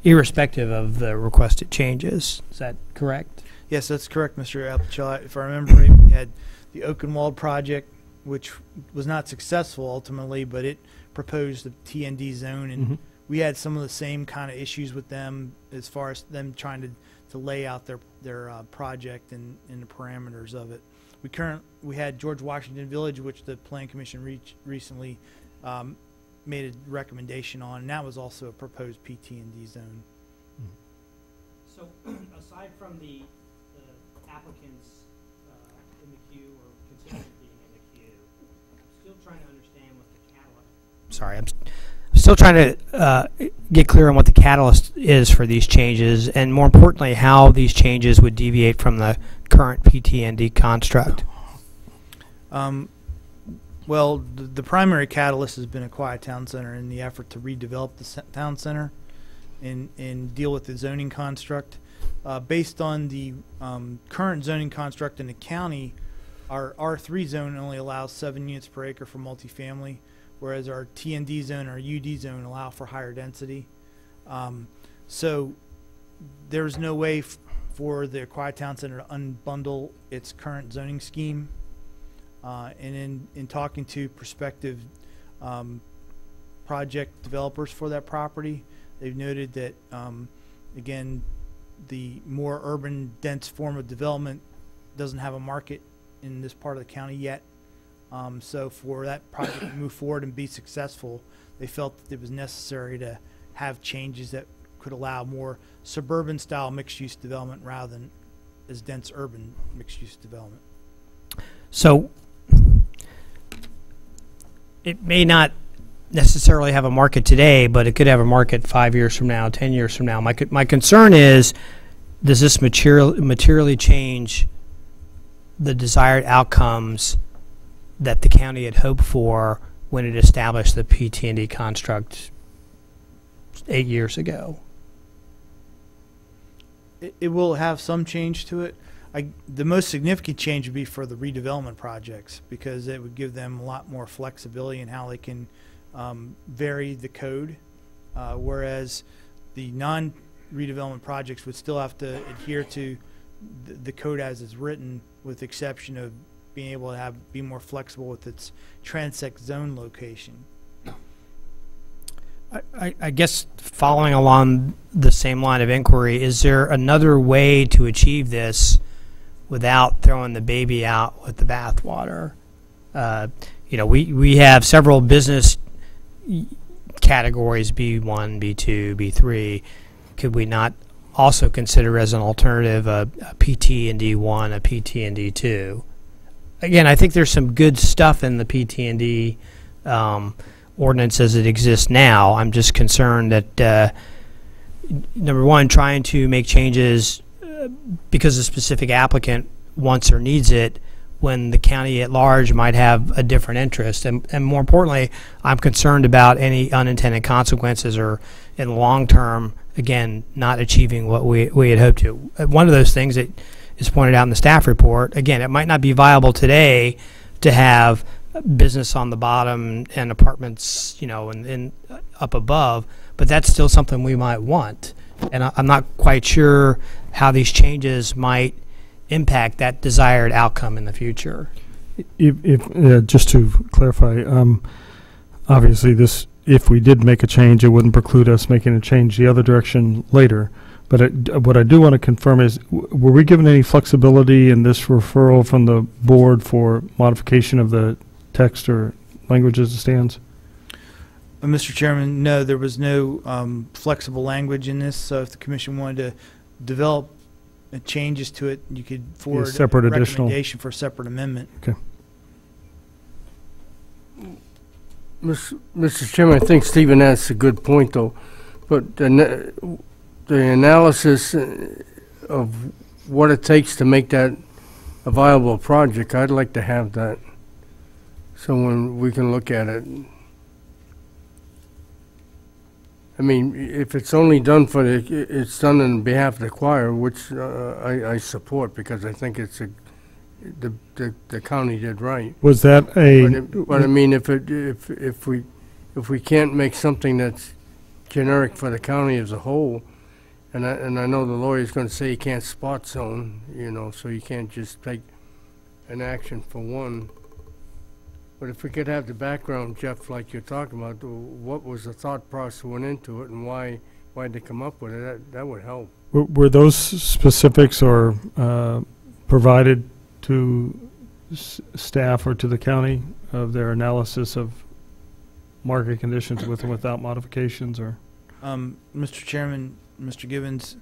S12: irrespective of the requested changes. Is that correct?
S8: Yes, that's correct, Mr. Apicella. If I remember right, we had the Oakenwald project, which was not successful ultimately, but it proposed the T&D zone, and we had some of the same kind of issues with them as far as them trying to lay out their project and the parameters of it. We had George Washington Village, which the Plan Commission recently made a recommendation on, and that was also a proposed PT&D zone.
S12: So aside from the applicants in the queue or considering being in the queue, I'm still trying to understand what the catalyst. Sorry, I'm still trying to get clear on what the catalyst is for these changes, and more importantly, how these changes would deviate from the current PT&D construct.
S8: Well, the primary catalyst has been a quiet town center in the effort to redevelop the town center and deal with the zoning construct. Based on the current zoning construct in the county, our R3 zone only allows 7 units per acre for multifamily, whereas our T&D zone, our UD zone, allow for higher density. So there's no way for the quiet town center to unbundle its current zoning scheme. And in talking to prospective project developers for that property, they've noted that, again, the more urban, dense form of development doesn't have a market in this part of the county yet. So for that project to move forward and be successful, they felt that it was necessary to have changes that could allow more suburban style mixed-use development rather than as dense urban mixed-use development.
S12: So it may not necessarily have a market today, but it could have a market 5 years from now, 10 years from now. My concern is, does this materially change the desired outcomes that the county had hoped for when it established the PT&D construct 8 years ago?
S8: It will have some change to it. The most significant change would be for the redevelopment projects, because it would give them a lot more flexibility in how they can vary the code, whereas the non-redevelopment projects would still have to adhere to the code as it's written, with the exception of being able to be more flexible with its transect zone location.
S12: I guess following along the same line of inquiry, is there another way to achieve this without throwing the baby out with the bathwater? You know, we have several business categories, B1, B2, B3. Could we not also consider as an alternative a PT&D1, a PT&D2? Again, I think there's some good stuff in the PT&D ordinance as it exists now. I'm just concerned that, number one, trying to make changes because a specific applicant wants or needs it when the county at large might have a different interest. And more importantly, I'm concerned about any unintended consequences or in the long term, again, not achieving what we had hoped to. One of those things that is pointed out in the staff report, again, it might not be viable today to have business on the bottom and apartments, you know, and up above, but that's still something we might want. And I'm not quite sure how these changes might impact that desired outcome in the future.
S1: Just to clarify, obviously this, if we did make a change, it wouldn't preclude us making a change the other direction later. But what I do want to confirm is, were we given any flexibility in this referral from the board for modification of the text or language as it stands?
S8: Mr. Chairman, no, there was no flexible language in this. So if the commission wanted to develop changes to it, you could forward
S1: separate
S8: a
S1: additional
S8: recommendation for a separate amendment.
S1: Okay.
S2: Mr. Chairman, I think Stephen asks a good point, though. But the analysis of what it takes to make that a viable project, I'd like to have that, so when we can look at it. I mean, if it's only done for it's done on behalf of the choir, which I support, because I think it's the county did right.
S1: Was that a?
S2: But I mean, if we can't make something that's generic for the county as a whole, and I know the lawyer's going to say you can't spot zone, you know, so you can't just take an action for one. But if we could have the background, Jeff, like you're talking about, what was the thought process went into it, and why they come up with it, that would help.
S1: Were those specifics or provided to staff or to the county of their analysis of market conditions with and without modifications? Or
S8: Mr. Chairman, Mr. Gibbons,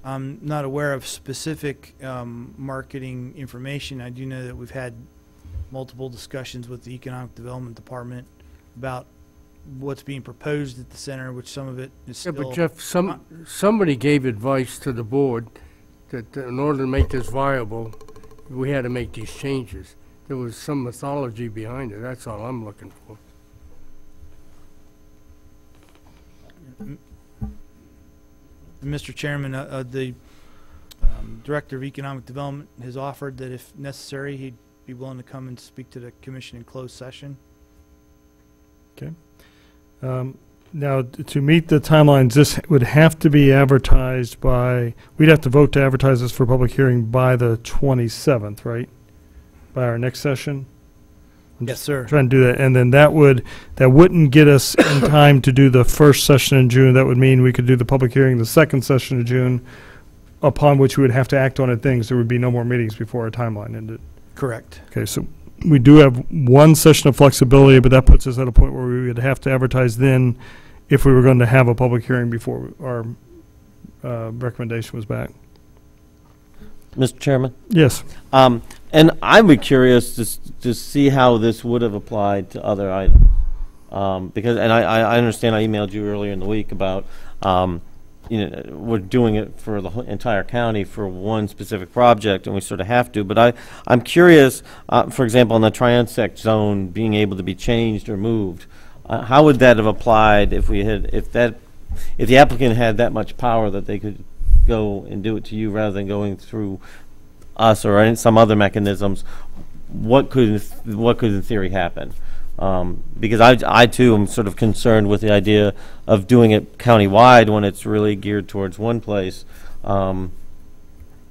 S8: I'm not aware of specific marketing information. I do know that we've had multiple discussions with the Economic Development Department about what's being proposed at the center, which some of it is still...
S2: Yeah, but Jeff, somebody gave advice to the board that in order to make this viable, we had to make these changes. There was some mythology behind it. That's all I'm looking for.
S8: Mr. Chairman, the Director of Economic Development has offered that if necessary, he'd be willing to come and speak to the commission in closed session.
S1: Okay. Now, to meet the timelines, this would have to be advertised by, we'd have to vote to advertise this for public hearing by the 27th, right? By our next session?
S8: Yes, sir.
S1: Trying to do that, and then that wouldn't get us in time to do the first session in June. That would mean we could do the public hearing the second session of June, upon which we would have to act on it. There would be no more meetings before our timeline ended.
S8: Correct.
S1: Okay, so we do have one session of flexibility, but that puts us at a point where we would have to advertise then if we were going to have a public hearing before our recommendation was back.
S4: Mr. Chairman?
S1: Yes.
S4: And I would be curious to see how this would have applied to other items. Because, and I understand I emailed you earlier in the week about, we're doing it for the entire county for one specific project, and we sort of have to. But I'm curious, for example, in the Triansect zone being able to be changed or moved, how would that have applied if the applicant had that much power that they could go and do it to you rather than going through us or some other mechanisms? What could in theory happen? Because I too am sort of concerned with the idea of doing it countywide when it's really geared towards one place, and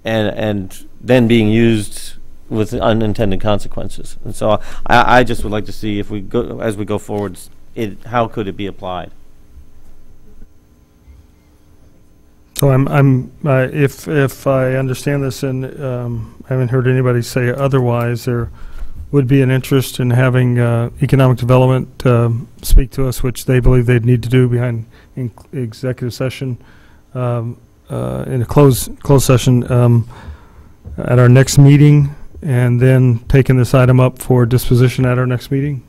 S4: then being used with unintended consequences. And so I just would like to see if as we go forward, how could it be applied?
S1: So if I understand this, and I haven't heard anybody say otherwise, there would be an interest in having economic development speak to us, which they believe they'd need to do behind executive session, in a closed session at our next meeting, and then taking this item up for disposition at our next meeting.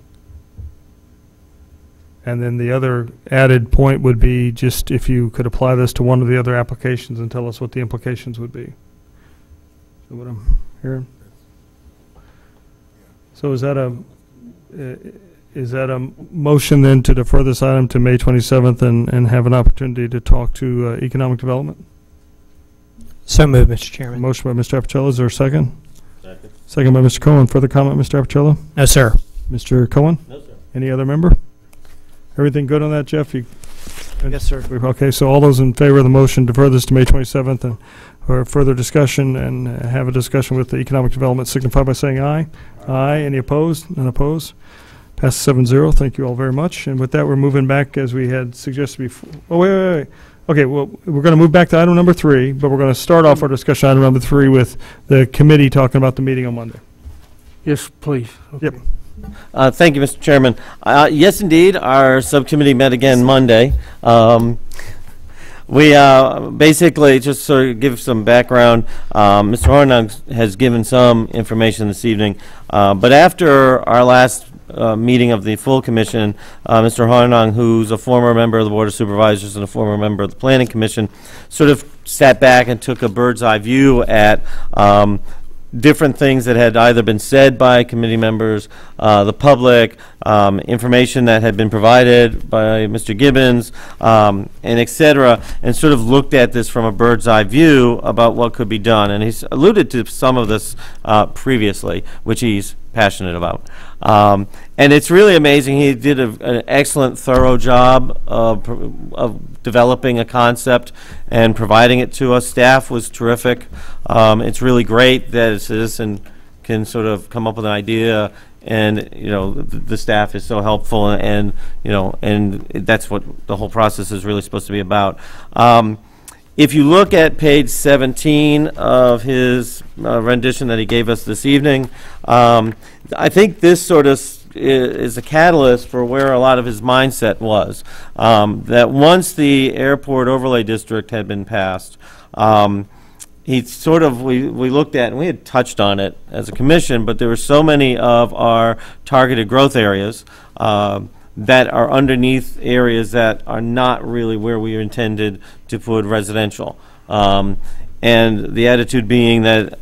S1: And then the other added point would be just if you could apply this to one of the other applications and tell us what the implications would be. So what I'm hearing. So is that a motion then to defer this item to May 27th and have an opportunity to talk to economic development?
S12: So moved, Mr. Chairman.
S1: Motion by Mr. Appicello. Is there a second? Second. Second by Mr. Cohen. Further comment, Mr. Appicello?
S12: No, sir.
S1: Mr. Cohen?
S4: No, sir.
S1: Any other member? Everything good on that, Jeff?
S2: Yes, sir.
S1: Okay, so all those in favor of the motion defer this to May 27th and for further discussion and have a discussion with the economic development signify by saying aye. Aye. Any opposed? None opposed? Passes 7-0. Thank you all very much. And with that, we're moving back as we had suggested before. Oh, wait. Okay, well, we're going to move back to item number 3, but we're going to start off our discussion item number 3 with the committee talking about the meeting on Monday.
S2: Yes, please. Okay.
S1: Yep.
S4: Thank you, Mr. Chairman. Yes, indeed, our subcommittee met again Monday. We basically, just sort of give some background, Mr. Hornung has given some information this evening, but after our last meeting of the full commission, Mr. Hornung, who's a former member of the Board of Supervisors and a former member of the Planning Commission, sort of sat back and took a bird's eye view at different things that had either been said by committee members, the public, information that had been provided by Mr. Gibbons, and et cetera, and sort of looked at this from a bird's eye view about what could be done. And he's alluded to some of this previously, which he's passionate about. And it's really amazing. He did an excellent, thorough job of developing a concept and providing it to us. Staff was terrific. It's really great that a citizen can sort of come up with an idea, and the staff is so helpful, and that's what the whole process is really supposed to be about. If you look at page 17 of his rendition that he gave us this evening, I think this sort of is a catalyst for where a lot of his mindset was. That once the airport overlay district had been passed, he sort of, we looked at, and we had touched on it as a commission, but there were so many of our targeted growth areas that are underneath areas that are not really where we intended to put residential. And the attitude being that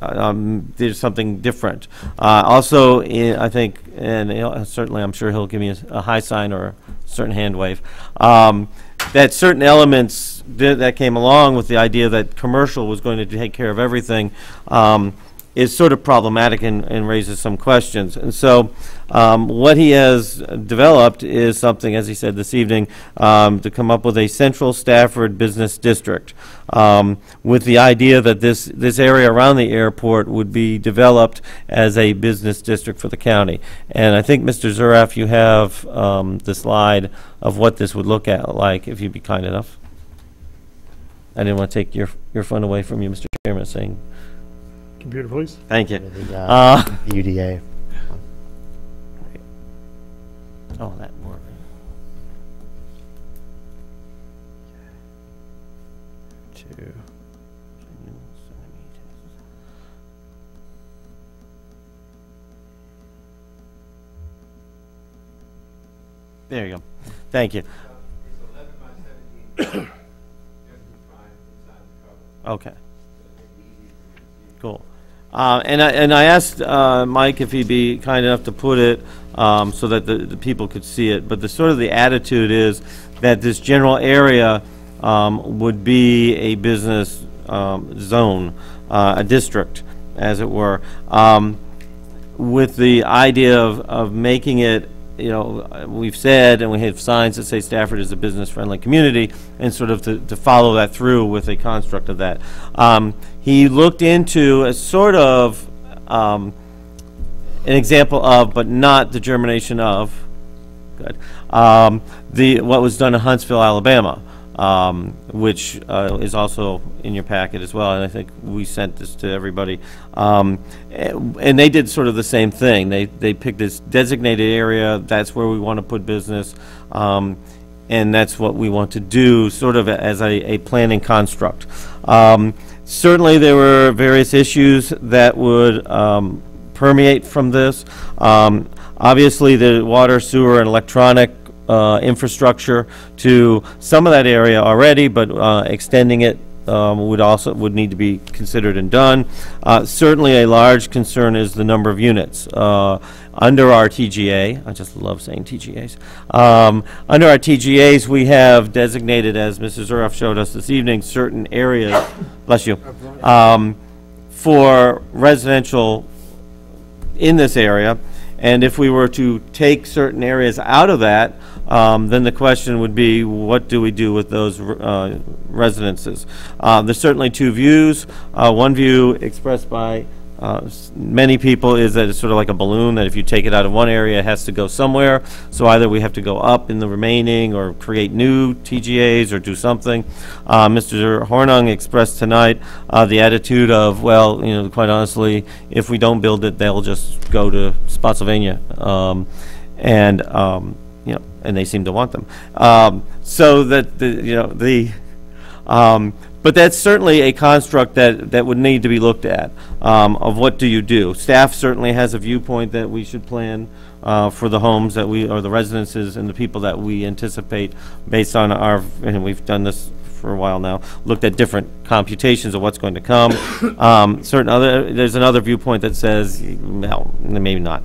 S4: there's something different. Also, I think, and certainly I'm sure he'll give me a high sign or a certain hand wave, that certain elements that came along with the idea that commercial was going to take care of everything is sort of problematic and raises some questions. And so what he has developed is something, as he said this evening, to come up with a central Stafford business district with the idea that this area around the airport would be developed as a business district for the county. And I think, Mr. Zuraf, you have the slide of what this would look like, if you'd be kind enough. I didn't want to take your fun away from you, Mr. Chairman, saying.
S1: Computer, please.
S4: Thank you.
S13: The UDA.
S4: Oh, that more. There you go. Thank you. Okay. Cool. And I asked Mike if he'd be kind enough to put it so that the people could see it. But the sort of the attitude is that this general area would be a business zone, a district, as it were, with the idea of making it. We've said, and we have signs that say Stafford is a business-friendly community, and sort of to follow that through with a construct of that. He looked into a sort of an example of, but not the germination of, good, what was done in Huntsville, Alabama, which is also in your packet as well, and I think we sent this to everybody. And they did sort of the same thing. They picked this designated area, that's where we want to put business, and that's what we want to do sort of as a planning construct. Certainly there were various issues that would permeate from this. Obviously the water, sewer, and electronic infrastructure to some of that area already, but extending it would need to be considered and done. Certainly a large concern is the number of units. Under our TGA, I just love saying TGAs, under our TGAs we have designated, as Mrs. Zuraf showed us this evening, certain areas, bless you, for residential in this area. And if we were to take certain areas out of that, then the question would be, what do we do with those residences? There's certainly two views. One view expressed by many people is that it's sort of like a balloon, that if you take it out of one area, it has to go somewhere. So either we have to go up in the remaining or create new TGAs or do something. Mr. Hornung expressed tonight the attitude of, well, you know, quite honestly, if we don't build it, they'll just go to Spotsylvania. You know, and they seem to want them. So that but that's certainly a construct that would need to be looked at, of what do you do. Staff certainly has a viewpoint that we should plan for the homes that or the residences and the people that we anticipate based on and we've done this for a while now, looked at different computations of what's going to come. There's another viewpoint that says, well, maybe not.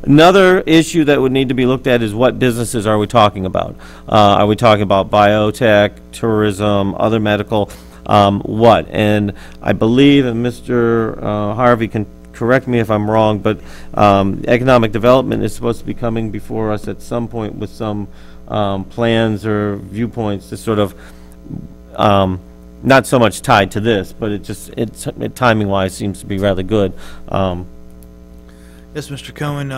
S4: Another issue that would need to be looked at is what businesses are we talking about? Are we talking about biotech, tourism, other medical, what? And I believe, and Mr. Harvey can correct me if I'm wrong, but economic development is supposed to be coming before us at some point with some plans or viewpoints to sort of not so much tied to this, but it timing-wise seems to be rather good.
S8: Yes, Mr. Cohen,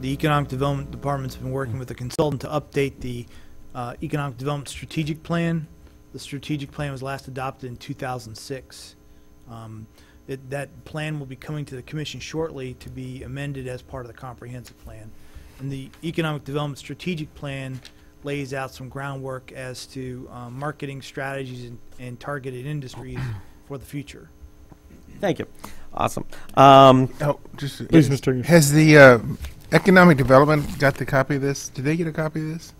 S8: the Economic Development Department's been working with a consultant to update the Economic Development Strategic Plan. The strategic plan was last adopted in 2006. That plan will be coming to the Commission shortly to be amended as part of the comprehensive plan. And the Economic Development Strategic Plan lays out some groundwork as to marketing strategies and targeted industries for the future.
S4: Thank you. Awesome.
S1: Please, Mr.
S10: Has the Economic Development got the copy of this? Did they get a copy of this?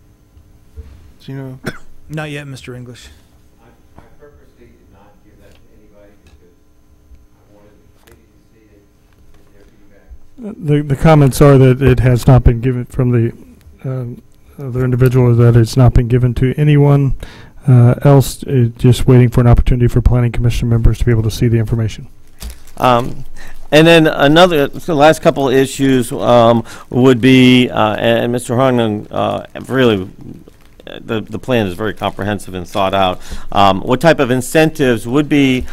S10: Do you know?
S8: Not yet, Mr. English.
S7: I purposely did not give that to anybody because I wanted the committee to see it and their feedback.
S1: The comments are that it has not been given from the other individual, that it's not been given to anyone else, just waiting for an opportunity for Planning Commission members to be able to see the information.
S4: And then the last couple of issues would be, and Mr. Hornung really, the plan is very comprehensive and thought out. What type of incentives would be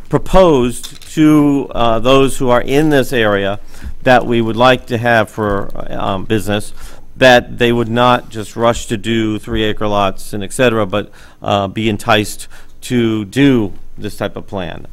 S4: proposed to those who are in this area that we would like to have for business, that they would not just rush to do 3-acre lots and et cetera, but be enticed to do this type of plan.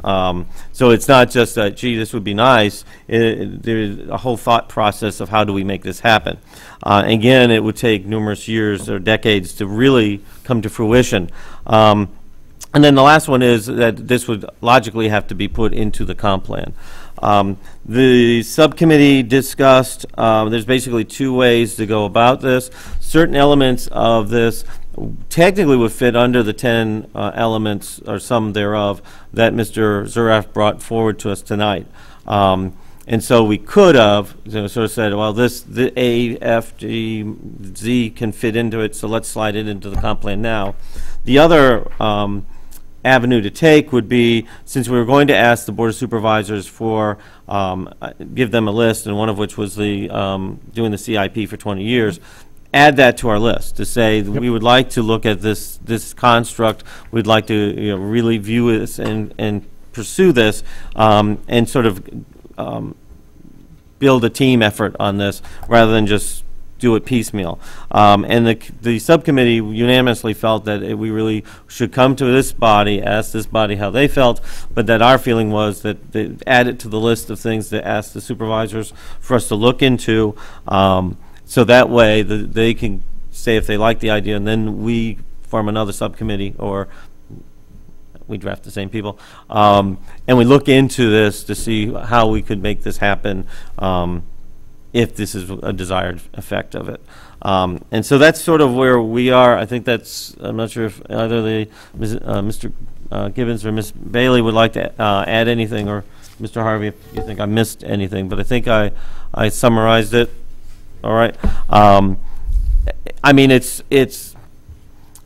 S4: So it's not just that, gee, this would be nice. There's a whole thought process of how do we make this happen. Again, it would take numerous years or decades to really come to fruition. And then the last one is that this would logically have to be put into the comp plan. The subcommittee discussed, there's basically two ways to go about this. Certain elements of this technically would fit under the 10 elements or some thereof that Mr. Zuraf brought forward to us tonight. And so we could have sort of said, well, the A, F, G, Z can fit into it, so let's slide it into the comp plan now. The other avenue to take would be, since we were going to ask the Board of Supervisors for, give them a list, and one of which was the doing the CIP for 20 years, add that to our list to say we would like to look at this construct. We'd like to really view this and pursue this and sort of build a team effort on this rather than just do it piecemeal. And the subcommittee unanimously felt that we really should come to this body, ask this body how they felt, but that our feeling was that they add it to the list of things to ask the supervisors for us to look into. So that way they can say if they like the idea, and then we form another subcommittee, or we draft the same people, and we look into this to see how we could make this happen if this is a desired effect of it. And so that's sort of where we are. I think that's, I'm not sure if either Mr. Gibbons or Ms. Bailey would like to add anything, or Mr. Harvey, if you think I missed anything, but I think I summarized it. All right. I mean, it's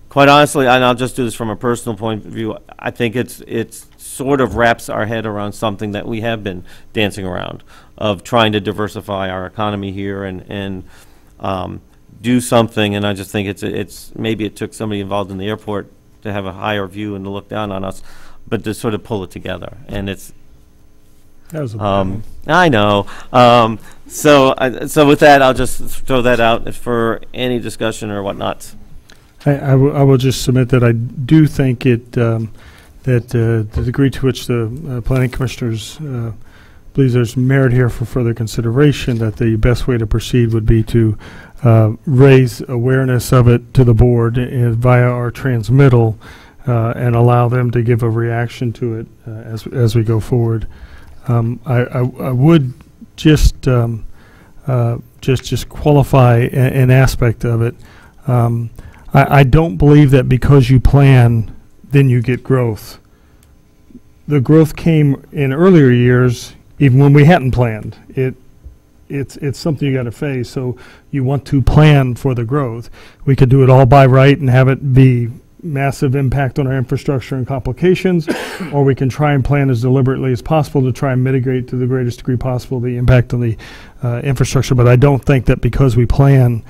S4: quite honestly, and I'll just do this from a personal point of view, I think it's sort of wraps our head around something that we have been dancing around, of trying to diversify our economy here and do something. And I just think it's maybe it took somebody involved in the airport to have a higher view and to look down on us, but to sort of pull it together. And it's I know. So with that, I'll just throw that out for any discussion or whatnot.
S1: I will just submit that I do think it that the degree to which the planning commissioners believes there's merit here for further consideration, that the best way to proceed would be to raise awareness of it to the board via our transmittal and allow them to give a reaction to it as we go forward. I would just qualify an aspect of it. I don't believe that because you plan, then you get growth. The growth came in earlier years, even when we hadn't planned. It's something you got to face. So you want to plan for the growth. We could do it all by right and have it be massive impact on our infrastructure and complications, or we can try and plan as deliberately as possible to try and mitigate to the greatest degree possible the impact on the infrastructure. But I don't think that because we plan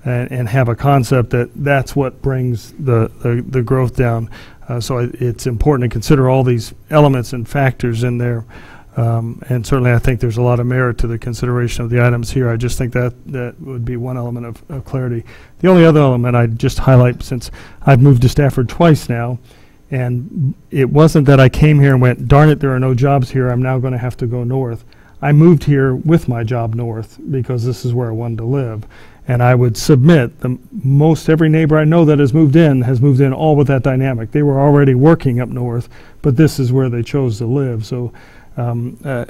S1: and have a concept that's what brings the growth down. So it's important to consider all these elements and factors in there. And certainly I think there's a lot of merit to the consideration of the items here. I just think that would be one element of clarity. The only other element I'd just highlight, since I've moved to Stafford twice now, and it wasn't that I came here and went, darn it, there are no jobs here, I'm now going to have to go north. I moved here with my job north because this is where I wanted to live. And I would submit that most every neighbor I know that has moved in all with that dynamic. They were already working up north, but this is where they chose to live. So I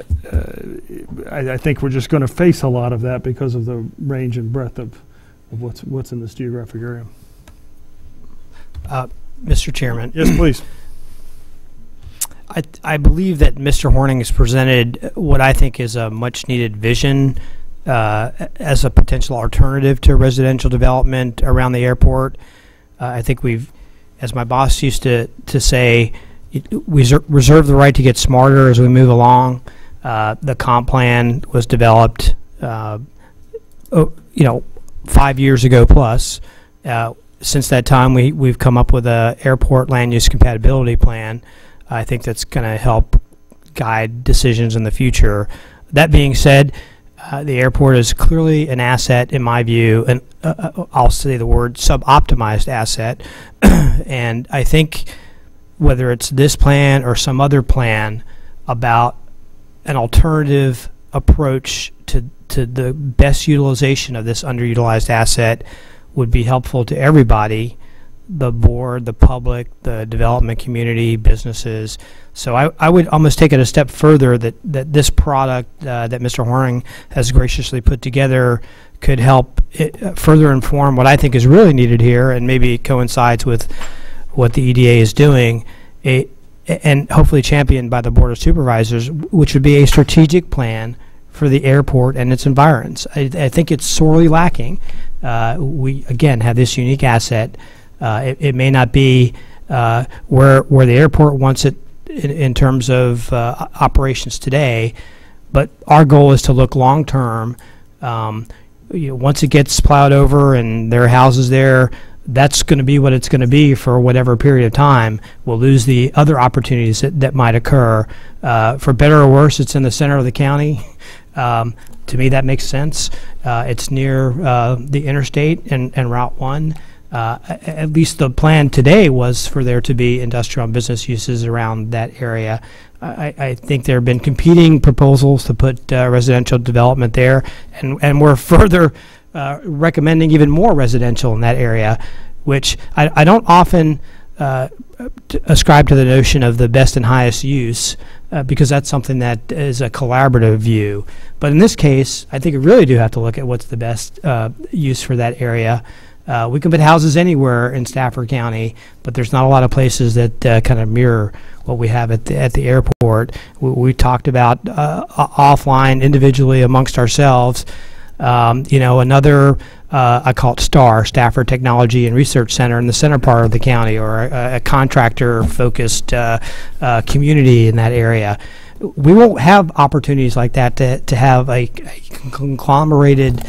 S1: think we're just going to face a lot of that because of the range and breadth of what's in this geographic area.
S12: Mr. Chairman.
S1: Yes, please.
S12: I believe that Mr. Horning has presented what I think is a much-needed vision as a potential alternative to residential development around the airport. I think we've, as my boss used to say, we reserve the right to get smarter as we move along. The comp plan was developed, 5 years ago plus. Since that time, we've come up with a airport land use compatibility plan. I think that's going to help guide decisions in the future. That being said, the airport is clearly an asset, in my view, and I'll say the word sub-optimized asset. And I think whether it's this plan or some other plan about an alternative approach to the best utilization of this underutilized asset would be helpful to everybody, the board, the public, the development community, businesses. So I would almost take it a step further that this product that Mr. Horning has graciously put together could help further inform what I think is really needed here, and maybe it coincides with what the EDA is doing, and hopefully championed by the Board of Supervisors, which would be a strategic plan for the airport and its environs. I think it's sorely lacking. We, again, have this unique asset. It may not be where the airport wants it in terms of operations today, but our goal is to look long-term. Once it gets plowed over and there are houses there, that's going to be what it's going to be for whatever period of time. We'll lose the other opportunities that might occur. For better or worse, it's in the center of the county. To me, that makes sense. It's near the interstate and Route 1. At least the plan today was for there to be industrial and business uses around that area. I think there have been competing proposals to put residential development there, and we're further recommending even more residential in that area, which I don't often ascribe to the notion of the best and highest use, because that's something that is a collaborative view. But in this case, I think we really do have to look at what's the best use for that area. We can put houses anywhere in Stafford County, but there's not a lot of places that kind of mirror what we have at the airport. We talked about offline, individually amongst ourselves. Another, I call it STAR, Stafford Technology and Research Center, in the center part of the county, or a contractor-focused community in that area. We won't have opportunities like that to have a conglomerated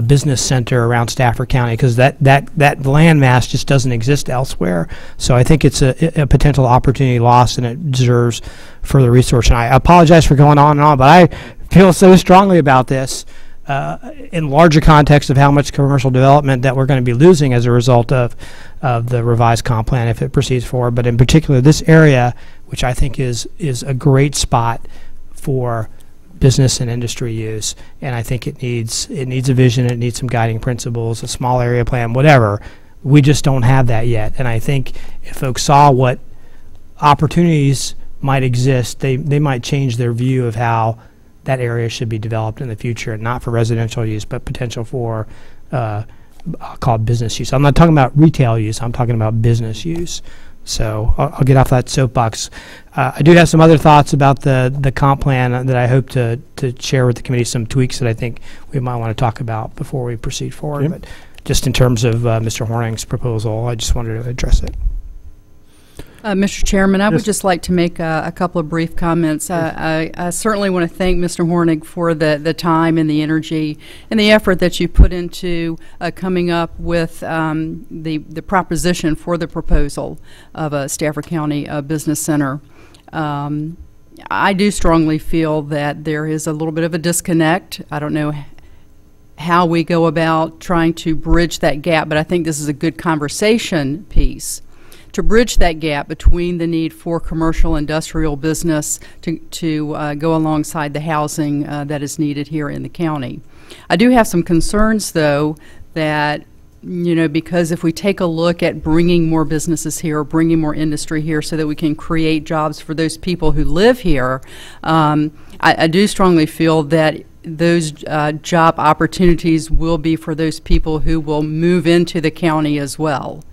S12: business center around Stafford County, because that landmass just doesn't exist elsewhere. So I think it's a potential opportunity lost, and it deserves further research. And I apologize for going on and on, but I feel so strongly about this in larger context of how much commercial development that we're going to be losing as a result of the revised comp plan if it proceeds forward. But in particular, this area, which I think is a great spot for business and industry use, and I think it needs a vision, it needs some guiding principles, a small area plan, whatever. We just don't have that yet. And I think if folks saw what opportunities might exist, they might change their view of how that area should be developed in the future, and not for residential use, but potential for I'll call it business use. I'm not talking about retail use, I'm talking about business use. So I'll get off that soapbox. I do have some other thoughts about the comp plan that I hope to share with the committee, some tweaks that I think we might want to talk about before we proceed forward.
S1: Okay.
S12: But just in terms of Mr. Horning's proposal, I just wanted to address it.
S5: Mr. Chairman, I would just like to make a couple of brief comments. I certainly want to thank Mr. Hornig for the time and the energy and the effort that you put into coming up with the proposition for the proposal of a Stafford County Business Center. I do strongly feel that there is a little bit of a disconnect. I don't know how we go about trying to bridge that gap, but I think this is a good conversation piece to bridge that gap between the need for commercial industrial business to go alongside the housing that is needed here in the county. I do have some concerns, though, that because if we take a look at bringing more businesses here, bringing more industry here so that we can create jobs for those people who live here, I do strongly feel that those job opportunities will be for those people who will move into the county as well.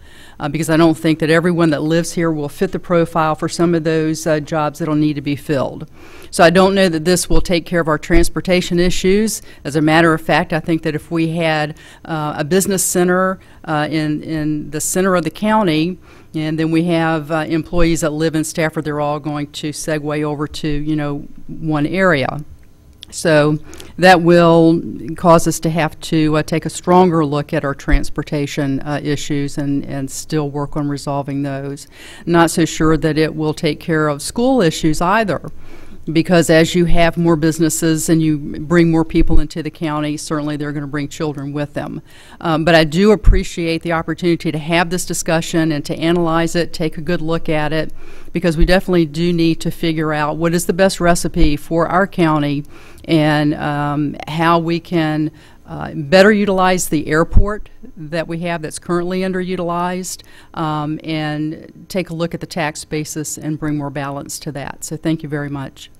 S5: Because I don't think that everyone that lives here will fit the profile for some of those jobs that will need to be filled. So I don't know that this will take care of our transportation issues. As a matter of fact, I think that if we had a business center in the center of the county, and then we have employees that live in Stafford, they're all going to segue over to, one area. So that will cause us to have to take a stronger look at our transportation issues and still work on resolving those. Not so sure that it will take care of school issues either, because as you have more businesses and you bring more people into the county, certainly they're going to bring children with them. But I do appreciate the opportunity to have this discussion and to analyze it, take a good look at it, because we definitely do need to figure out what is the best recipe for our county and how we can better utilize the airport that we have that's currently underutilized, and take a look at the tax basis and bring more balance to that. So thank you very much.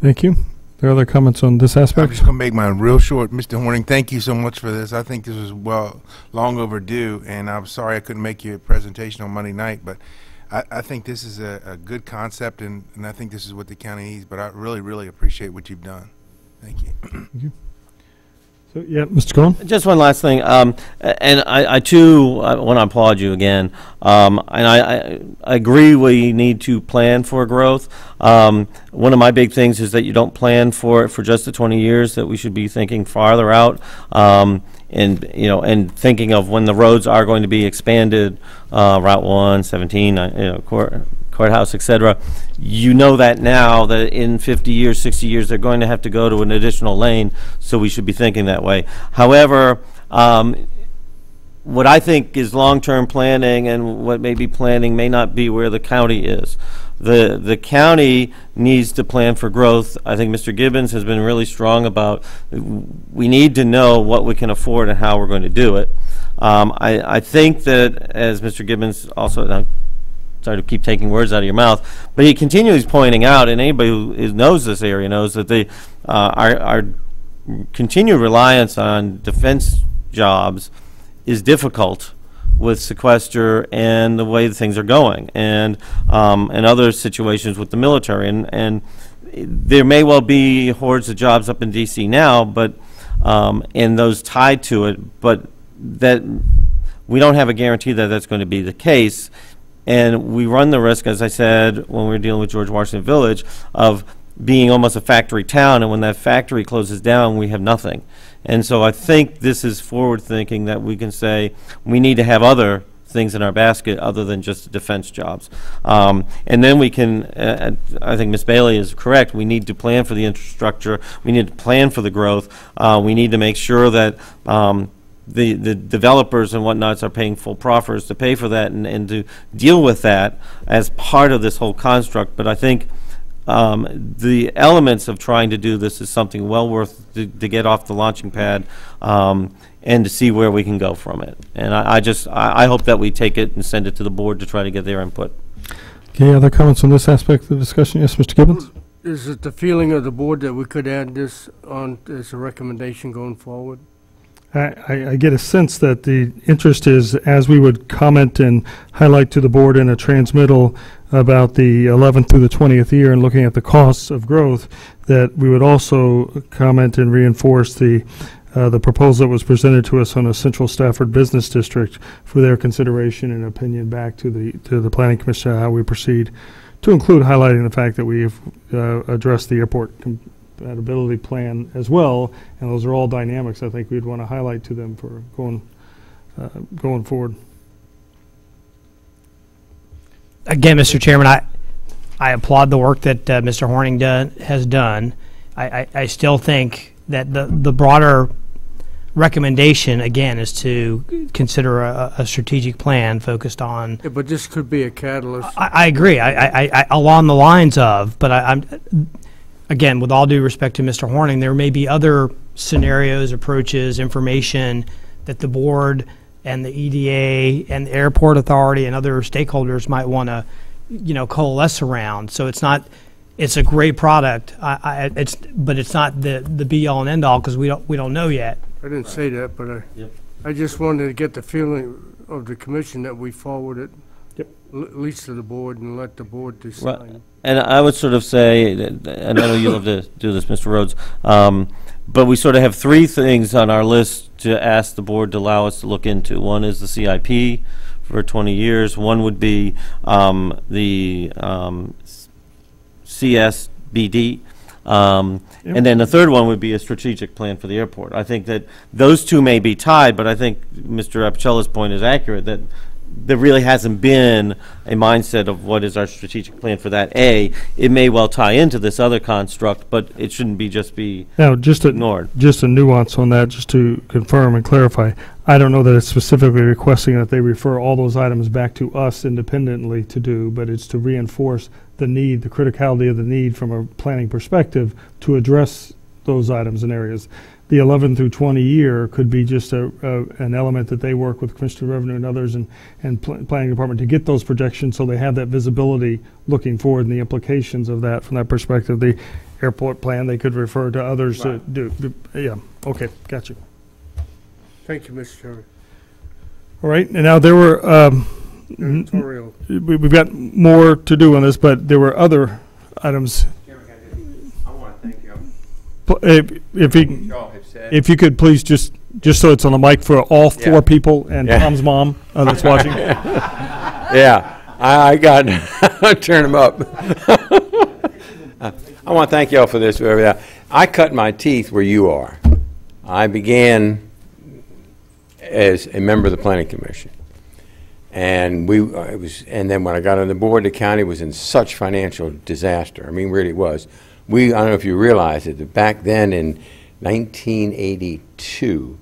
S1: Thank you. There are other comments on this aspect?
S10: I'm just going to make mine real short. Mr. Horning, thank you so much for this. I think this was long overdue, and I'm sorry I couldn't make you a presentation on Monday night, but I think this is a good concept, and I think this is what the county needs, but I really, really appreciate what you've done. Thank you.
S1: Thank you. So, yeah, Mr. Cohen?
S4: Just one last thing, and I too want to applaud you again, and I agree we need to plan for growth. One of my big things is that you don't plan for just the 20 years, that we should be thinking farther out, and thinking of when the roads are going to be expanded, Route 1, 17, courthouse, etc. You know that now, that in 50 years, 60 years, they're going to have to go to an additional lane, so we should be thinking that way. However, what I think is long-term planning and what may be planning may not be where the county is. The county needs to plan for growth. I think Mr. Gibbons has been really strong about we need to know what we can afford and how we're going to do it. I think that, as Mr. Gibbons also sorry to keep taking words out of your mouth, but he continues pointing out, and anybody who knows this area knows that our continued reliance on defense jobs is difficult with sequester and the way things are going, and other situations with the military, and there may well be hordes of jobs up in D.C. now, but and those tied to it, but that we don't have a guarantee that that's going to be the case, and we run the risk, as I said when we were dealing with George Washington Village, of being almost a factory town, and when that factory closes down, we have nothing. And so I think this is forward thinking, that we can say we need to have other things in our basket other than just defense jobs. And then we can, I think Ms. Bailey is correct, we need to plan for the infrastructure, we need to plan for the growth, we need to make sure that the developers and whatnots are paying full proffers to pay for that, and to deal with that as part of this whole construct. But I think the elements of trying to do this is something well worth to get off the launching pad, and to see where we can go from it. And I hope that we take it and send it to the board to try to get their input.
S1: Okay, other comments on this aspect of the discussion? Yes, Mr. Gibbons?
S2: Is it the feeling of the board that we could add this on as a recommendation going forward?
S1: I get a sense that the interest is, as we would comment and highlight to the board in a transmittal about the 11th through the 20th year and looking at the costs of growth, that we would also comment and reinforce the proposal that was presented to us on a Central Stafford Business District for their consideration and opinion back to the Planning Commission on how we proceed, to include highlighting the fact that we've addressed the airport compatibility plan as well, and those are all dynamics I think we'd want to highlight to them for going forward.
S12: Again, Mr. Chairman, I applaud the work that Mr. Horning has done. I still think that the broader recommendation, again, is to consider a strategic plan focused on.
S2: Yeah, but this could be a catalyst.
S12: I agree. I along the lines of, but I'm again, with all due respect to Mr. Horning, there may be other scenarios, approaches, information that the board and the EDA and the airport authority and other stakeholders might want to, coalesce around. So it's a great product. But it's not the be all and end all, because we don't know yet.
S2: I didn't say that, but I just wanted to get the feeling of the commission that we forward it, at least to the board, and let the board decide.
S4: Right. And I would sort of say, and I know you love to do this, Mr. Rhodes, but we sort of have three things on our list to ask the board to allow us to look into. One is the CIP for 20 years. One would be the CSBD. And then the third one would be a strategic plan for the airport. I think that those two may be tied, but I think Mr. Apicella's point is accurate, that there really hasn't been a mindset of what is our strategic plan for that. It may well tie into this other construct, but it shouldn't be ignored.
S1: Just a nuance on that, just to confirm and clarify. I don't know that it's specifically requesting that they refer all those items back to us independently to do, but it's to reinforce the need, the criticality of the need from a planning perspective to address those items and areas. The 11 through 20 year could be just an element that they work with Commissioner of Revenue and others and Planning Department to get those projections, so they have that visibility looking forward and the implications of that from that perspective. The airport plan, they could refer to others to do. Yeah, okay, got you.
S2: Thank you, Mr. Chairman.
S1: All right, and now there were, we've got more to do on this, but there were other items.
S7: I want to thank you.
S1: If you could please just so it's on the mic for all four people and Tom's mom that's watching.
S7: Yeah, I got turn them up. I want to thank y'all for this. I cut my teeth where you are. I began as a member of the Planning Commission, and and then when I got on the board, the county was in such financial disaster. I mean, really was. I don't know if you realize it, but back then in 1982,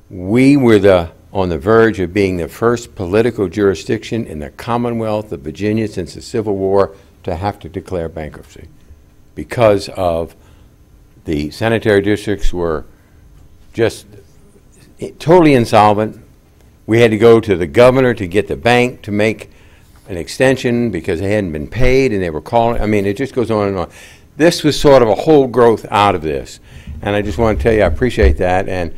S7: we were on the verge of being the first political jurisdiction in the Commonwealth of Virginia since the Civil War to have to declare bankruptcy, because of the sanitary districts were just totally insolvent. We had to go to the governor to get the bank to make an extension because they hadn't been paid and they were calling. I mean, it just goes on and on. This was sort of a whole growth out of this. And I just want to tell you, I appreciate that. And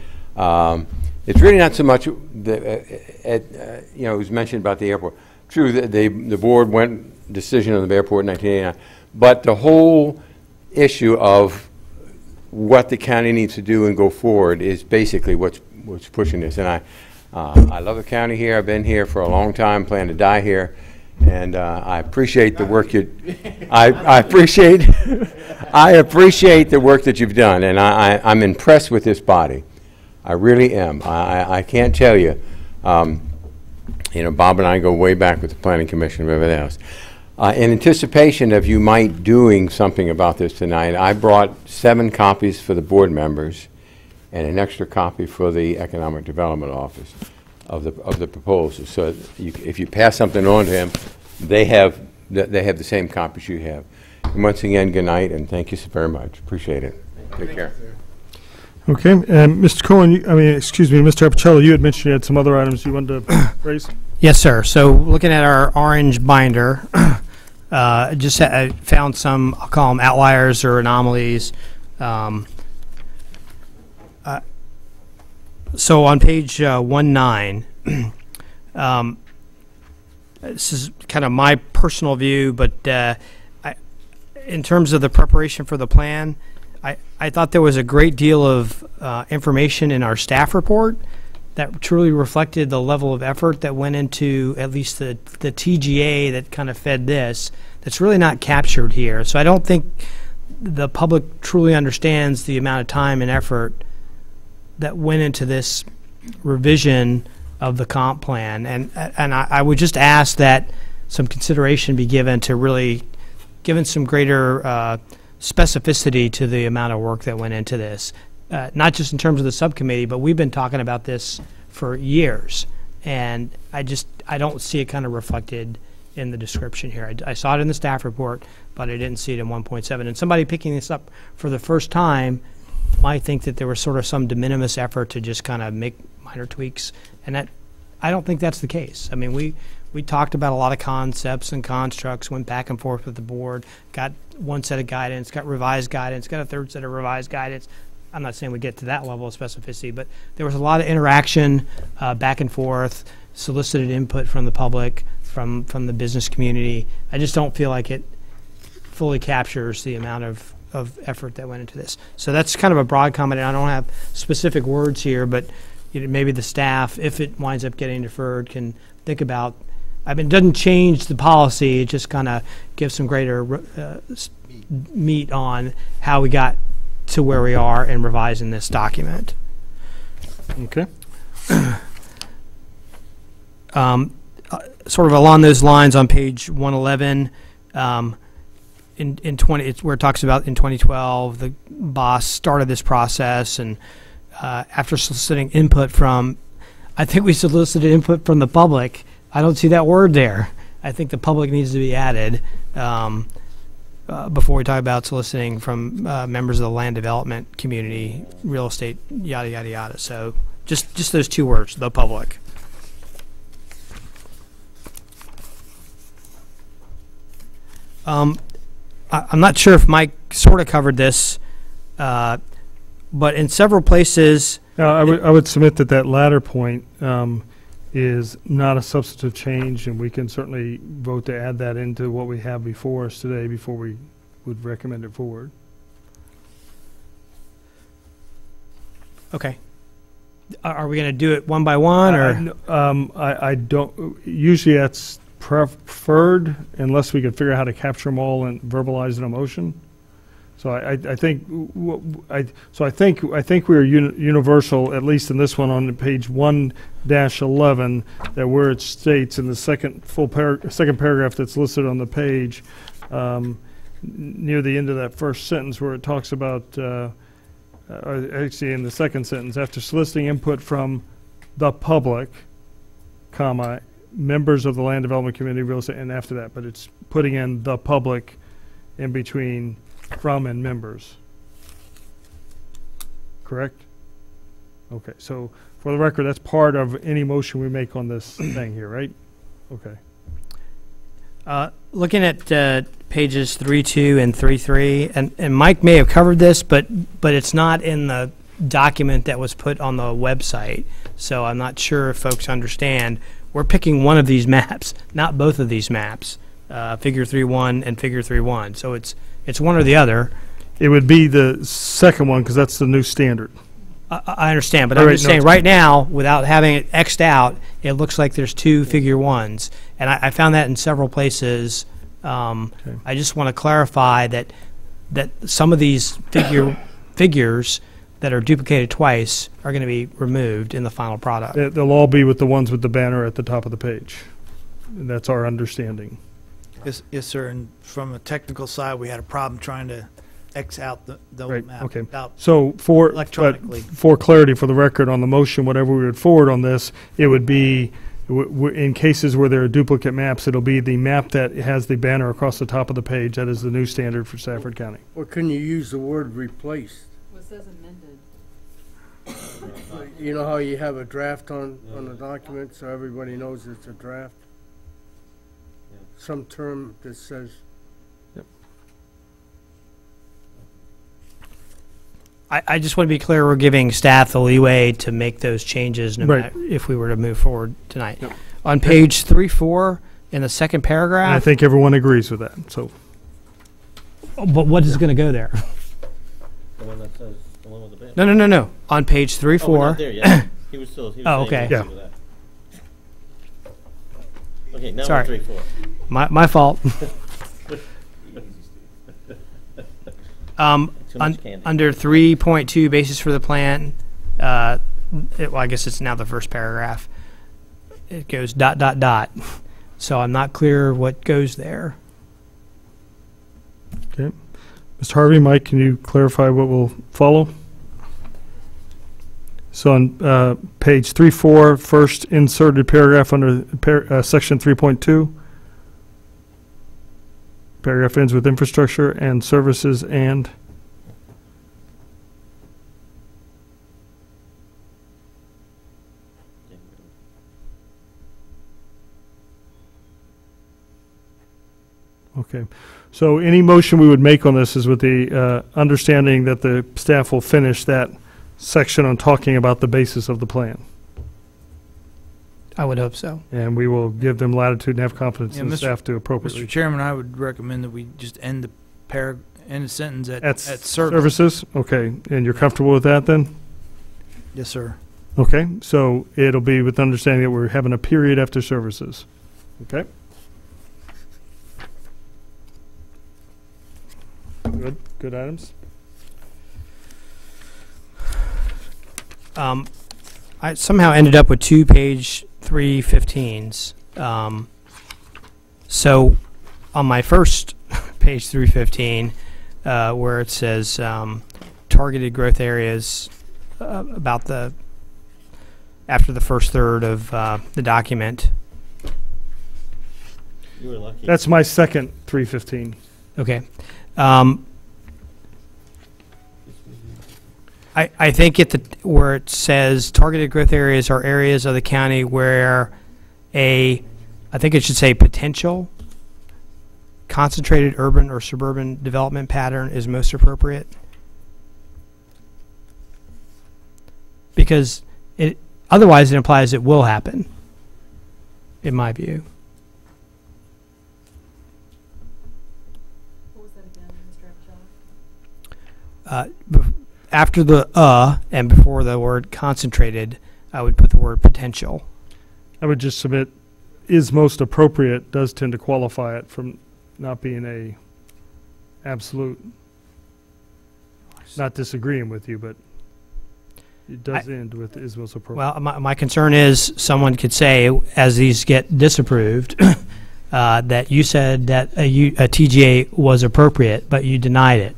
S7: it's really not so much, it was mentioned about the airport. True, the board went decision on the airport in 1989. But the whole issue of what the county needs to do and go forward is basically what's pushing this. And I love the county here. I've been here for a long time, plan to die here. And I appreciate the work I appreciate the work that you've done, and I'm impressed with this body. I really am. I can't tell you. Bob and I go way back with the Planning Commission and everything else. In anticipation of you might doing something about this tonight, I brought 7 copies for the board members and an extra copy for the Economic Development Office of the proposal. So if you pass something on to him, they have the same copies you have. And once again, good night, and thank you so very much. Appreciate it. Take care.
S1: Okay, and Mr. Cohen, Mr. Appicello, you had mentioned you had some other items you wanted to raise?
S12: Yes, sir. So looking at our orange binder, I found some, I'll call them outliers or anomalies. So on page 19, this is kind of my personal view, but in terms of the preparation for the plan, I thought there was a great deal of information in our staff report that truly reflected the level of effort that went into at least the TGA that kind of fed this. That's really not captured here. So I don't think the public truly understands the amount of time and effort that went into this revision of the comp plan. And I would just ask that some consideration be given to really giving some greater specificity to the amount of work that went into this. Not just in terms of the subcommittee, but we've been talking about this for years. And I don't see it kind of reflected in the description here. I saw it in the staff report, but I didn't see it in 1.7. And somebody picking this up for the first time might think that there was sort of some de minimis effort to just kind of make minor tweaks. And I don't think that's the case. I mean, we talked about a lot of concepts and constructs, went back and forth with the board, got one set of guidance, got revised guidance, got a third set of revised guidance. I'm not saying we get to that level of specificity, but there was a lot of interaction back and forth, solicited input from the public, from the business community. I just don't feel like it fully captures the amount of effort that went into this. So that's kind of a broad comment. I don't have specific words here, but maybe the staff, if it winds up getting deferred, can think about, I mean, it doesn't change the policy, it just kind of gives some greater meat on how we got to where we are in revising this document.
S1: Okay.
S12: Sort of along those lines on page 111, it's where it talks about in 2012 the boss started this process, and after soliciting input from, I think we solicited input from the public. I don't see that word there. I think the public needs to be added before we talk about soliciting from members of the land development community, real estate, yada yada yada. So just those 2 words, the public. I'm not sure if Mike sort of covered this, but in several places...
S1: I would submit that latter point is not a substantive change, and we can certainly vote to add that into what we have before us today before we would recommend it forward.
S12: Okay. Are we going to do it one by one, or...?
S1: I don't... Usually that's preferred unless we can figure out how to capture them all and verbalize an emotion. So I think we're universal, at least in this one on page 1-11, that where it states in the second paragraph that's listed on the page, near the end of that first sentence where it talks about, actually in the second sentence, after soliciting input from the public, comma, members of the land development community, real estate, and after that, but it's putting in the public in between from and members. Correct? Okay, so for the record, that's part of any motion we make on this thing here, right? Okay.
S12: Looking at pages 3.2 and 3.3, and Mike may have covered this, but it's not in the document that was put on the website, so I'm not sure if folks understand. We're picking one of these maps, not both of these maps, Figure 3.1 and Figure 3.1. So it's one or the other.
S1: It would be the second one because that's the new standard.
S12: I understand, but I'm just saying right now, without having it X'd out, it looks like there's two Figure 1s. And I found that in several places. I just want to clarify that some of these figures that are duplicated twice are going to be removed in the final product.
S1: They'll all be with the ones with the banner at the top of the page. And that's our understanding.
S8: Yes, sir. And from a technical side, we had a problem trying to X out the
S1: right.
S8: map.
S1: Okay.
S8: Without
S1: so for
S8: electronically.
S1: For clarity, for the record, on the motion, whatever we would forward on this, it would be in cases where there are duplicate maps. It'll be the map that has the banner across the top of the page. That is the new standard for Stafford County.
S2: Or can you use the word replaced?
S5: Well, it says amended.
S2: You know how you have a draft on the document so everybody knows it's a draft? Some term that says.
S12: I just want to be clear, we're giving staff the leeway to make those changes no matter if we were to move forward tonight. Yep. On page 3.4 in the second paragraph.
S1: And I think everyone agrees with that. So,
S12: but what is going to go there?
S4: The one that says the one with the band.
S12: No. On page 3.4.
S4: Oh, we're not there yet. He was still. He was
S12: okay.
S4: Yeah. Okay, now
S12: sorry.
S4: 3.4.
S12: My fault. Under 3.2, basis for the plan, well, I guess it's now the first paragraph. It goes ... So I'm not clear what goes there.
S1: Okay. Mr. Harvey, Mike, can you clarify what will follow? So on page 3.4, first inserted paragraph under section 3.2. Paragraph ends with infrastructure and services and. Okay. So any motion we would make on this is with the understanding that the staff will finish that section on talking about the basis of the plan.
S12: I would hope so.
S1: And we will give them latitude and have confidence in the staff to appropriately.
S8: Mr. Chairman, I would recommend that we just end the sentence at
S1: services. Okay. And you're comfortable with that then?
S8: Yes, sir.
S1: Okay. So it'll be with understanding that we're having a period after services. Okay. Good items.
S12: I somehow ended up with two page 315s. So on my first page 315, where it says targeted growth areas about after the first third of the document.
S4: You were lucky.
S1: That's my second 315.
S12: Okay. I think where it says targeted growth areas are areas of the county where I think it should say potential concentrated urban or suburban development pattern is most appropriate. Because otherwise it implies it will happen, in my view. After the and before the word concentrated, I would put the word potential.
S1: I would just submit is most appropriate does tend to qualify it from not being a absolute. Not disagreeing with you, but it does end with is most appropriate.
S12: Well, my concern is someone could say, as these get disapproved, that you said that a TGA was appropriate, but you denied it.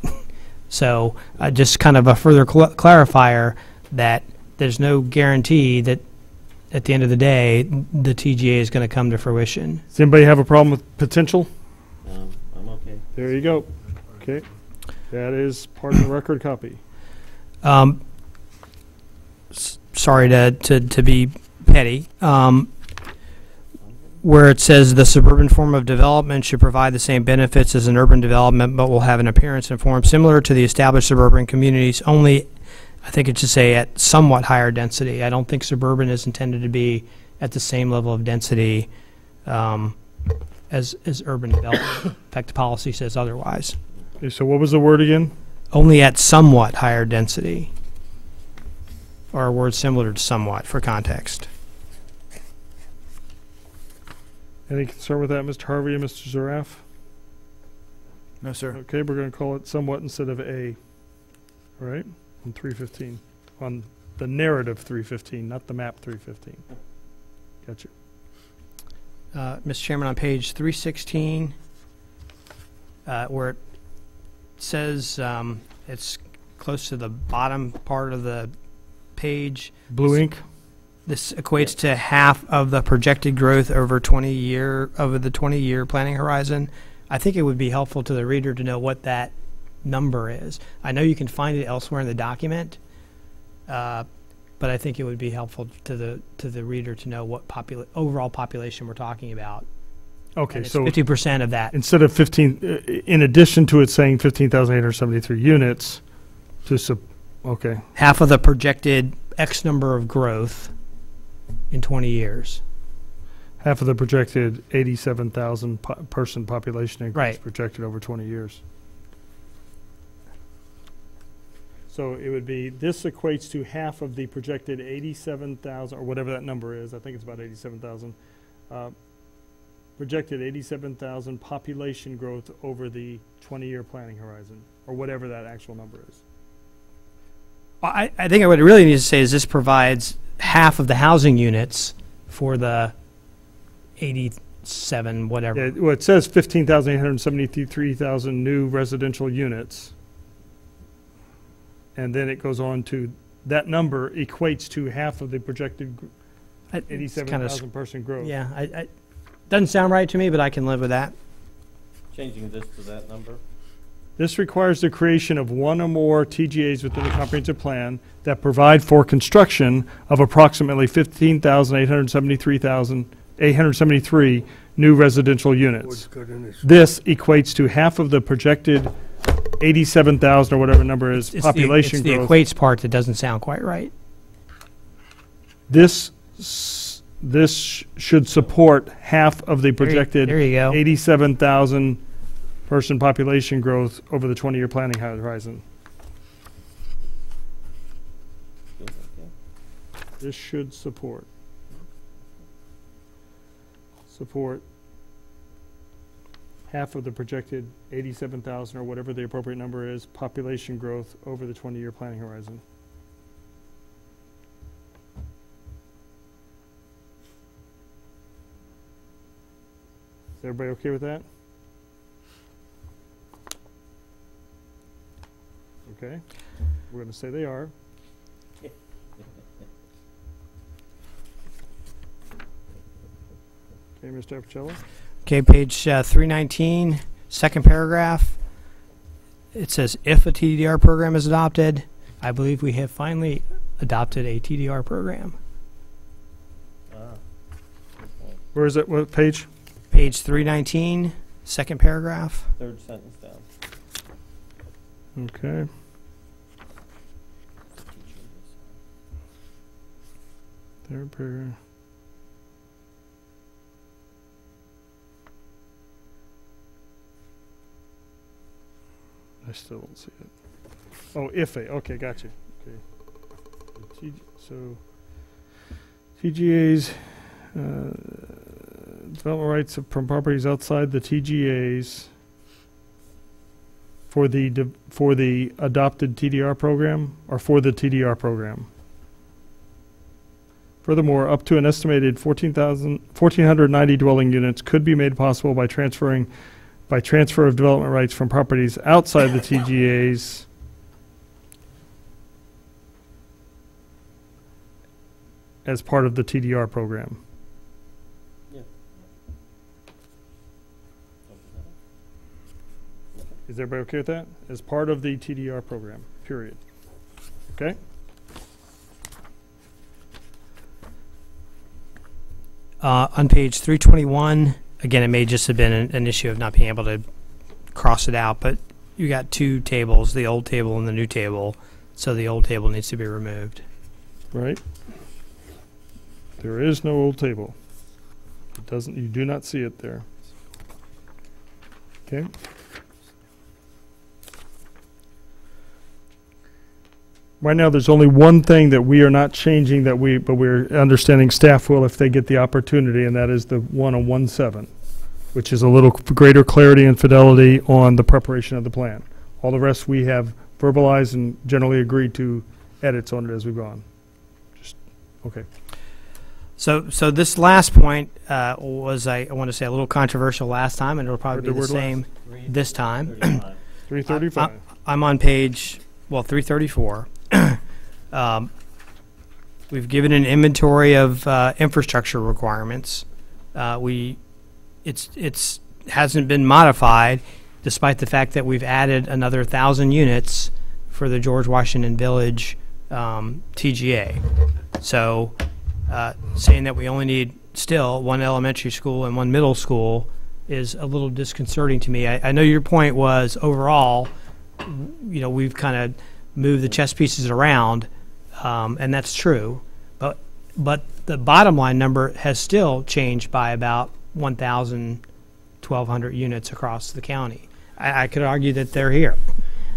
S12: So just kind of a further clarifier that there's no guarantee that at the end of the day the TGA is going to come to fruition.
S1: Does anybody have a problem with potential?
S4: I'm okay.
S1: There you go. Okay. That is part of the record copy.
S12: Sorry to be petty. where it says the suburban form of development should provide the same benefits as an urban development, but will have an appearance and form similar to the established suburban communities, only, I think it should say at somewhat higher density. I don't think suburban is intended to be at the same level of density as urban development. In fact, the policy says otherwise.
S1: Okay, so what was the word again?
S12: Only at somewhat higher density, or a word similar to somewhat for context.
S1: Any concern with that, Mr. Harvey and Mr. Zaraf?
S8: No, sir.
S1: Okay, we're going to call it somewhat instead of a. All right, on 315, on the narrative 315, not the map 315. Gotcha.
S12: Mr. Chairman, on page 316, where it says it's close to the bottom part of the page.
S1: Blue ink.
S12: This equates to half of the projected growth over the 20-year planning horizon. I think it would be helpful to the reader to know what that number is. I know you can find it elsewhere in the document, but I think it would be helpful to the reader to know what overall population we're talking about.
S1: Okay, so
S12: 50% of that.
S1: Instead of 15, in addition to it saying 15,873 units, okay.
S12: Half of the projected X number of growth in 20 years.
S1: Half of the projected 87,000 person population increase
S12: right.
S1: projected over 20 years. So it would be, this equates to half of the projected 87,000, or whatever that number is. I think it's about 87,000. Projected 87,000 population growth over the 20-year planning horizon, or whatever that actual number is.
S12: I think what it really needs to say is this provides half of the housing units for the 87 whatever.
S1: Yeah, well, it says 15,873,000 new residential units. And then it goes on to, that number equates to half of the projected 87,000 person growth.
S12: Yeah, it doesn't sound right to me, but I can live with that.
S4: Changing this to that number?
S1: This requires the creation of one or more TGAs within the comprehensive plan that provide for construction of approximately 15,873 new residential units. This equates to half of the projected 87,000 or whatever number is population growth.
S12: It's the equates part that doesn't sound quite right.
S1: This should support half of the projected 87,000 person population growth over the 20-year planning horizon. This should support half of the projected 87,000 or whatever the appropriate number is population growth over the 20-year planning horizon. Is everybody okay with that? Okay, we're going to say they are. Okay, Mr. Apicella.
S12: Okay, page 319, second paragraph. It says, if a TDR program is adopted, I believe we have finally adopted a TDR program.
S1: Where is it? What page?
S12: Page 319, second paragraph.
S4: Third sentence down.
S1: Okay. Third paragraph. I still don't see it. Oh, IFA. Okay, gotcha. Okay. So, TGAs, development rights from properties outside the TGAs for the adopted TDR program or for the TDR program. Furthermore, up to an estimated 1,490 dwelling units could be made possible by transfer of development rights from properties outside the TGAs as part of the TDR program.
S4: Yeah.
S1: Is everybody okay with that? As part of the TDR program, period. Okay?
S12: On page 321, again, it may just have been an issue of not being able to cross it out, but you got two tables, the old table and the new table, so the old table needs to be removed.
S1: Right. There is no old table. It doesn't. You do not see it there. Okay. Right now, there's only one thing that we are not changing but we're understanding staff will if they get the opportunity, and that is the one on 1.7, which is a little greater clarity and fidelity on the preparation of the plan. All the rest we have verbalized and generally agreed to edits on it as we've gone. Just, okay.
S12: So this last point was, I want to say, a little controversial last time, and it'll probably be the same this time.
S1: 335.
S12: I'm on page, 334. We've given an inventory of infrastructure requirements. It's hasn't been modified, despite the fact that we've added another 1,000 units for the George Washington Village TGA. So saying that we only need still one elementary school and one middle school is a little disconcerting to me. I know your point was overall, we've kind of moved the chess pieces around, and that's true, but the bottom line number has still changed by about 1,000, 1,200 units across the county. I could argue that they're here.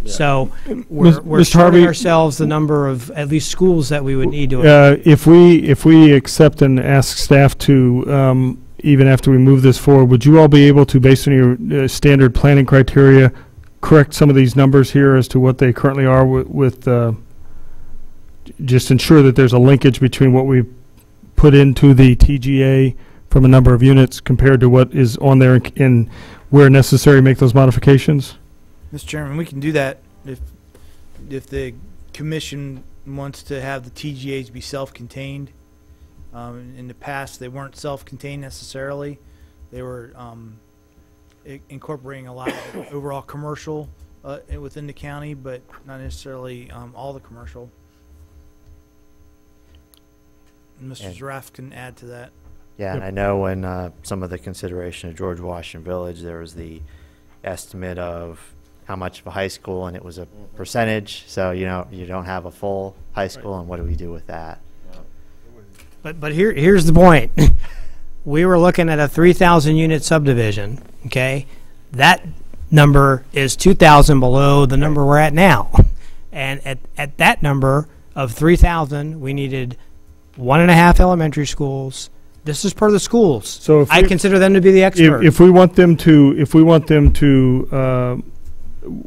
S12: Yeah. So we're shorting ourselves the number of at least schools that we would need to.
S1: If we accept and ask staff to, even after we move this forward, would you all be able to, based on your standard planning criteria, correct some of these numbers here as to what they currently are with just ensure that there's a linkage between what we put into the TGA from a number of units compared to what is on there, and where necessary make those modifications?
S8: Mr. Chairman, we can do that if the commission wants to have the TGAs be self-contained. In the past, they weren't self-contained necessarily. They were incorporating a lot of overall commercial within the county, but not necessarily all the commercial. And Mr. Zaraff can add to that.
S13: Yeah, and I know when some of the consideration of George Washington Village, there was the estimate of how much of a high school, and it was a percentage. So you don't have a full high school, and what do we do with that?
S12: But here's the point. We were looking at a 3,000 unit subdivision. Okay, that number is 2,000 below the number we're at now, and at that number of 3,000, we needed 1.5 elementary schools. This is per the schools. So I consider them to be the expert.
S1: If we want them to,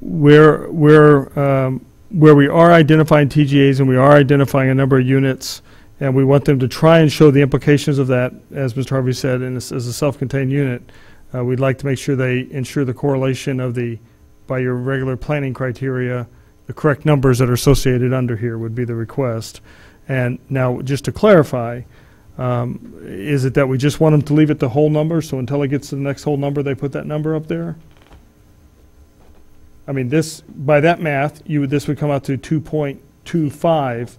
S1: where we are identifying TGAs and we are identifying a number of units, and we want them to try and show the implications of that, as Mr. Harvey said, as a self-contained unit, we'd like to make sure they ensure the correlation of by your regular planning criteria, the correct numbers that are associated under here would be the request. And now, just to clarify, is it that we just want them to leave it the whole number, so until it gets to the next whole number, they put that number up there? I mean, by that math, this would come out to 2.25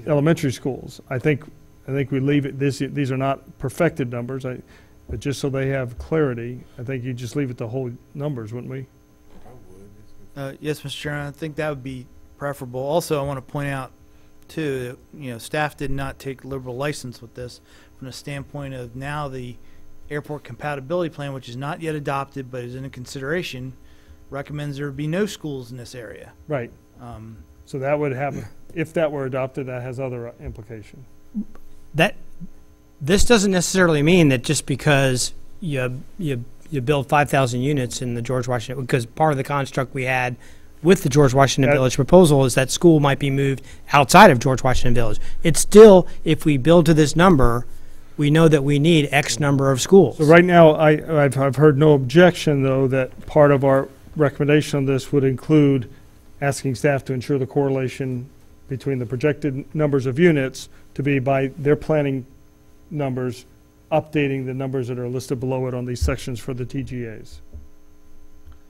S1: elementary schools. I think we leave it. These are not perfected numbers, but just so they have clarity, I think you just leave it the whole numbers, wouldn't we?
S8: Yes, Mr. Chairman, I think that would be preferable. Also, I want to point out too, staff did not take liberal license with this from the standpoint of now the airport compatibility plan, which is not yet adopted but is in consideration, recommends there be no schools in this area.
S1: Right. So that would have, if that were adopted, that has other implication.
S12: This doesn't necessarily mean that just because you build 5,000 units in the George Washington, because part of the construct we had with the George Washington Village proposal is that school might be moved outside of George Washington Village. It's still, if we build to this number, we know that we need X number of schools.
S1: So right now, I've heard no objection, though, that part of our recommendation on this would include asking staff to ensure the correlation between the projected numbers of units to be by their planning numbers, updating the numbers that are listed below it on these sections for the TGAs.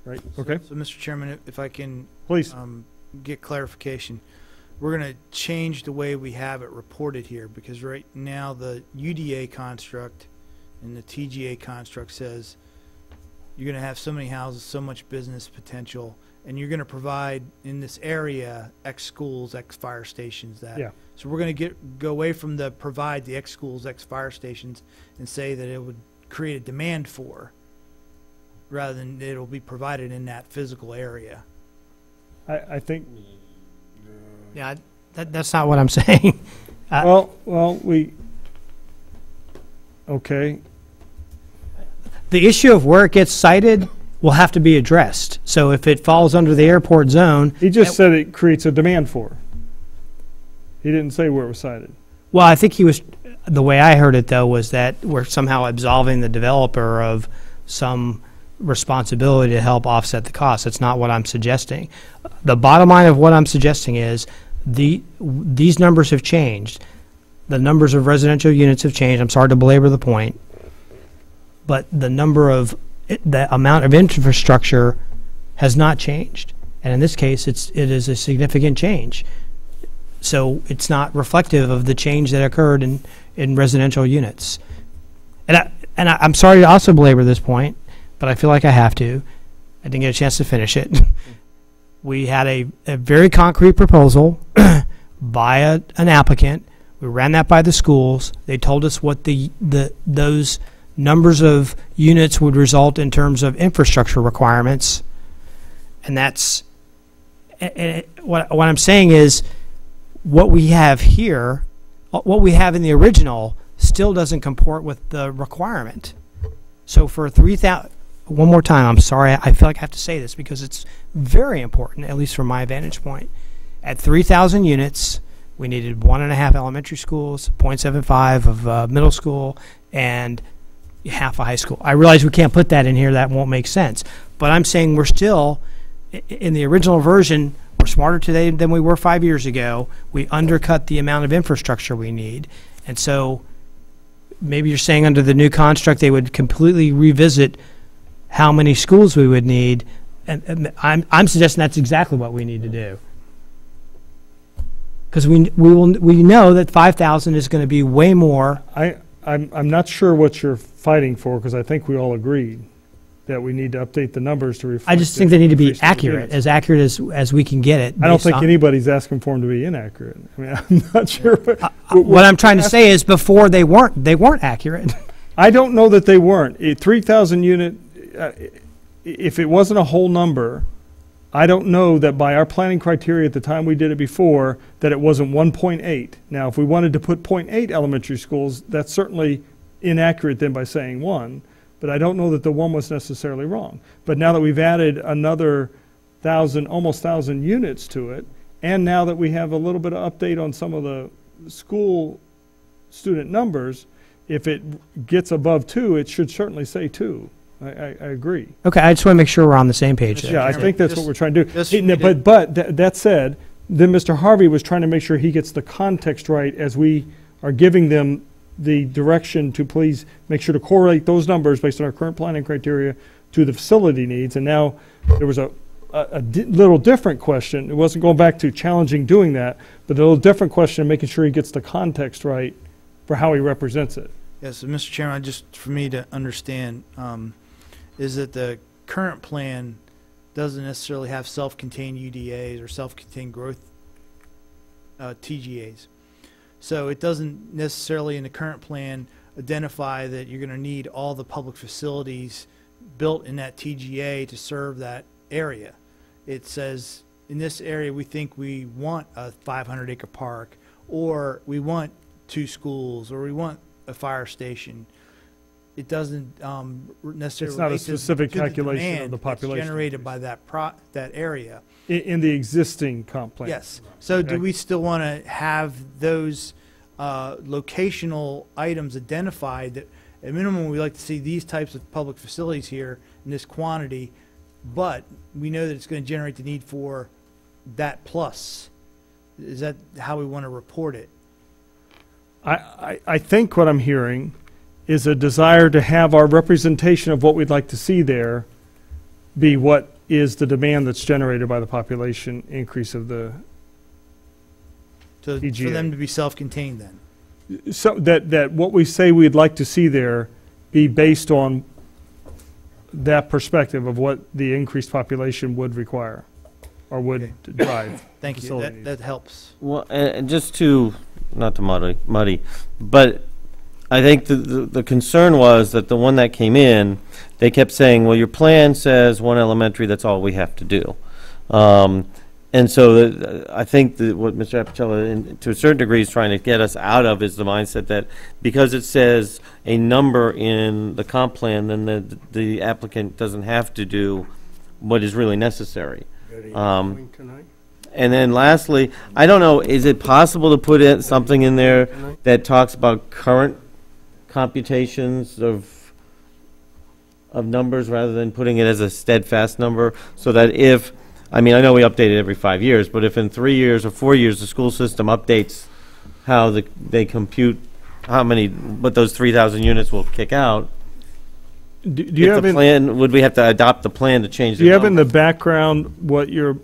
S1: Right. Okay.
S8: So Mr. Chairman, if I can
S1: please
S8: get clarification. we're going to change the way we have it reported here, because right now the UDA construct and the TGA construct says you're going to have so many houses, so much business potential, and you're going to provide in this area X schools, X fire stations.
S1: Yeah.
S8: So we're going to go away from the provide the X schools, X fire stations, and say that it would create a demand for, rather than it'll be provided in that physical area.
S1: I think.
S12: Yeah, that's not what I'm saying.
S1: Okay.
S12: The issue of where it gets cited will have to be addressed. So if it falls under the airport zone.
S1: He just said it creates a demand for. He didn't say where it was cited.
S12: Well, I think the way I heard it, though, was that we're somehow absolving the developer of some responsibility to help offset the cost. That's not what I'm suggesting. The bottom line of what I'm suggesting is these numbers have changed. The numbers of residential units have changed. I'm sorry to belabor the point, but the amount of infrastructure has not changed. And in this case, it is a significant change. So it's not reflective of the change that occurred in residential units. And I'm sorry to also belabor this point, but I feel like I have to. I didn't get a chance to finish it. We had a very concrete proposal by an applicant. We ran that by the schools. They told us what those numbers of units would result in terms of infrastructure requirements. And what I'm saying is what we have here, what we have in the original, still doesn't comport with the requirement. So for 3,000, one more time, I'm sorry, I feel like I have to say this because it's very important, at least from my vantage point. At 3,000 units, we needed 1.5 elementary schools, 0.75 of middle school, and half a high school. I realize we can't put that in here, that won't make sense. But I'm saying we're still, in the original version, we're smarter today than we were 5 years ago. We undercut the amount of infrastructure we need. And so maybe you're saying under the new construct they would completely revisit how many schools we would need. And I'm suggesting that's exactly what we need to do. Because we know that 5,000 is going to be way more.
S1: I'm not sure what you're fighting for, because I think we all agreed that we need to update the numbers to reflect.
S12: I just think they need to be accurate as we can get it.
S1: I don't think anybody's asking for them to be inaccurate. I mean, I'm not sure.
S12: What I'm trying to say is before they weren't accurate.
S1: I don't know that they weren't. 3,000 unit, if it wasn't a whole number, I don't know that by our planning criteria at the time we did it before, that it wasn't 1.8. Now, if we wanted to put 0.8 elementary schools, that's certainly inaccurate then by saying 1. But I don't know that the 1 was necessarily wrong. But now that we've added another almost 1,000 units to it, and now that we have a little bit of update on some of the school student numbers, if it gets above 2, it should certainly say 2. I agree.
S12: Okay, I just want to make sure we're on the same page there.
S1: Yeah, I think that's what we're trying to do. But that said, then Mr. Harvey was trying to make sure he gets the context right as we are giving them the direction to please make sure to correlate those numbers based on our current planning criteria to the facility needs. And now there was a little different question. It wasn't going back to challenging doing that, but a little different question, making sure he gets the context right for how he represents it.
S8: Yes, so Mr. Chairman, just for me to understand, is that the current plan doesn't necessarily have self-contained UDAs or self-contained growth TGAs. So it doesn't necessarily in the current plan identify that you're going to need all the public facilities built in that TGA to serve that area. It says in this area we think we want a 500-acre park, or we want 2 schools, or we want a fire station. It doesn't necessarily.
S1: It's not a specific calculation of the population
S8: generated by that area
S1: in the existing comp plan.
S8: Yes. So do we still want to have those locational items identified that at minimum we like to see these types of public facilities here in this quantity, but we know that it's going to generate the need for that plus? Is that how we want to report it?
S1: I think what I'm hearing is a desire to have our representation of what we'd like to see there be what is the demand that's generated by the population increase of the
S8: for
S1: TGA.
S8: them to be self-contained then.
S1: So that what we say we'd like to see there be based on that perspective of what the increased population would require or would drive.
S8: Thank you.
S1: facilities.
S8: That helps.
S4: Well, and just to, not to muddy, but I think the concern was that the one that came in, they kept saying, well, your plan says one elementary, that's all we have to do. And so I think that what Mr. Apicella, to a certain degree, is trying to get us out of is the mindset that because it says a number in the comp plan, then the applicant doesn't have to do what is really necessary. And then lastly, I don't know, is it possible to put in something in there that talks about current computations of numbers rather than putting it as a steadfast number, so that if, I mean, I know we update it every 5 years, but if in 3 years or 4 years the school system updates how they compute what those 3,000 units will kick out,
S1: Do you have
S4: would we have to adopt the plan to change the
S1: Do you have in
S4: number?
S1: the background what your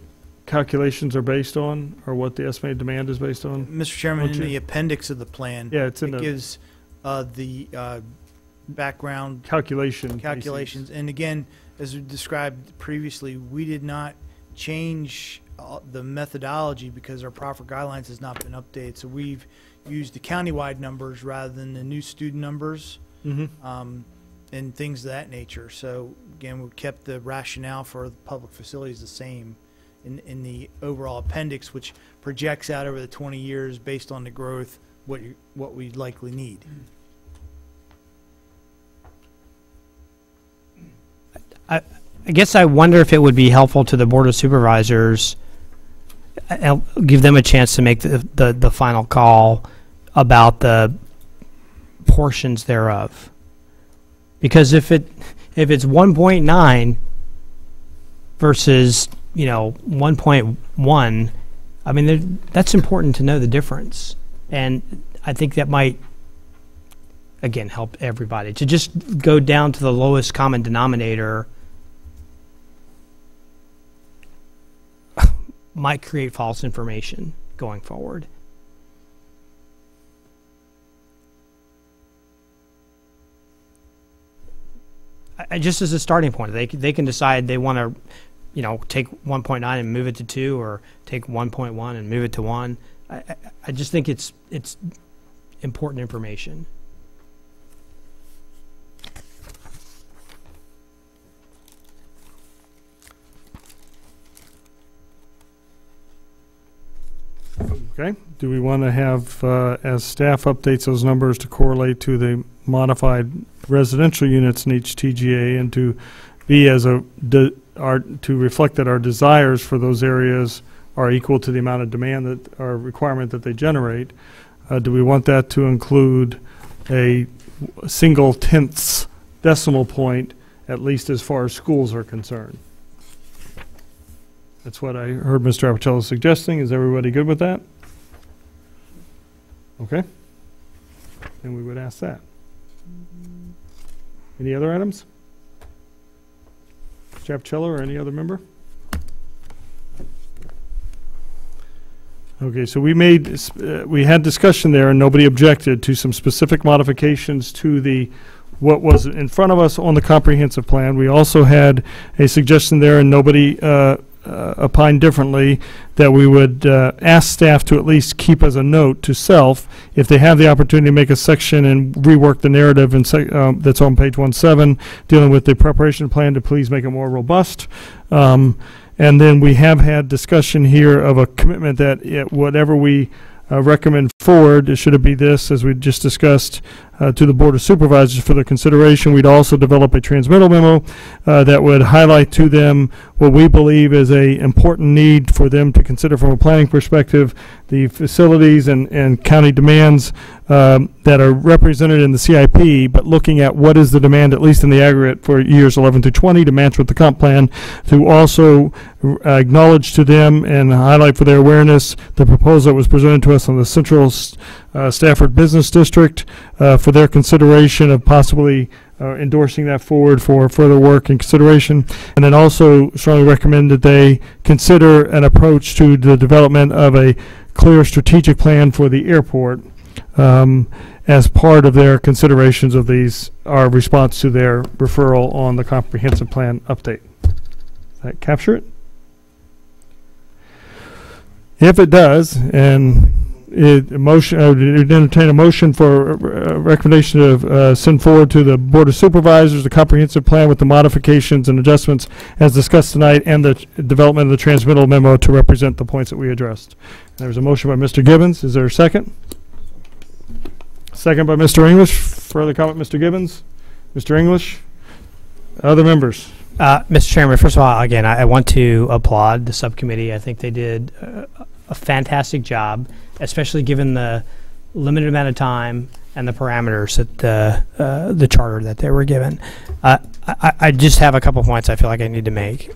S1: calculations are based on, or what the estimated demand is based on?
S8: Mr. Chairman,
S1: Don't
S8: in
S1: you?
S8: the appendix of the plan,
S1: Yeah, it's in
S8: it
S1: the
S8: gives the background
S1: calculations.
S8: And again, as we described previously, we did not change the methodology because our profit guidelines has not been updated. So we've used the countywide numbers rather than the new student numbers. And things of that nature. So again, we kept the rationale for the public facilities the same in the overall appendix, which projects out over the 20 years based on the growth, what we likely need.
S12: I guess I wonder if it would be helpful to the Board of Supervisors, I'll give them a chance to make the final call about the portions thereof. Because if it's 1.9 versus 1.1, I mean that's important to know the difference, and I think that might again help everybody to just go down to the lowest common denominator. Might create false information going forward. Just as a starting point, they can decide they want to, take 1.9 and move it to 2, or take 1.1 and move it to 1. I just think it's important information.
S1: Okay. Do we want to have, as staff updates those numbers, to correlate to the modified residential units in each TGA, and to be to reflect that our desires for those areas are equal to the amount of demand that or requirement that they generate? Do we want that to include a single tenths decimal point, at least as far as schools are concerned? That's what I heard Mr. Apicella suggesting. Is everybody good with that? Okay. Then we would ask that. Any other items? Mr. Apicella or any other member? Okay, so we had discussion there, and nobody objected to some specific modifications to what was in front of us on the comprehensive plan. We also had a suggestion there, and nobody opined differently, that we would ask staff to at least keep as a note to self, if they have the opportunity to make a section and rework the narrative that's on page 17, dealing with the preparation plan, to please make it more robust. And then we have had discussion here of a commitment that whatever we recommend forward, should it be this, as we just discussed, to the Board of Supervisors for their consideration. We'd also develop a transmittal memo that would highlight to them what we believe is a important need for them to consider from a planning perspective, the facilities and county demands that are represented in the CIP, but looking at what is the demand, at least in the aggregate, for years 11 through 20 to match with the comp plan, to also acknowledge to them and highlight for their awareness the proposal that was presented to us on the central Stafford Business District for their consideration of possibly endorsing that forward for further work and consideration. And then also strongly recommend that they consider an approach to the development of a clear strategic plan for the airport as part of their considerations of these, our response to their referral on the comprehensive plan update. Does that capture it? If it does, and it motion, I would entertain a motion for a recommendation to send forward to the Board of Supervisors the comprehensive plan with the modifications and adjustments as discussed tonight, and the development of the transmittal memo to represent the points that we addressed. There's a motion by Mr. Gibbons. Is there a second? Second by Mr. English. Further comment, Mr. Gibbons? Mr. English? Other members?
S12: Mr. Chairman, first of all, again, I want to applaud the subcommittee. I think they did a fantastic job, especially given the limited amount of time and the parameters that the charter that they were given. I just have a couple points I feel like I need to make.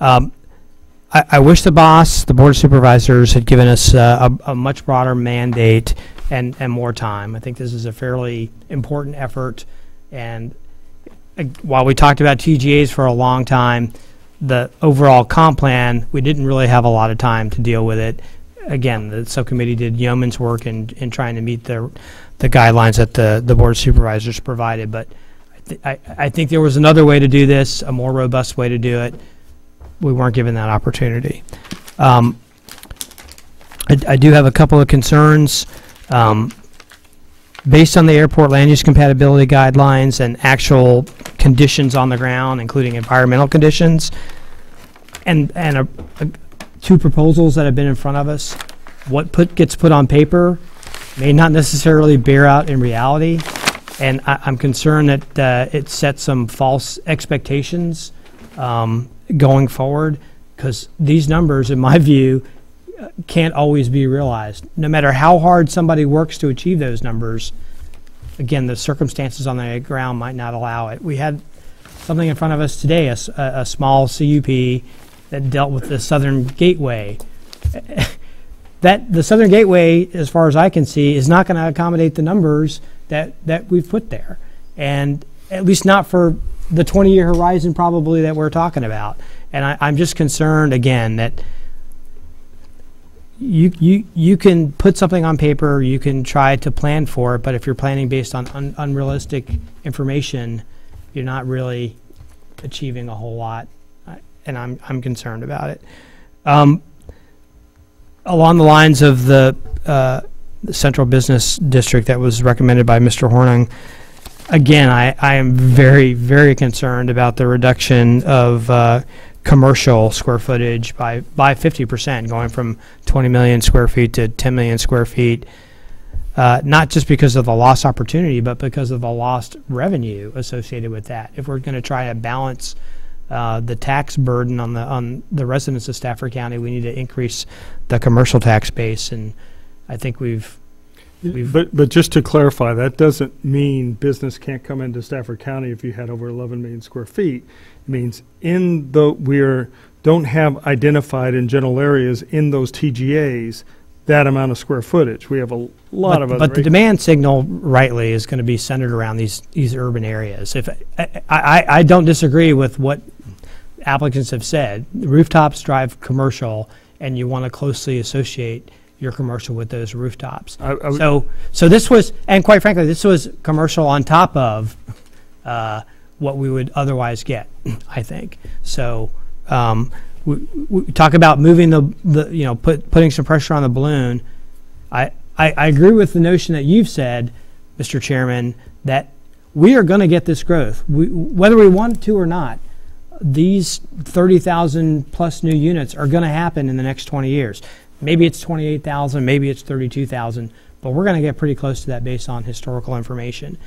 S12: I wish the Board of Supervisors had given us a much broader mandate and more time. I think this is a fairly important effort, and while we talked about TGAs for a long time, the overall comp plan, we didn't really have a lot of time to deal with it. Again, the subcommittee did yeoman's work in trying to meet the guidelines that the Board of Supervisors provided, but I think there was another way to do this, a more robust way to do it. We weren't given that opportunity. I do have a couple of concerns. Based on the airport land use compatibility guidelines and actual conditions on the ground, including environmental conditions, and two proposals that have been in front of us, what gets put on paper may not necessarily bear out in reality, and I'm concerned that it sets some false expectations going forward, because these numbers, in my view, can't always be realized. No matter how hard somebody works to achieve those numbers, again, the circumstances on the ground might not allow it. We had something in front of us today, a small CUP that dealt with the Southern Gateway. The Southern Gateway, as far as I can see, is not going to accommodate the numbers that we've put there, and at least not for the 20-year horizon probably that we're talking about. And I'm just concerned, again, that you can put something on paper, you can try to plan for it, but if you're planning based on unrealistic information, you're not really achieving a whole lot, and I'm concerned about it. Along the lines of the Central Business District that was recommended by Mr. Horning, again, I am very, very concerned about the reduction of commercial square footage by 50%, going from 20 million square feet to 10 million square feet, not just because of the lost opportunity, but because of the lost revenue associated with that. If we're going to try to balance the tax burden on the residents of Stafford County, we need to increase the commercial tax base, and I think we've
S1: But just to clarify, that doesn't mean business can't come into Stafford County if you had over 11 million square feet. It means don't have identified in general areas in those TGAs that amount of square footage. We have a lot of other.
S12: But the demand signal, rightly, is going to be centered around these urban areas. If I don't disagree with what applicants have said. Rooftops drive commercial, and you want to closely associate your commercial with those rooftops. So this was, and quite frankly, this was commercial on top of what we would otherwise get, I think. So we talk about moving putting some pressure on the balloon. I agree with the notion that you've said, Mr. Chairman, that we are going to get this growth. Whether we want to or not, these 30,000 plus new units are going to happen in the next 20 years. Maybe it's 28,000, maybe it's 32,000, but we're going to get pretty close to that based on historical information.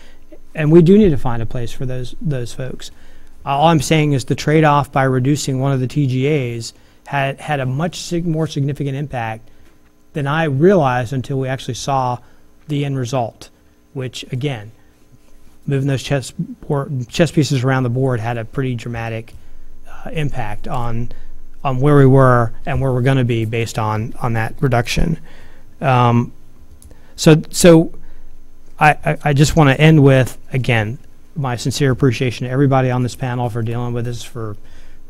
S12: And we do need to find a place for those folks. All I'm saying is the trade-off by reducing one of the TGAs had a much more significant impact than I realized until we actually saw the end result, which, again, moving those chess pieces around the board had a pretty dramatic impact on where we were and where we're going to be based on that reduction. So I just want to end with, again, my sincere appreciation to everybody on this panel for dealing with this for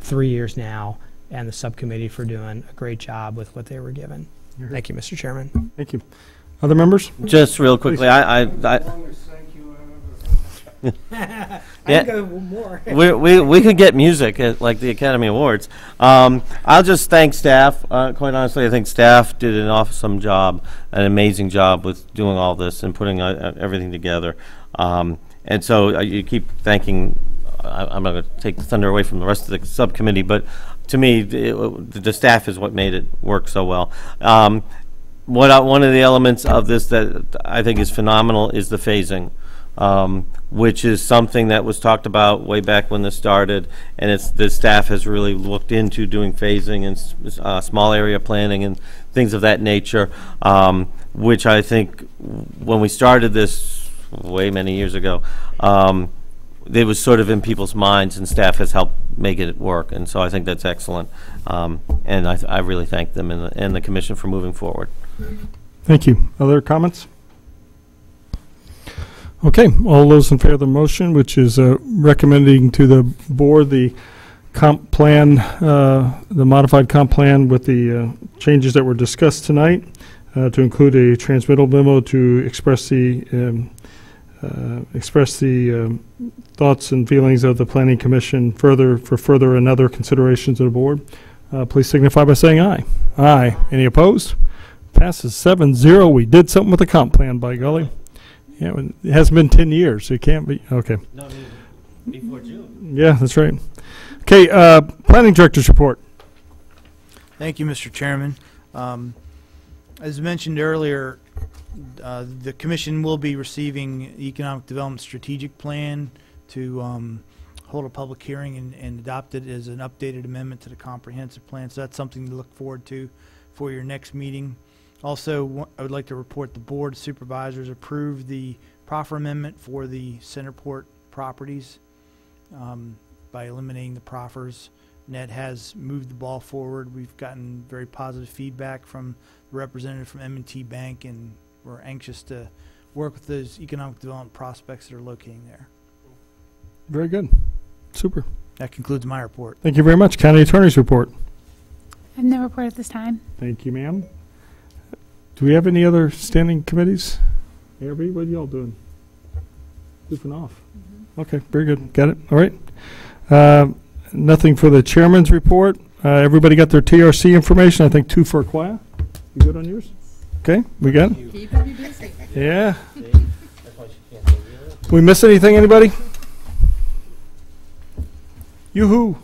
S12: 3 years now, and the subcommittee for doing a great job with what they were given. Thank you, Mr. Chairman.
S1: Thank you. Other members?
S4: Just real quickly,
S12: Go more.
S4: we could get music at like the Academy Awards. I'll just thank staff. Quite honestly, I think staff did an awesome job, an amazing job with doing all this and putting everything together. And so you keep thanking. I'm not going to take the thunder away from the rest of the subcommittee, but to me, the staff is what made it work so well. One of the elements of this that I think is phenomenal is the phasing. Which is something that was talked about way back when this started, and the staff has really looked into doing phasing and small area planning and things of that nature, which I think when we started this way many years ago, it was sort of in people's minds, and staff has helped make it work, and so I think that's excellent, and I really thank them and the commission for moving forward.
S1: Thank you. Other comments? Okay, all those in favor of the motion, which is recommending to the board the comp plan, the modified comp plan with the changes that were discussed tonight, to include a transmittal memo to express the thoughts and feelings of the Planning Commission for further and other considerations of the board. Please signify by saying aye. Aye. Any opposed? Passes 7-0. We did something with the comp plan, by golly. Yeah, it hasn't been 10 years, so it can't be. Okay.
S4: No, I mean, before June.
S1: Yeah, that's right. Okay, Planning Director's report.
S8: Thank you, Mr. Chairman. As mentioned earlier, the Commission will be receiving the Economic Development Strategic Plan to hold a public hearing and adopt it as an updated amendment to the Comprehensive Plan. So that's something to look forward to for your next meeting. Also, I would like to report the Board of Supervisors approved the proffer amendment for the Centerport properties by eliminating the proffers. Ned has moved the ball forward. We've gotten very positive feedback from the representative from M&T Bank, and we're anxious to work with those economic development prospects that are locating there.
S1: Very good. Super.
S8: That concludes my report.
S1: Thank you very much. County Attorney's report.
S16: I have no report at this time.
S1: Thank you, ma'am. Do we have any other standing committees? ARB, what are y'all doing? Goofing off. Okay, very good. Got it. All right. Nothing for the chairman's report. Everybody got their TRC information. I think 2 for Acquia. You good on yours? Okay, we got it.
S5: Keeping you busy.
S1: Yeah. We miss anything, anybody? Yoo-hoo.